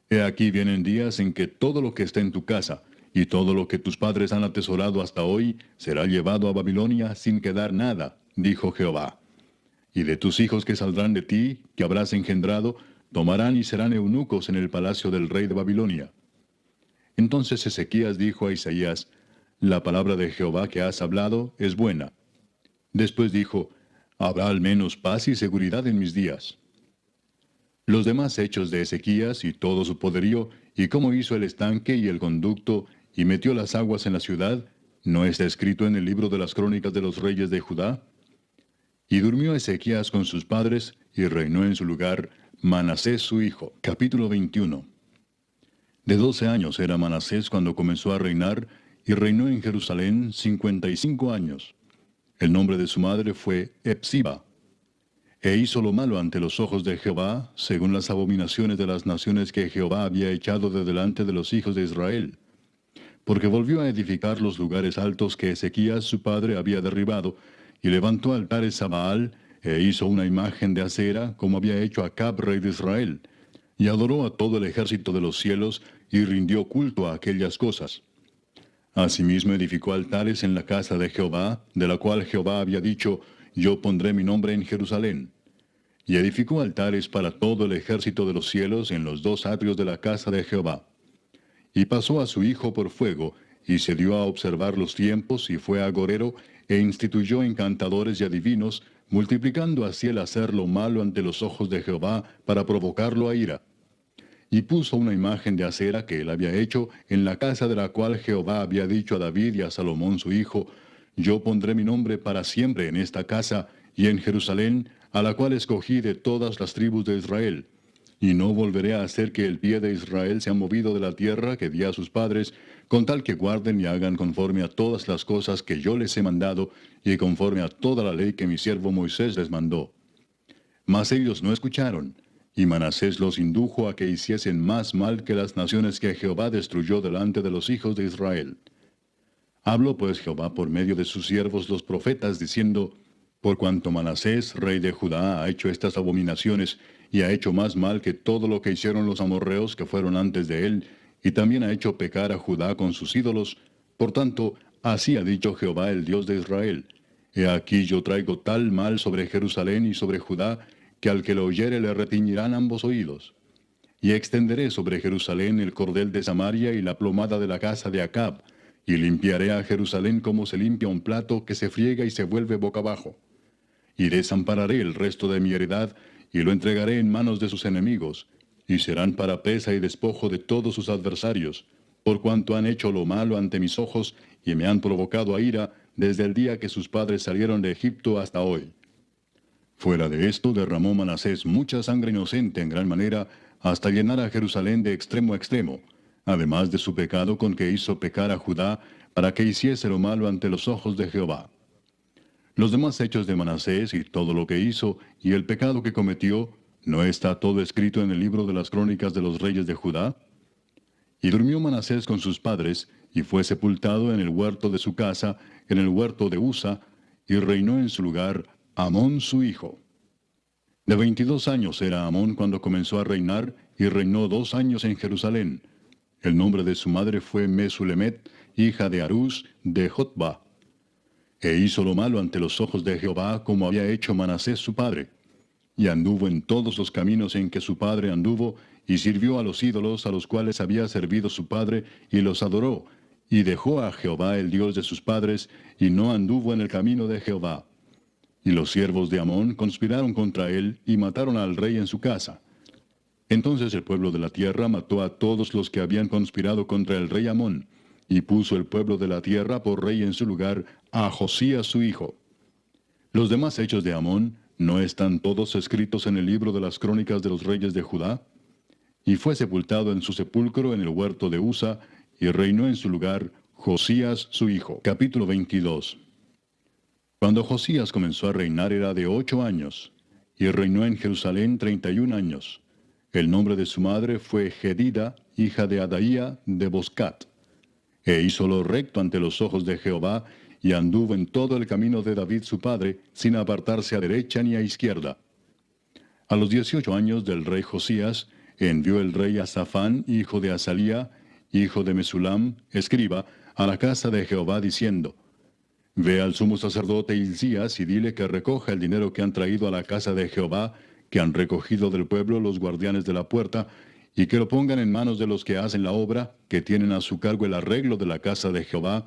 He aquí vienen días en que todo lo que está en tu casa, y todo lo que tus padres han atesorado hasta hoy, será llevado a Babilonia sin quedar nada, dijo Jehová. Y de tus hijos que saldrán de ti, que habrás engendrado, tomarán y serán eunucos en el palacio del rey de Babilonia. Entonces Ezequías dijo a Isaías, la palabra de Jehová que has hablado es buena. Después dijo, habrá al menos paz y seguridad en mis días. Los demás hechos de Ezequías y todo su poderío, y cómo hizo el estanque y el conducto, y metió las aguas en la ciudad, ¿no está escrito en el libro de las crónicas de los reyes de Judá? Y durmió Ezequías con sus padres, y reinó en su lugar Manasés su hijo. Capítulo 21. De 12 años era Manasés cuando comenzó a reinar, y reinó en Jerusalén 55 años. El nombre de su madre fue Hepsiba. E hizo lo malo ante los ojos de Jehová, según las abominaciones de las naciones que Jehová había echado de delante de los hijos de Israel. Porque volvió a edificar los lugares altos que Ezequías su padre había derribado, y levantó altares a Baal, e hizo una imagen de acera, como había hecho Acab rey de Israel, y adoró a todo el ejército de los cielos, y rindió culto a aquellas cosas. Asimismo edificó altares en la casa de Jehová, de la cual Jehová había dicho, yo pondré mi nombre en Jerusalén. Y edificó altares para todo el ejército de los cielos en los dos atrios de la casa de Jehová. Y pasó a su hijo por fuego, y se dio a observar los tiempos, y fue agorero, e instituyó encantadores y adivinos, multiplicando así el hacer lo malo ante los ojos de Jehová, para provocarlo a ira. Y puso una imagen de acera que él había hecho en la casa de la cual Jehová había dicho a David y a Salomón su hijo, yo pondré mi nombre para siempre en esta casa, y en Jerusalén, a la cual escogí de todas las tribus de Israel. Y no volveré a hacer que el pie de Israel sea movido de la tierra que di a sus padres, con tal que guarden y hagan conforme a todas las cosas que yo les he mandado, y conforme a toda la ley que mi siervo Moisés les mandó. Mas ellos no escucharon, y Manasés los indujo a que hiciesen más mal que las naciones que Jehová destruyó delante de los hijos de Israel. Habló pues Jehová por medio de sus siervos los profetas, diciendo, por cuanto Manasés, rey de Judá, ha hecho estas abominaciones, y ha hecho más mal que todo lo que hicieron los amorreos que fueron antes de él, y también ha hecho pecar a Judá con sus ídolos, por tanto, así ha dicho Jehová el Dios de Israel, he aquí yo traigo tal mal sobre Jerusalén y sobre Judá, que al que lo oyere le retiñirán ambos oídos. Y extenderé sobre Jerusalén el cordel de Samaria y la plomada de la casa de Acab, y limpiaré a Jerusalén como se limpia un plato que se friega y se vuelve boca abajo. Y desampararé el resto de mi heredad, y lo entregaré en manos de sus enemigos, y serán para pesa y despojo de todos sus adversarios, por cuanto han hecho lo malo ante mis ojos, y me han provocado a ira desde el día que sus padres salieron de Egipto hasta hoy. Fuera de esto derramó Manasés mucha sangre inocente en gran manera, hasta llenar a Jerusalén de extremo a extremo, además de su pecado con que hizo pecar a Judá, para que hiciese lo malo ante los ojos de Jehová. Los demás hechos de Manasés y todo lo que hizo, y el pecado que cometió, ¿no está todo escrito en el libro de las crónicas de los reyes de Judá? Y durmió Manasés con sus padres, y fue sepultado en el huerto de su casa, en el huerto de Usa, y reinó en su lugar Amón su hijo. De 22 años era Amón cuando comenzó a reinar, y reinó 2 años en Jerusalén. El nombre de su madre fue Mesulemet, hija de Harús, de Jotba. E hizo lo malo ante los ojos de Jehová, como había hecho Manasés su padre. Y anduvo en todos los caminos en que su padre anduvo, y sirvió a los ídolos a los cuales había servido su padre, y los adoró, y dejó a Jehová el Dios de sus padres, y no anduvo en el camino de Jehová. Y los siervos de Amón conspiraron contra él, y mataron al rey en su casa. Entonces el pueblo de la tierra mató a todos los que habían conspirado contra el rey Amón, y puso el pueblo de la tierra por rey en su lugar a Josías su hijo. Los demás hechos de Amón, ¿no están todos escritos en el libro de las crónicas de los reyes de Judá? Y fue sepultado en su sepulcro en el huerto de Usa, y reinó en su lugar Josías su hijo. Capítulo 22. Cuando Josías comenzó a reinar era de 8 años, y reinó en Jerusalén 31 años. El nombre de su madre fue Jedida, hija de Adaía de Boscat. E hizo lo recto ante los ojos de Jehová, y anduvo en todo el camino de David su padre, sin apartarse a derecha ni a izquierda. A los 18 años del rey Josías, envió el rey a Safán, hijo de Asalía, hijo de Mesulam, escriba, a la casa de Jehová, diciendo: Ve al sumo sacerdote Hilcías y dile que recoja el dinero que han traído a la casa de Jehová, que han recogido del pueblo los guardianes de la puerta, y que lo pongan en manos de los que hacen la obra, que tienen a su cargo el arreglo de la casa de Jehová,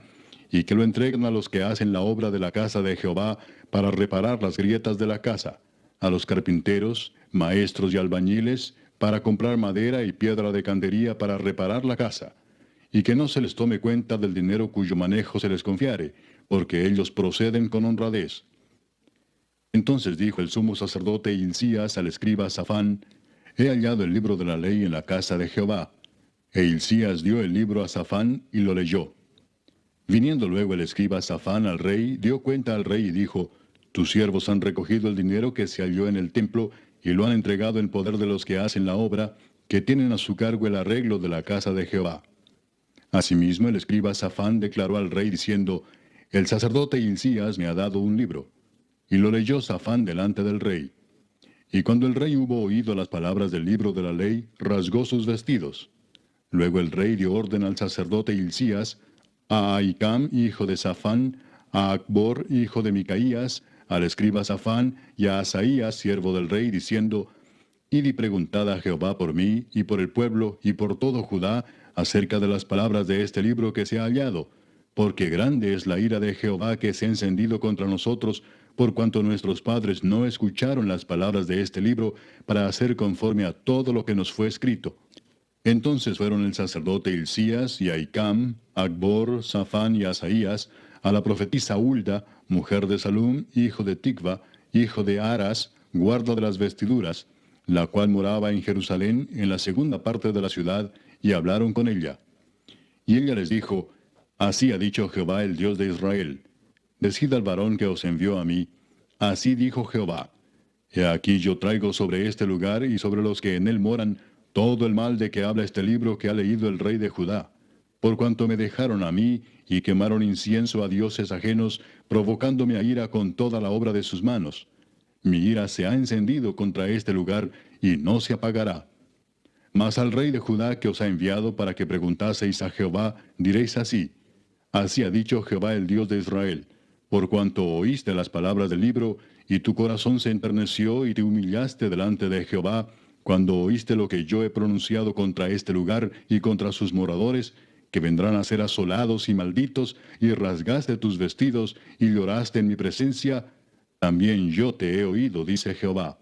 y que lo entreguen a los que hacen la obra de la casa de Jehová para reparar las grietas de la casa, a los carpinteros, maestros y albañiles, para comprar madera y piedra de candería para reparar la casa, y que no se les tome cuenta del dinero cuyo manejo se les confiare, porque ellos proceden con honradez. Entonces dijo el sumo sacerdote Hilcías al escriba Safán: He hallado el libro de la ley en la casa de Jehová. E Hilcías dio el libro a Safán y lo leyó. Viniendo luego el escriba Safán al rey, dio cuenta al rey y dijo: Tus siervos han recogido el dinero que se halló en el templo y lo han entregado en poder de los que hacen la obra, que tienen a su cargo el arreglo de la casa de Jehová. Asimismo el escriba Safán declaró al rey diciendo: El sacerdote Hilcías me ha dado un libro. Y lo leyó Safán delante del rey. Y cuando el rey hubo oído las palabras del libro de la ley, rasgó sus vestidos. Luego el rey dio orden al sacerdote Hilcías, a Ahicam, hijo de Safán, a Acbor, hijo de Micaías, al escriba Safán, y a Asaías, siervo del rey, diciendo: Id y preguntad a Jehová por mí, y por el pueblo, y por todo Judá, acerca de las palabras de este libro que se ha hallado, porque grande es la ira de Jehová que se ha encendido contra nosotros, por cuanto nuestros padres no escucharon las palabras de este libro, para hacer conforme a todo lo que nos fue escrito. Entonces fueron el sacerdote Hilcías y Ahicam, Acbor, Safán y Asaías, a la profetisa Hulda, mujer de Salum, hijo de Ticva, hijo de Aras, guarda de las vestiduras, la cual moraba en Jerusalén, en la segunda parte de la ciudad, y hablaron con ella. Y ella les dijo: Así ha dicho Jehová, el Dios de Israel: Decid al varón que os envió a mí: Así dijo Jehová: He aquí yo traigo sobre este lugar y sobre los que en él moran todo el mal de que habla este libro que ha leído el rey de Judá, por cuanto me dejaron a mí y quemaron incienso a dioses ajenos, provocándome a ira con toda la obra de sus manos. Mi ira se ha encendido contra este lugar y no se apagará. Mas al rey de Judá que os ha enviado para que preguntaseis a Jehová, diréis así: Así ha dicho Jehová, el Dios de Israel: Por cuanto oíste las palabras del libro, y tu corazón se enterneció y te humillaste delante de Jehová, cuando oíste lo que yo he pronunciado contra este lugar y contra sus moradores, que vendrán a ser asolados y malditos, y rasgaste tus vestidos y lloraste en mi presencia, también yo te he oído, dice Jehová.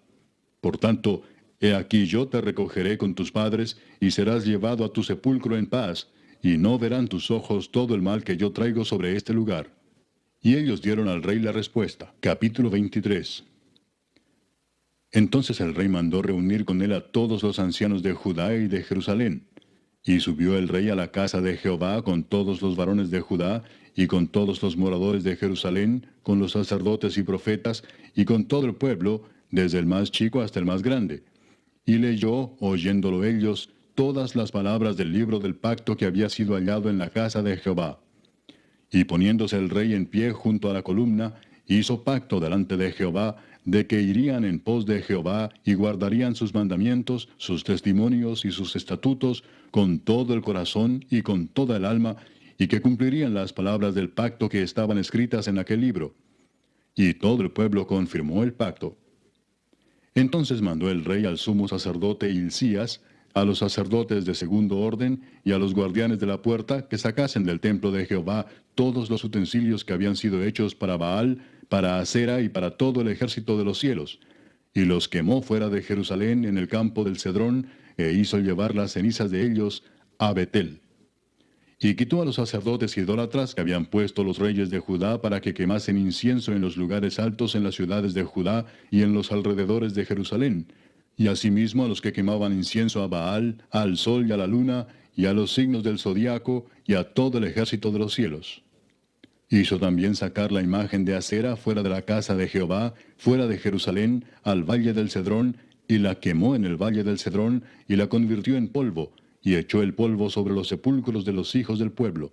Por tanto, he aquí yo te recogeré con tus padres, y serás llevado a tu sepulcro en paz, y no verán tus ojos todo el mal que yo traigo sobre este lugar. Y ellos dieron al rey la respuesta. Capítulo 23. Entonces el rey mandó reunir con él a todos los ancianos de Judá y de Jerusalén. Y subió el rey a la casa de Jehová con todos los varones de Judá, y con todos los moradores de Jerusalén, con los sacerdotes y profetas, y con todo el pueblo, desde el más chico hasta el más grande. Y leyó, oyéndolo ellos, todas las palabras del libro del pacto que había sido hallado en la casa de Jehová. Y poniéndose el rey en pie junto a la columna, hizo pacto delante de Jehová, de que irían en pos de Jehová y guardarían sus mandamientos, sus testimonios y sus estatutos con todo el corazón y con toda el alma, y que cumplirían las palabras del pacto que estaban escritas en aquel libro. Y todo el pueblo confirmó el pacto. Entonces mandó el rey al sumo sacerdote Hilcías, a los sacerdotes de segundo orden y a los guardianes de la puerta que sacasen del templo de Jehová todos los utensilios que habían sido hechos para Baal, para Asera y para todo el ejército de los cielos, y los quemó fuera de Jerusalén en el campo del Cedrón, e hizo llevar las cenizas de ellos a Betel. Y quitó a los sacerdotes idólatras que habían puesto los reyes de Judá para que quemasen incienso en los lugares altos en las ciudades de Judá y en los alrededores de Jerusalén, y asimismo a los que quemaban incienso a Baal, al sol y a la luna, y a los signos del zodiaco, y a todo el ejército de los cielos. Hizo también sacar la imagen de Acera fuera de la casa de Jehová, fuera de Jerusalén, al valle del Cedrón, y la quemó en el valle del Cedrón, y la convirtió en polvo, y echó el polvo sobre los sepulcros de los hijos del pueblo.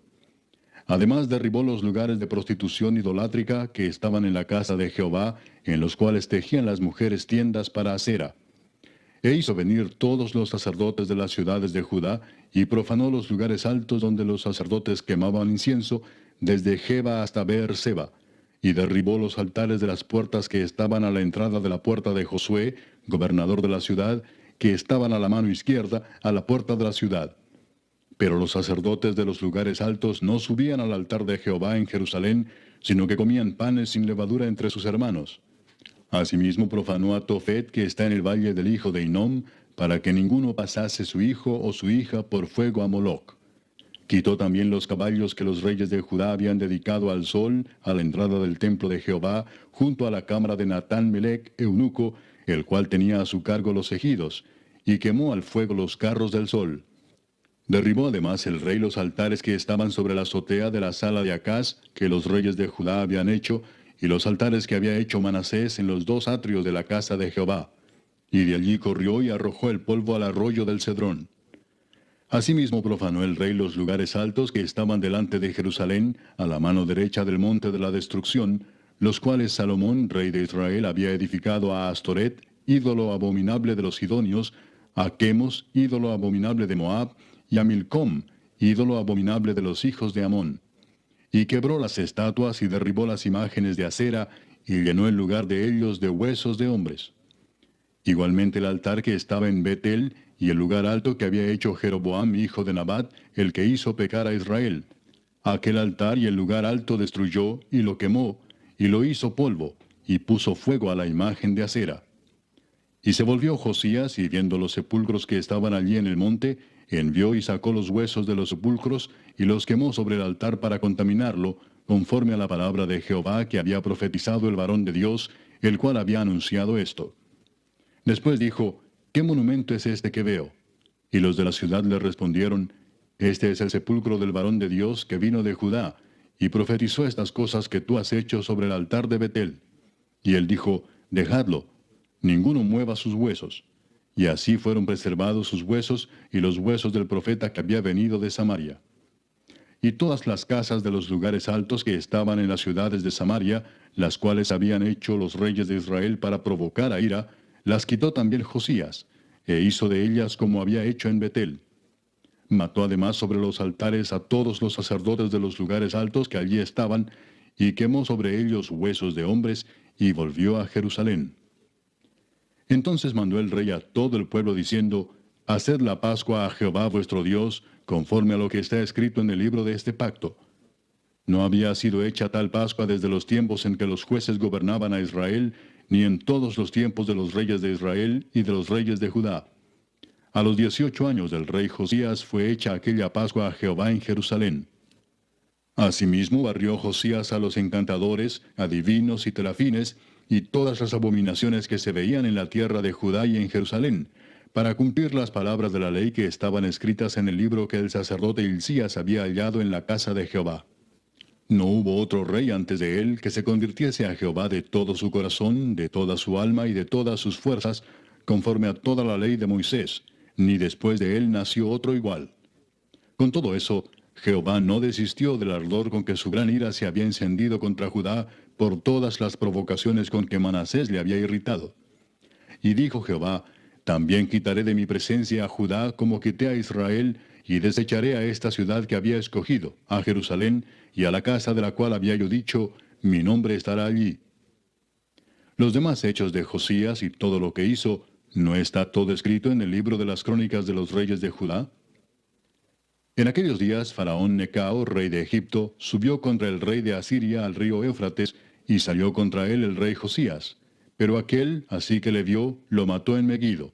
Además derribó los lugares de prostitución idolátrica que estaban en la casa de Jehová, en los cuales tejían las mujeres tiendas para Acera. E hizo venir todos los sacerdotes de las ciudades de Judá, y profanó los lugares altos donde los sacerdotes quemaban incienso, desde Geba hasta Beer-seba, y derribó los altares de las puertas que estaban a la entrada de la puerta de Josué, gobernador de la ciudad, que estaban a la mano izquierda, a la puerta de la ciudad. Pero los sacerdotes de los lugares altos no subían al altar de Jehová en Jerusalén, sino que comían panes sin levadura entre sus hermanos. Asimismo profanó a Tofet, que está en el valle del hijo de Hinnom, para que ninguno pasase su hijo o su hija por fuego a Moloc. Quitó también los caballos que los reyes de Judá habían dedicado al sol, a la entrada del templo de Jehová, junto a la cámara de Natán Melec, eunuco, el cual tenía a su cargo los ejidos, y quemó al fuego los carros del sol. Derribó además el rey los altares que estaban sobre la azotea de la sala de Acaz, que los reyes de Judá habían hecho, y los altares que había hecho Manasés en los dos atrios de la casa de Jehová. Y de allí corrió y arrojó el polvo al arroyo del Cedrón. Asimismo profanó el rey los lugares altos que estaban delante de Jerusalén, a la mano derecha del monte de la destrucción, los cuales Salomón, rey de Israel, había edificado a Astoret, ídolo abominable de los sidonios, a Quemos, ídolo abominable de Moab, y a Milcom, ídolo abominable de los hijos de Amón. Y quebró las estatuas y derribó las imágenes de acera, y llenó el lugar de ellos de huesos de hombres. Igualmente el altar que estaba en Betel, y el lugar alto que había hecho Jeroboam, hijo de Nabat, el que hizo pecar a Israel. Aquel altar y el lugar alto destruyó, y lo quemó, y lo hizo polvo, y puso fuego a la imagen de acera. Y se volvió Josías, y viendo los sepulcros que estaban allí en el monte, envió y sacó los huesos de los sepulcros, y los quemó sobre el altar para contaminarlo, conforme a la palabra de Jehová que había profetizado el varón de Dios, el cual había anunciado esto. Después dijo, ¿qué monumento es este que veo? Y los de la ciudad le respondieron, este es el sepulcro del varón de Dios que vino de Judá, y profetizó estas cosas que tú has hecho sobre el altar de Betel. Y él dijo, dejadlo, ninguno mueva sus huesos. Y así fueron preservados sus huesos y los huesos del profeta que había venido de Samaria. Y todas las casas de los lugares altos que estaban en las ciudades de Samaria, las cuales habían hecho los reyes de Israel para provocar a ira, las quitó también Josías, e hizo de ellas como había hecho en Betel. Mató además sobre los altares a todos los sacerdotes de los lugares altos que allí estaban, y quemó sobre ellos huesos de hombres, y volvió a Jerusalén. Entonces mandó el rey a todo el pueblo diciendo, haced la Pascua a Jehová vuestro Dios, conforme a lo que está escrito en el libro de este pacto. No había sido hecha tal Pascua desde los tiempos en que los jueces gobernaban a Israel, ni en todos los tiempos de los reyes de Israel y de los reyes de Judá. A los 18 años del rey Josías fue hecha aquella Pascua a Jehová en Jerusalén. Asimismo barrió Josías a los encantadores, adivinos y terafines, y todas las abominaciones que se veían en la tierra de Judá y en Jerusalén, para cumplir las palabras de la ley que estaban escritas en el libro que el sacerdote Hilcías había hallado en la casa de Jehová. No hubo otro rey antes de él que se convirtiese a Jehová de todo su corazón, de toda su alma y de todas sus fuerzas, conforme a toda la ley de Moisés, ni después de él nació otro igual. Con todo eso, Jehová no desistió del ardor con que su gran ira se había encendido contra Judá por todas las provocaciones con que Manasés le había irritado. Y dijo Jehová, también quitaré de mi presencia a Judá como quité a Israel, y desecharé a esta ciudad que había escogido, a Jerusalén, y a la casa de la cual había yo dicho, mi nombre estará allí. Los demás hechos de Josías y todo lo que hizo, ¿no está todo escrito en el libro de las crónicas de los reyes de Judá? En aquellos días, Faraón Necao, rey de Egipto, subió contra el rey de Asiria al río Éufrates, y salió contra él el rey Josías. Pero aquel, así que le vio, lo mató en Megido.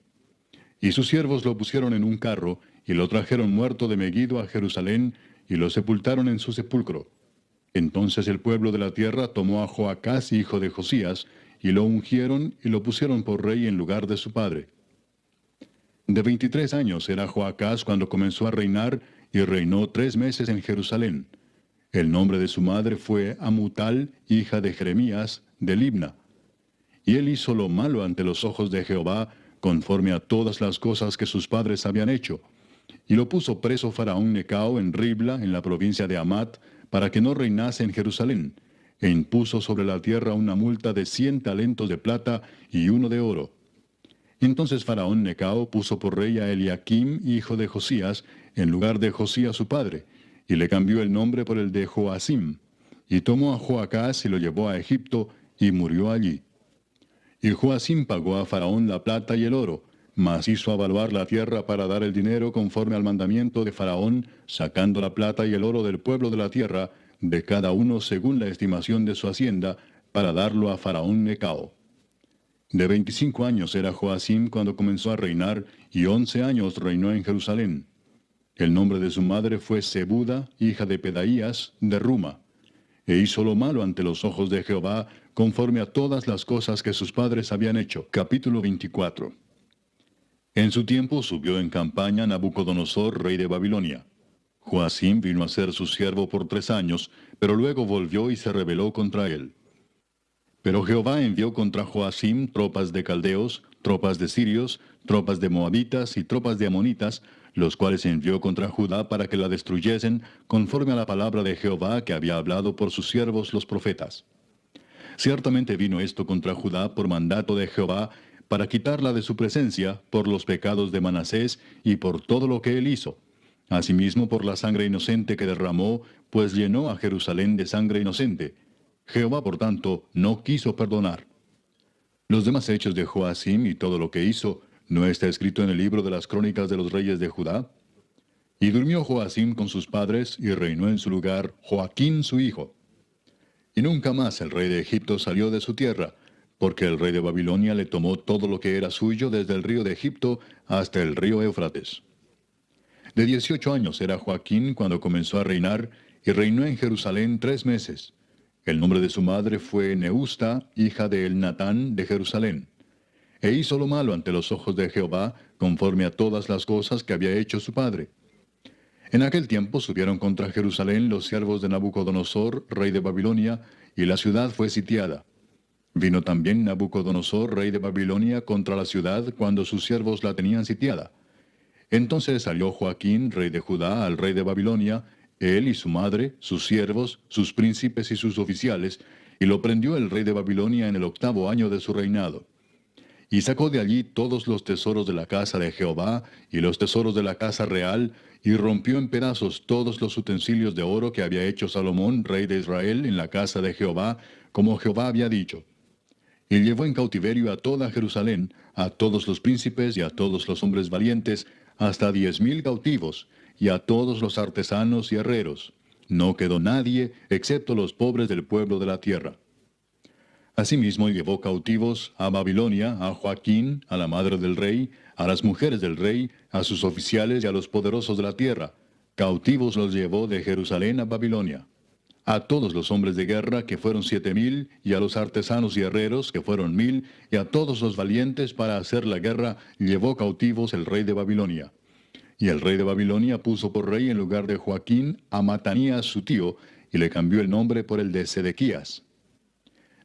Y sus siervos lo pusieron en un carro, y lo trajeron muerto de Megido a Jerusalén, y lo sepultaron en su sepulcro. Entonces el pueblo de la tierra tomó a Joacás, hijo de Josías, y lo ungieron y lo pusieron por rey en lugar de su padre. De 23 años era Joacás cuando comenzó a reinar, y reinó 3 meses en Jerusalén. El nombre de su madre fue Amutal, hija de Jeremías, de Libna. Y él hizo lo malo ante los ojos de Jehová, conforme a todas las cosas que sus padres habían hecho. Y lo puso preso Faraón Necao en Ribla, en la provincia de Amat, para que no reinase en Jerusalén, e impuso sobre la tierra una multa de 100 talentos de plata y uno de oro. Entonces Faraón Necao puso por rey a Eliaquim, hijo de Josías, en lugar de Josías su padre, y le cambió el nombre por el de Joacim, y tomó a Joacás y lo llevó a Egipto, y murió allí. Y Joacim pagó a Faraón la plata y el oro, mas hizo avaluar la tierra para dar el dinero conforme al mandamiento de Faraón, sacando la plata y el oro del pueblo de la tierra, de cada uno según la estimación de su hacienda, para darlo a Faraón Necao. De 25 años era Joacim cuando comenzó a reinar, y 11 años reinó en Jerusalén. El nombre de su madre fue Zebuda, hija de Pedaías, de Ruma. E hizo lo malo ante los ojos de Jehová, conforme a todas las cosas que sus padres habían hecho. Capítulo 24. En su tiempo subió en campaña Nabucodonosor, rey de Babilonia. Joacim vino a ser su siervo por 3 años, pero luego volvió y se rebeló contra él. Pero Jehová envió contra Joacim tropas de caldeos, tropas de sirios, tropas de moabitas y tropas de amonitas, los cuales envió contra Judá para que la destruyesen, conforme a la palabra de Jehová que había hablado por sus siervos los profetas. Ciertamente vino esto contra Judá por mandato de Jehová, para quitarla de su presencia por los pecados de Manasés y por todo lo que él hizo. Asimismo por la sangre inocente que derramó, pues llenó a Jerusalén de sangre inocente. Jehová, por tanto, no quiso perdonar. Los demás hechos de Joacim y todo lo que hizo, ¿no está escrito en el libro de las crónicas de los reyes de Judá? Y durmió Joacim con sus padres, y reinó en su lugar Joaquín su hijo. Y nunca más el rey de Egipto salió de su tierra, porque el rey de Babilonia le tomó todo lo que era suyo desde el río de Egipto hasta el río Éufrates. De 18 años era Joaquín cuando comenzó a reinar, y reinó en Jerusalén 3 meses. El nombre de su madre fue Neusta, hija de Elnatán de Jerusalén. E hizo lo malo ante los ojos de Jehová, conforme a todas las cosas que había hecho su padre. En aquel tiempo subieron contra Jerusalén los siervos de Nabucodonosor, rey de Babilonia, y la ciudad fue sitiada. Vino también Nabucodonosor, rey de Babilonia, contra la ciudad cuando sus siervos la tenían sitiada. Entonces salió Joaquín, rey de Judá, al rey de Babilonia, él y su madre, sus siervos, sus príncipes y sus oficiales, y lo prendió el rey de Babilonia en el 8º año de su reinado. Y sacó de allí todos los tesoros de la casa de Jehová, y los tesoros de la casa real, y rompió en pedazos todos los utensilios de oro que había hecho Salomón, rey de Israel, en la casa de Jehová, como Jehová había dicho. Y llevó en cautiverio a toda Jerusalén, a todos los príncipes y a todos los hombres valientes, hasta 10,000 cautivos, y a todos los artesanos y herreros. No quedó nadie, excepto los pobres del pueblo de la tierra. Asimismo llevó cautivos a Babilonia, a Joaquín, a la madre del rey, a las mujeres del rey, a sus oficiales y a los poderosos de la tierra. Cautivos los llevó de Jerusalén a Babilonia. A todos los hombres de guerra, que fueron 7,000, y a los artesanos y herreros, que fueron 1,000, y a todos los valientes para hacer la guerra, llevó cautivos el rey de Babilonia. Y el rey de Babilonia puso por rey en lugar de Joaquín a Matanías su tío, y le cambió el nombre por el de Sedequías.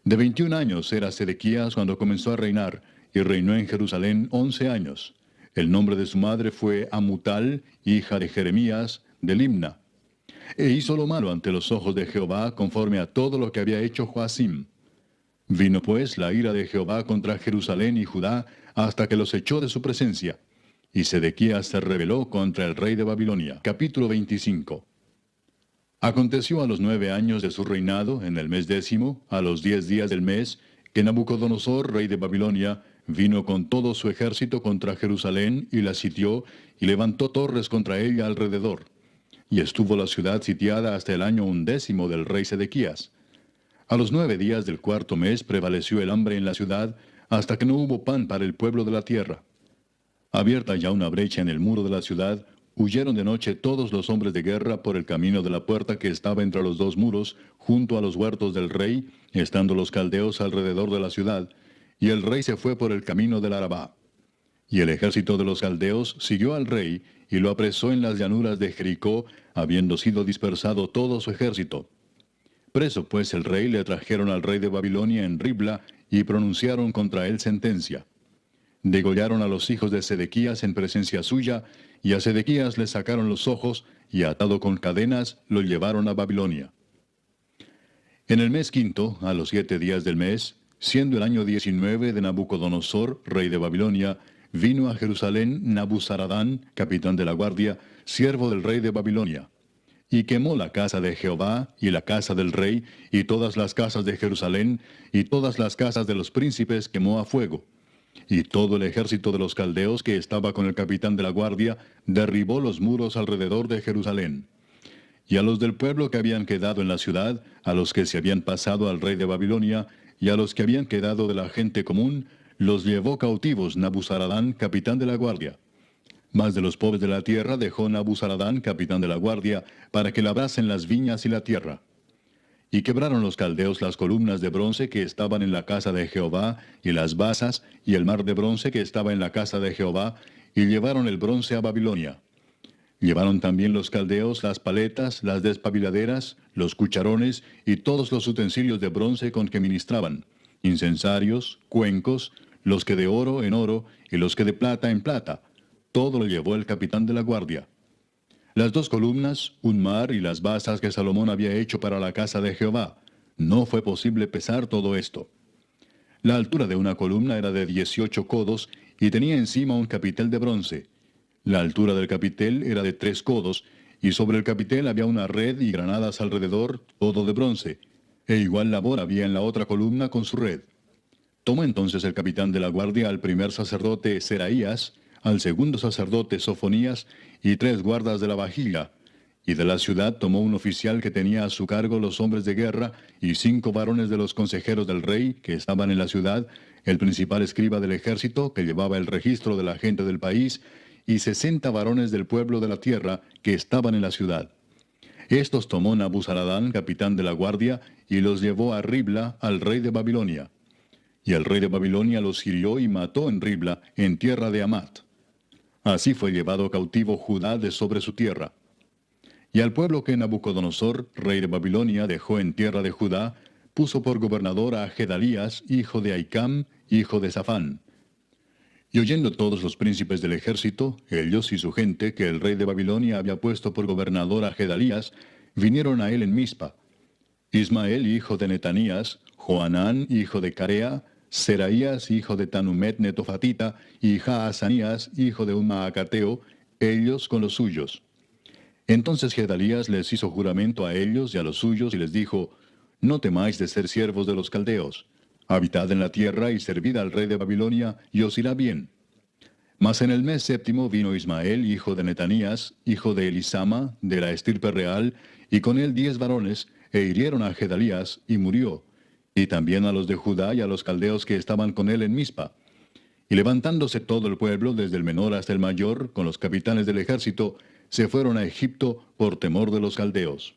De 21 años era Sedequías cuando comenzó a reinar, y reinó en Jerusalén 11 años. El nombre de su madre fue Amutal, hija de Jeremías, de Libna. E hizo lo malo ante los ojos de Jehová, conforme a todo lo que había hecho Joacim. Vino pues la ira de Jehová contra Jerusalén y Judá, hasta que los echó de su presencia. Y Sedequías se rebeló contra el rey de Babilonia. Capítulo 25. Aconteció a los 9 años de su reinado, en el mes 10, a los 10 días del mes, que Nabucodonosor, rey de Babilonia, vino con todo su ejército contra Jerusalén, y la sitió, y levantó torres contra ella alrededor. Y estuvo la ciudad sitiada hasta el año 11 del rey Sedequías. A los 9 días del 4º mes prevaleció el hambre en la ciudad, hasta que no hubo pan para el pueblo de la tierra. Abierta ya una brecha en el muro de la ciudad, huyeron de noche todos los hombres de guerra por el camino de la puerta que estaba entre los dos muros, junto a los huertos del rey, estando los caldeos alrededor de la ciudad, y el rey se fue por el camino del Arabá. Y el ejército de los caldeos siguió al rey, y lo apresó en las llanuras de Jericó, habiendo sido dispersado todo su ejército. Preso pues el rey le trajeron al rey de Babilonia en Ribla, y pronunciaron contra él sentencia. Degollaron a los hijos de Sedequías en presencia suya, y a Sedequías le sacaron los ojos, y atado con cadenas, lo llevaron a Babilonia. En el mes quinto, a los 7 días del mes, siendo el año 19 de Nabucodonosor, rey de Babilonia, vino a Jerusalén Nabuzaradán, capitán de la guardia, siervo del rey de Babilonia, y quemó la casa de Jehová, y la casa del rey, y todas las casas de Jerusalén, y todas las casas de los príncipes quemó a fuego. Y todo el ejército de los caldeos que estaba con el capitán de la guardia derribó los muros alrededor de Jerusalén. Y a los del pueblo que habían quedado en la ciudad, a los que se habían pasado al rey de Babilonia, y a los que habían quedado de la gente común, los llevó cautivos Nabuzaradán, capitán de la guardia. Mas de los pobres de la tierra dejó Nabuzaradán, capitán de la guardia, para que labrasen las viñas y la tierra. Y quebraron los caldeos las columnas de bronce que estaban en la casa de Jehová, y las basas, y el mar de bronce que estaba en la casa de Jehová, y llevaron el bronce a Babilonia. Llevaron también los caldeos las paletas, las despabiladeras, los cucharones, y todos los utensilios de bronce con que ministraban, incensarios, cuencos, los que de oro en oro, y los que de plata en plata. Todo lo llevó el capitán de la guardia. Las 2 columnas, un mar y las basas que Salomón había hecho para la casa de Jehová. No fue posible pesar todo esto. La altura de una columna era de 18 codos y tenía encima un capitel de bronce. La altura del capitel era de 3 codos, y sobre el capitel había una red y granadas alrededor, todo de bronce, e igual labor había en la otra columna con su red. Tomó entonces el capitán de la guardia al primer sacerdote Seraías, al segundo sacerdote Sofonías, y 3 guardas de la vajilla. Y de la ciudad tomó un oficial que tenía a su cargo los hombres de guerra, y 5 varones de los consejeros del rey, que estaban en la ciudad, el principal escriba del ejército, que llevaba el registro de la gente del país, y 60 varones del pueblo de la tierra, que estaban en la ciudad. Estos tomó Nabuzaradán, capitán de la guardia, y los llevó a Ribla, al rey de Babilonia. Y el rey de Babilonia los hirió y mató en Ribla, en tierra de Amat. Así fue llevado cautivo Judá de sobre su tierra. Y al pueblo que Nabucodonosor, rey de Babilonia, dejó en tierra de Judá, puso por gobernador a Gedalías, hijo de Ahicam, hijo de Safán. Y oyendo todos los príncipes del ejército, ellos y su gente, que el rey de Babilonia había puesto por gobernador a Gedalías, vinieron a él en Mizpa. Ismael, hijo de Netanías, Joanán, hijo de Carea, Seraías, hijo de Tanumet Netofatita, y Jaazanías, hijo de un Maacateo, ellos con los suyos. Entonces Gedalías les hizo juramento a ellos y a los suyos, y les dijo: No temáis de ser siervos de los caldeos. Habitad en la tierra y servid al rey de Babilonia, y os irá bien. Mas en el mes séptimo vino Ismael, hijo de Netanías, hijo de Elisama, de la estirpe real, y con él 10 varones, e hirieron a Gedalías, y murió, y también a los de Judá y a los caldeos que estaban con él en Mizpa. Y levantándose todo el pueblo, desde el menor hasta el mayor, con los capitanes del ejército, se fueron a Egipto por temor de los caldeos.